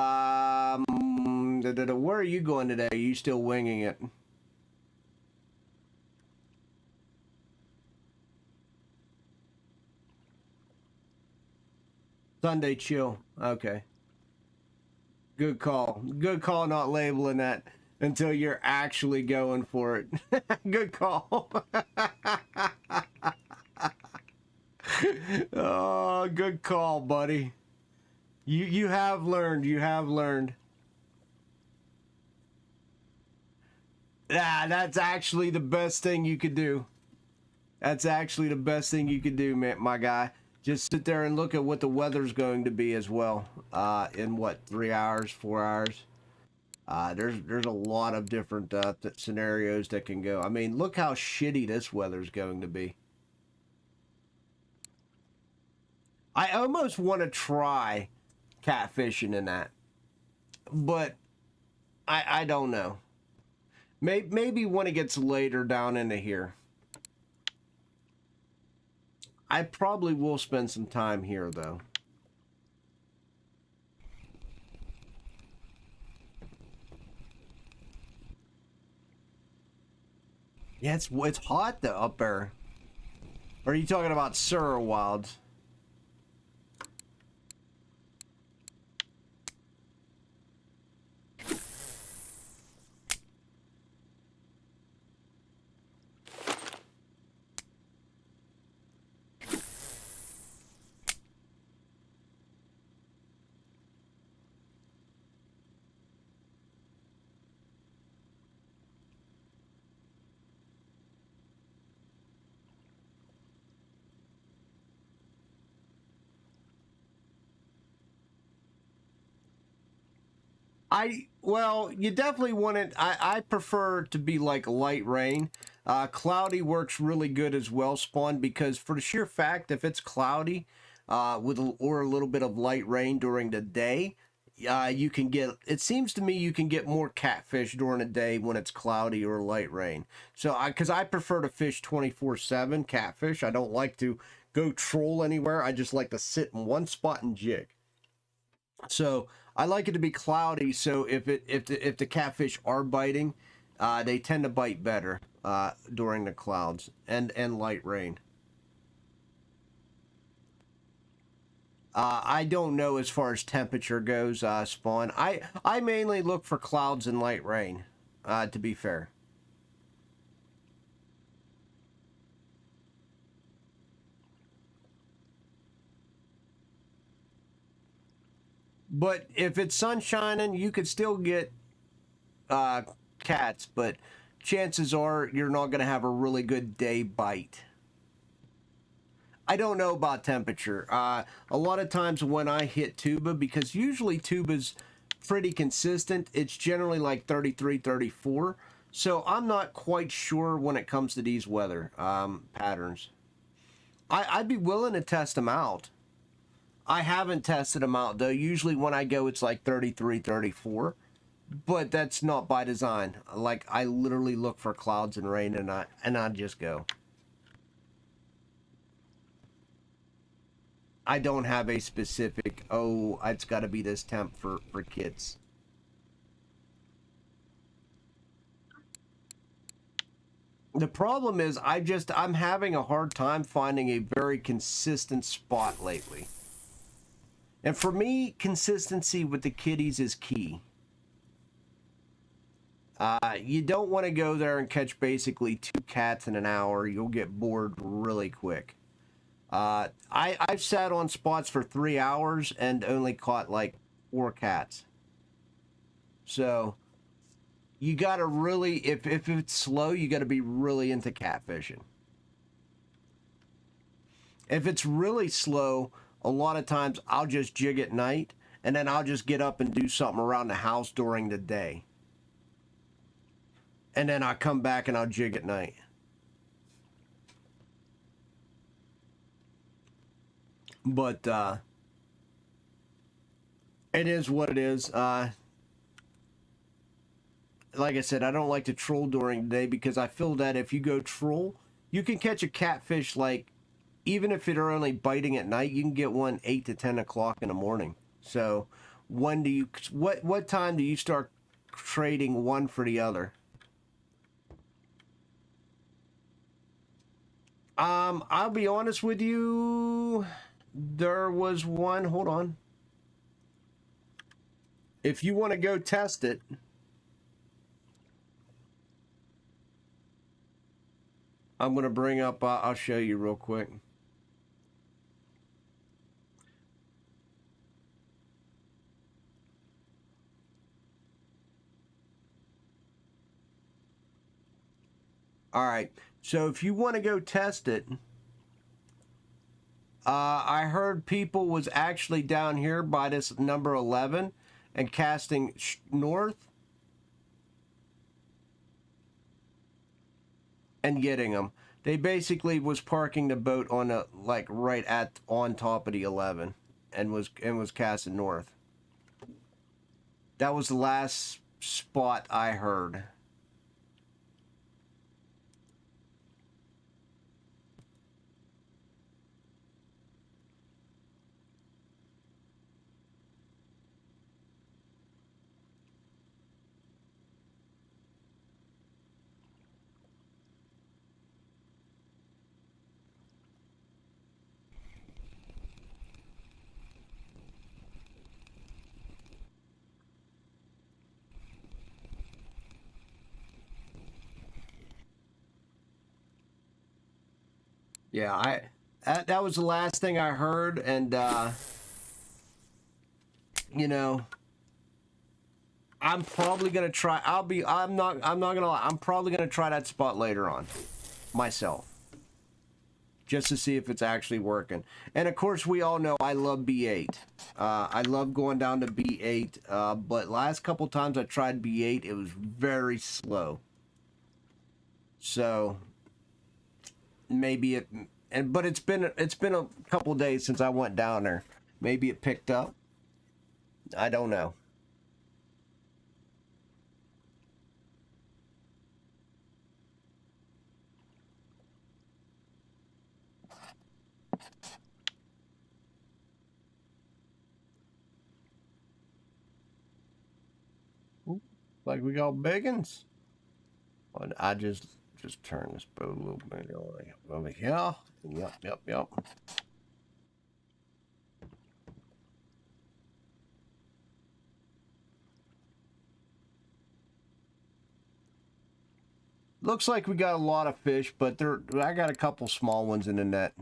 are you going today? Are you still winging it? Sunday chill. Okay. Good call. Good call not labeling that until you're actually going for it. Good call. Oh, good call, buddy. You have learned. You have learned. Yeah, that's actually the best thing you could do. That's actually the best thing you could do, man, my guy. Just sit there and look at what the weather's going to be as well. In what, 3 hours, 4 hours? There's a lot of different scenarios that can go. I mean, look how shitty this weather's going to be. I almost want to try catfishing in that, but I don't know. Maybe when it gets later down into here. I probably will spend some time here, though. Yeah, it's hot though up there. Or are you talking about Surra Wilds? Well, you definitely want it. I prefer to be like light rain. Cloudy works really good as well, Spawn, because for the sheer fact, if it's cloudy, or a little bit of light rain during the day, you can get, it seems to me you can get more catfish during the day when it's cloudy or light rain. So because I prefer to fish 24/7 catfish. I don't like to go troll anywhere. I just like to sit in one spot and jig. So I like it to be cloudy. So if the catfish are biting, they tend to bite better during the clouds and light rain. I don't know as far as temperature goes, Spawn. I mainly look for clouds and light rain, to be fair. But if it's sun shining, you could still get cats, but chances are you're not going to have a really good day bite. I don't know about temperature. A lot of times when I hit tuba, because usually tuba's pretty consistent, it's generally like 33, 34. So I'm not quite sure when it comes to these weather patterns. I'd be willing to test them out. I haven't tested them out though. Usually when I go, it's like 33, 34. But that's not by design. Like I literally look for clouds and rain, and I just go. I don't have a specific, oh, it's got to be this temp for kids. The problem is I'm having a hard time finding a very consistent spot lately. And for me, consistency with the kiddies is key. You don't want to go there and catch basically 2 cats in an hour. You'll get bored really quick. I've sat on spots for 3 hours and only caught like 4 cats. So you gotta really, if it's slow, you gotta be really into catfishing. If it's really slow, a lot of times I'll just jig at night, and then I'll just get up and do something around the house during the day. And then I come back and I'll jig at night. But it is what it is. Like I said, I don't like to troll during the day because I feel that if you go troll, you can catch a catfish like, even if they're only biting at night, you can get one 8 to 10 o'clock in the morning. So when do you, what time do you start trading one for the other? I'll be honest with you. There was one, hold on. If you want to go test it, I'm going to bring up, I'll show you real quick. All right. So if you want to go test it, I heard people was actually down here by this number 11 and casting north and getting them. They basically was parking the boat on a, like right at on top of the 11 and was casting north. That was the last spot I heard. Yeah, that was the last thing I heard, and you know, I'm probably gonna try. I'm not gonna lie. I'm probably gonna try that spot later on, myself, just to see if it's actually working. And of course, we all know I love B8. I love going down to B8, but last couple times I tried B8, it was very slow. So maybe it, but it's been a couple days since I went down there. Maybe it picked up. I don't know. Like we got biggins. I just turn this boat a little bit over here. Yep. Looks like we got a lot of fish, but I got a couple small ones in the net.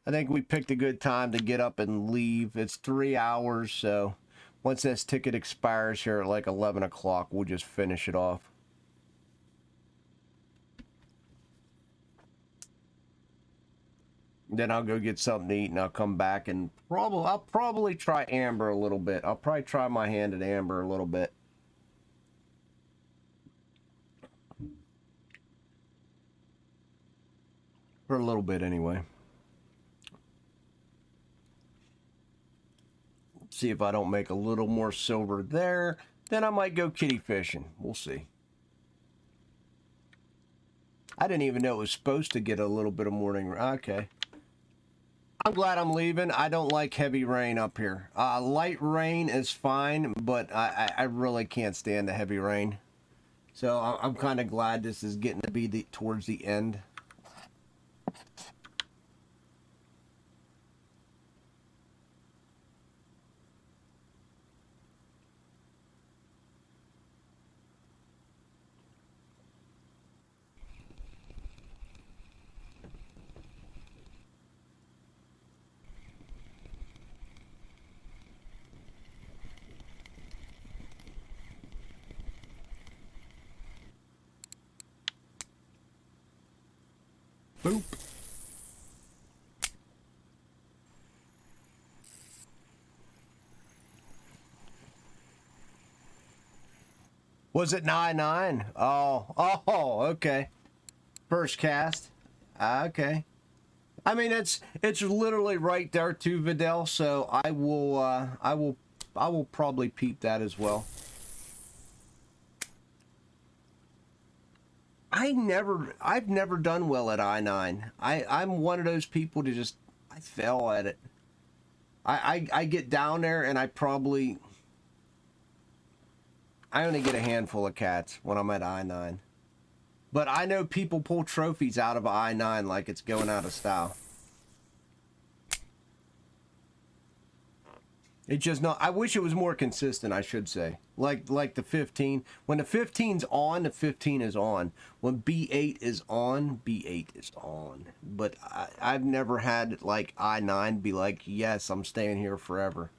I think we picked a good time to get up and leave. It's 3 hours, so once this ticket expires here at like 11 o'clock, we'll just finish it off. Then I'll go get something to eat, and I'll come back and I'll probably try amber a little bit. I'll probably try my hand at amber a little bit. For a little bit, anyway. See if I don't make a little more silver there. Then I might go kitty fishing. We'll see. I didn't even know it was supposed to get a little bit of morning. Okay. I'm glad I'm leaving. I don't like heavy rain up here. Light rain is fine, but I really can't stand the heavy rain. So I'm kind of glad this is getting to be towards the end. Boop. Was it 9-9? Oh, okay. First cast. Okay. I mean, it's literally right there to Vidal, so I will probably peep that as well. I've never done well at I-9. I'm one of those people to just, I fail at it. I get down there and I only get a handful of cats when I'm at I-9. But I know people pull trophies out of I-9 like it's going out of style. It's just not, I wish it was more consistent, I should say. Like the 15. When the 15's on, the 15 is on. When B8 is on, B8 is on. But I've never had like I-9 be like, yes, I'm staying here forever.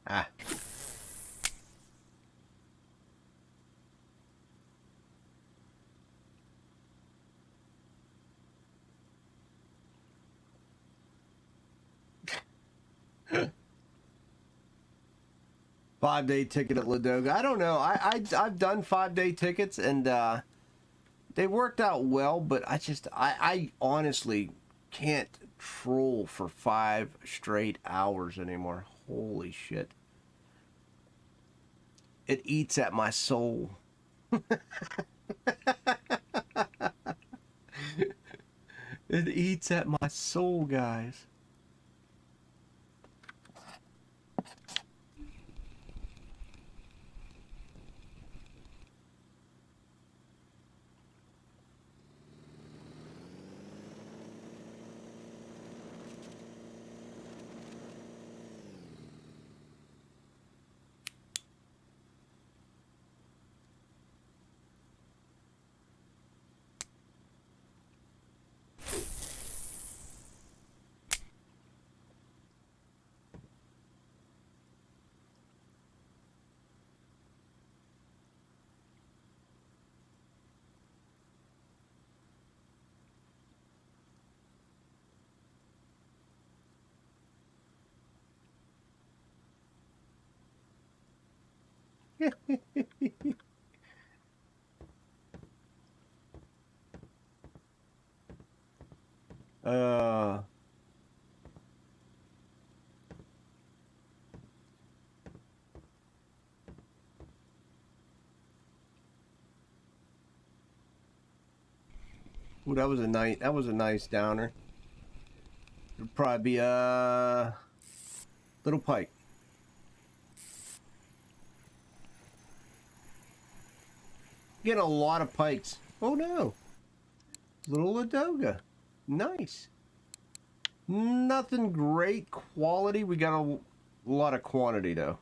Ah. Five-day ticket at Ladoga. I don't know. I've done 5-day tickets and they worked out well, but I honestly can't troll for 5 straight hours anymore. Holy shit. It eats at my soul. It eats at my soul, guys. uh Ooh, that was a nice downer. It'll probably be a little pike. Getting a lot of pikes. Oh no. Little Ladoga. Nice. Nothing great quality. We got a lot of quantity though.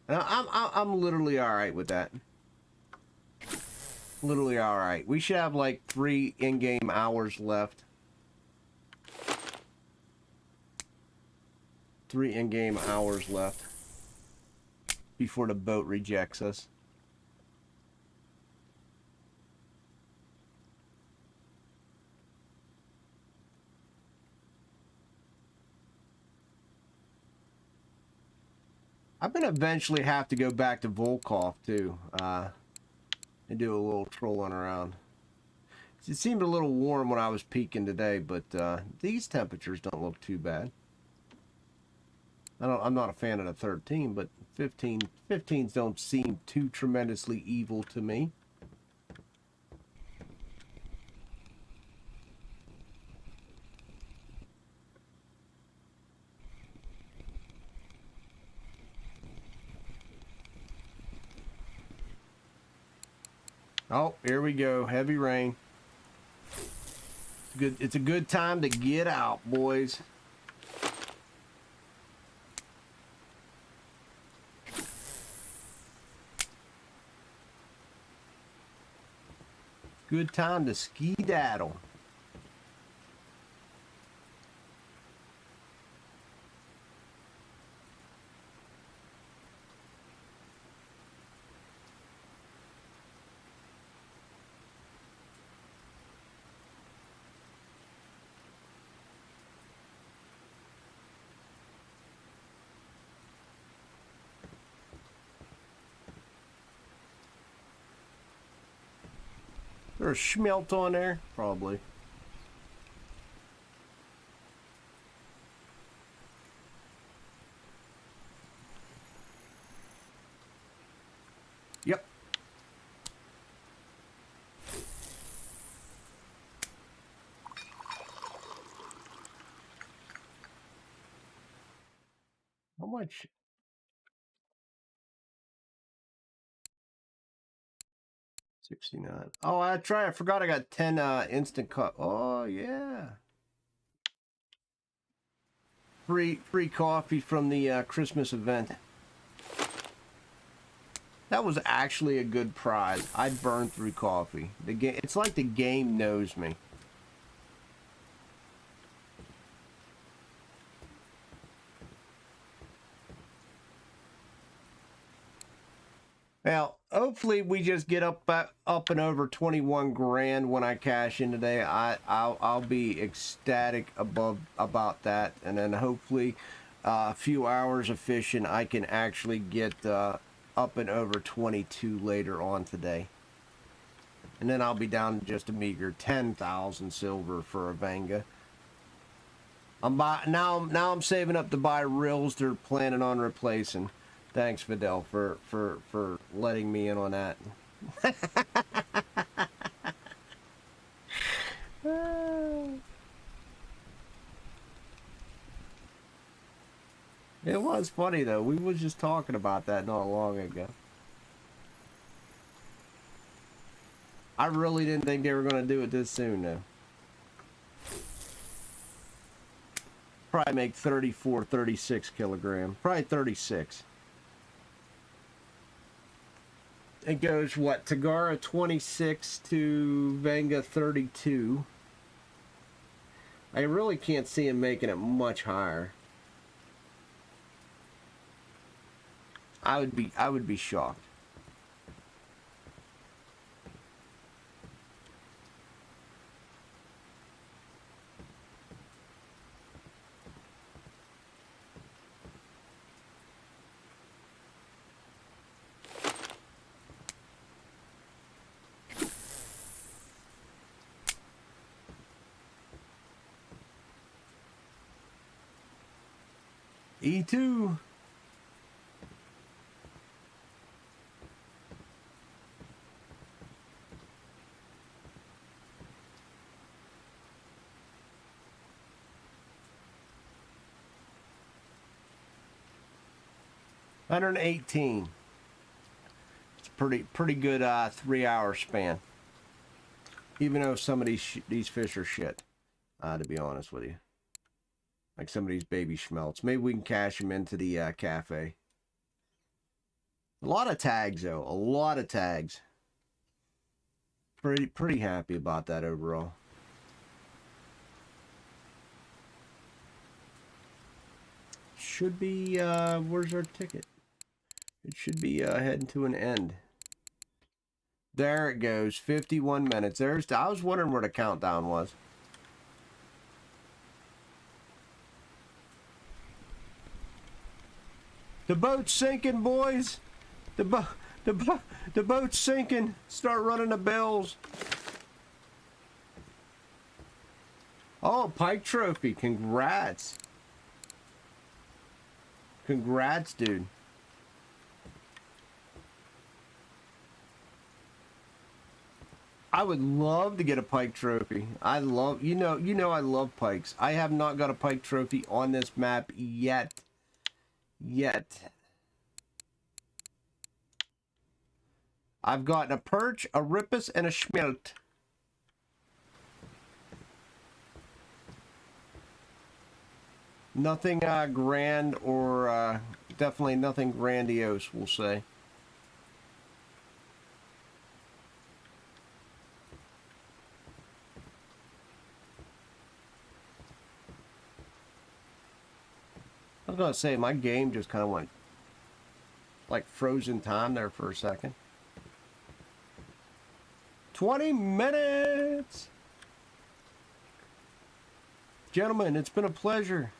And I'm literally all right with that. Literally all right. We should have like 3 in-game hours left. 3 in-game hours left before the boat rejects us. I'm gonna eventually have to go back to Volkov too, and do a little trolling around. It seemed a little warm when I was peaking today, but these temperatures don't look too bad. I'm not a fan of the 13, but 15s don't seem too tremendously evil to me. Oh, here we go. Heavy rain. It's a good time to get out, boys. Good time to ski-daddle. There's schmelt on there? Probably. Yep. How much? 69. Oh, I forgot I got 10 instant cup. Oh yeah. Free coffee from the Christmas event. That was actually a good prize. I burned through coffee. The game, it's like the game knows me. Well, hopefully we just get up and over 21 grand when I cash in today. I'll be ecstatic about that, and then hopefully a few hours of fishing I can actually get up and over 22 later on today, and then I'll be down to just a meager 10,000 silver for a Vanga. Now I'm saving up to buy reels they're planning on replacing. Thanks, Fidel, for letting me in on that. It was funny though. We was just talking about that not long ago. I really didn't think they were going to do it this soon though. Probably make 34, 36 kilogram. Probably 36. It goes, what, Tagara 26 to Venga 32. I really can't see him making it much higher. I would be shocked. E2. $118. It's a pretty good 3-hour span. Even though some of these fish are shit, to be honest with you. Like some of these baby schmelts. Maybe we can cash them into the cafe. A lot of tags though. A lot of tags. Pretty happy about that overall. Should be where's our ticket? It should be heading to an end. There it goes. 51 minutes. I was wondering where the countdown was. The boat's sinking, boys. The boat's sinking. Start running the bells. Oh, pike trophy. Congrats. Congrats, dude. I would love to get a pike trophy. I love, you know I love pikes. I have not got a pike trophy on this map yet. I've gotten a perch, a rippus, and a schmelt. Nothing grand or definitely nothing grandiose, we'll say. I was gonna say, my game just kind of went like frozen time there for a second. 20 minutes! Gentlemen, it's been a pleasure.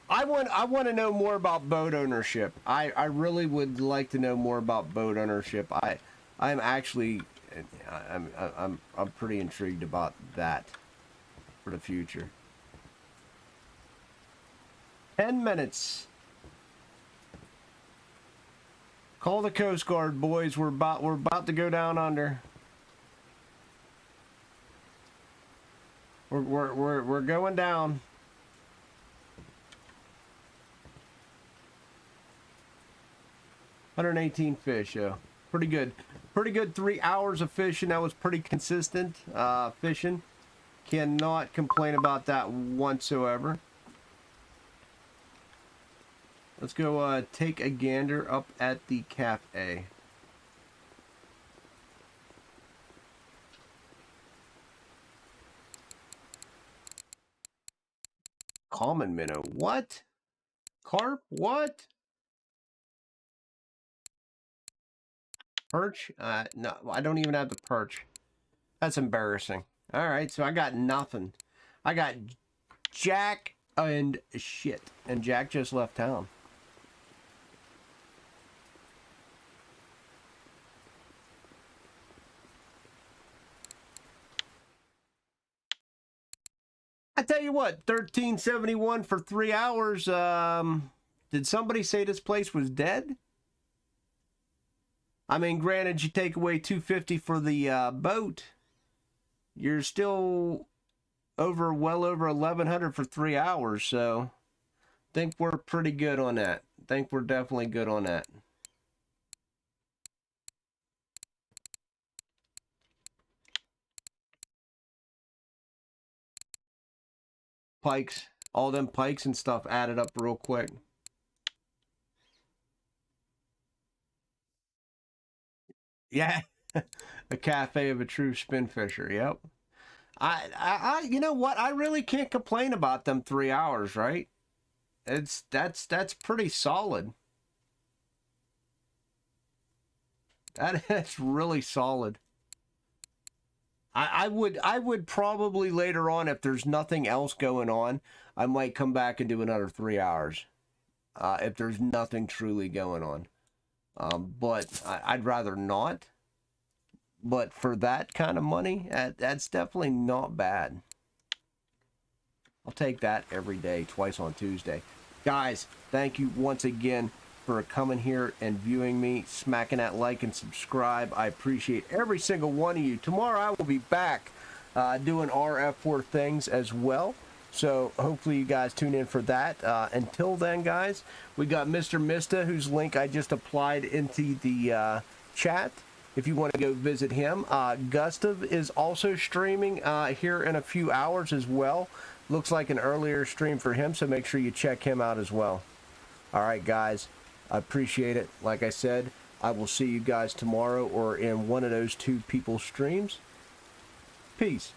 I want to know more about boat ownership. I really would like to know more about boat ownership. I'm actually I'm pretty intrigued about that for the future. 10 minutes. Call the Coast Guard, boys. We're about to go down under. We're going down. $118 fish, yeah. Pretty good. Pretty good 3 hours of fishing. That was pretty consistent fishing. Cannot complain about that whatsoever. Let's go take a gander up at the cafe. Common minnow. What? Carp? What? Perch? No, I don't even have the perch. That's embarrassing. Alright, so I got nothing. I got Jack and shit. And Jack just left town. I tell you what, 1371 for 3 hours. Did somebody say this place was dead? I mean, granted, you take away $250 for the boat, you're still well over 1,100 for 3 hours, so think we're pretty good on that. Think we're definitely good on that. Pikes, all them pikes and stuff added up real quick. Yeah, a cafe of a true spin fisher. Yep. You know what? I really can't complain about them 3 hours, right? That's pretty solid. That's really solid. I would probably later on, if there's nothing else going on, I might come back and do another 3 hours. If there's nothing truly going on. But I'd rather not. But for that kind of money, that's definitely not bad. I'll take that every day, twice on Tuesday. Guys, thank you once again for coming here and viewing me, smacking that like and subscribe. I appreciate every single one of you. Tomorrow I will be back doing RF4 things as well. So hopefully you guys tune in for that. Until then, guys, we got Mr. Mista, whose link I just applied into the chat. If you want to go visit him. Gustav is also streaming here in a few hours as well. Looks like an earlier stream for him, so make sure you check him out as well. All right, guys. I appreciate it. Like I said, I will see you guys tomorrow or in one of those two people's streams. Peace.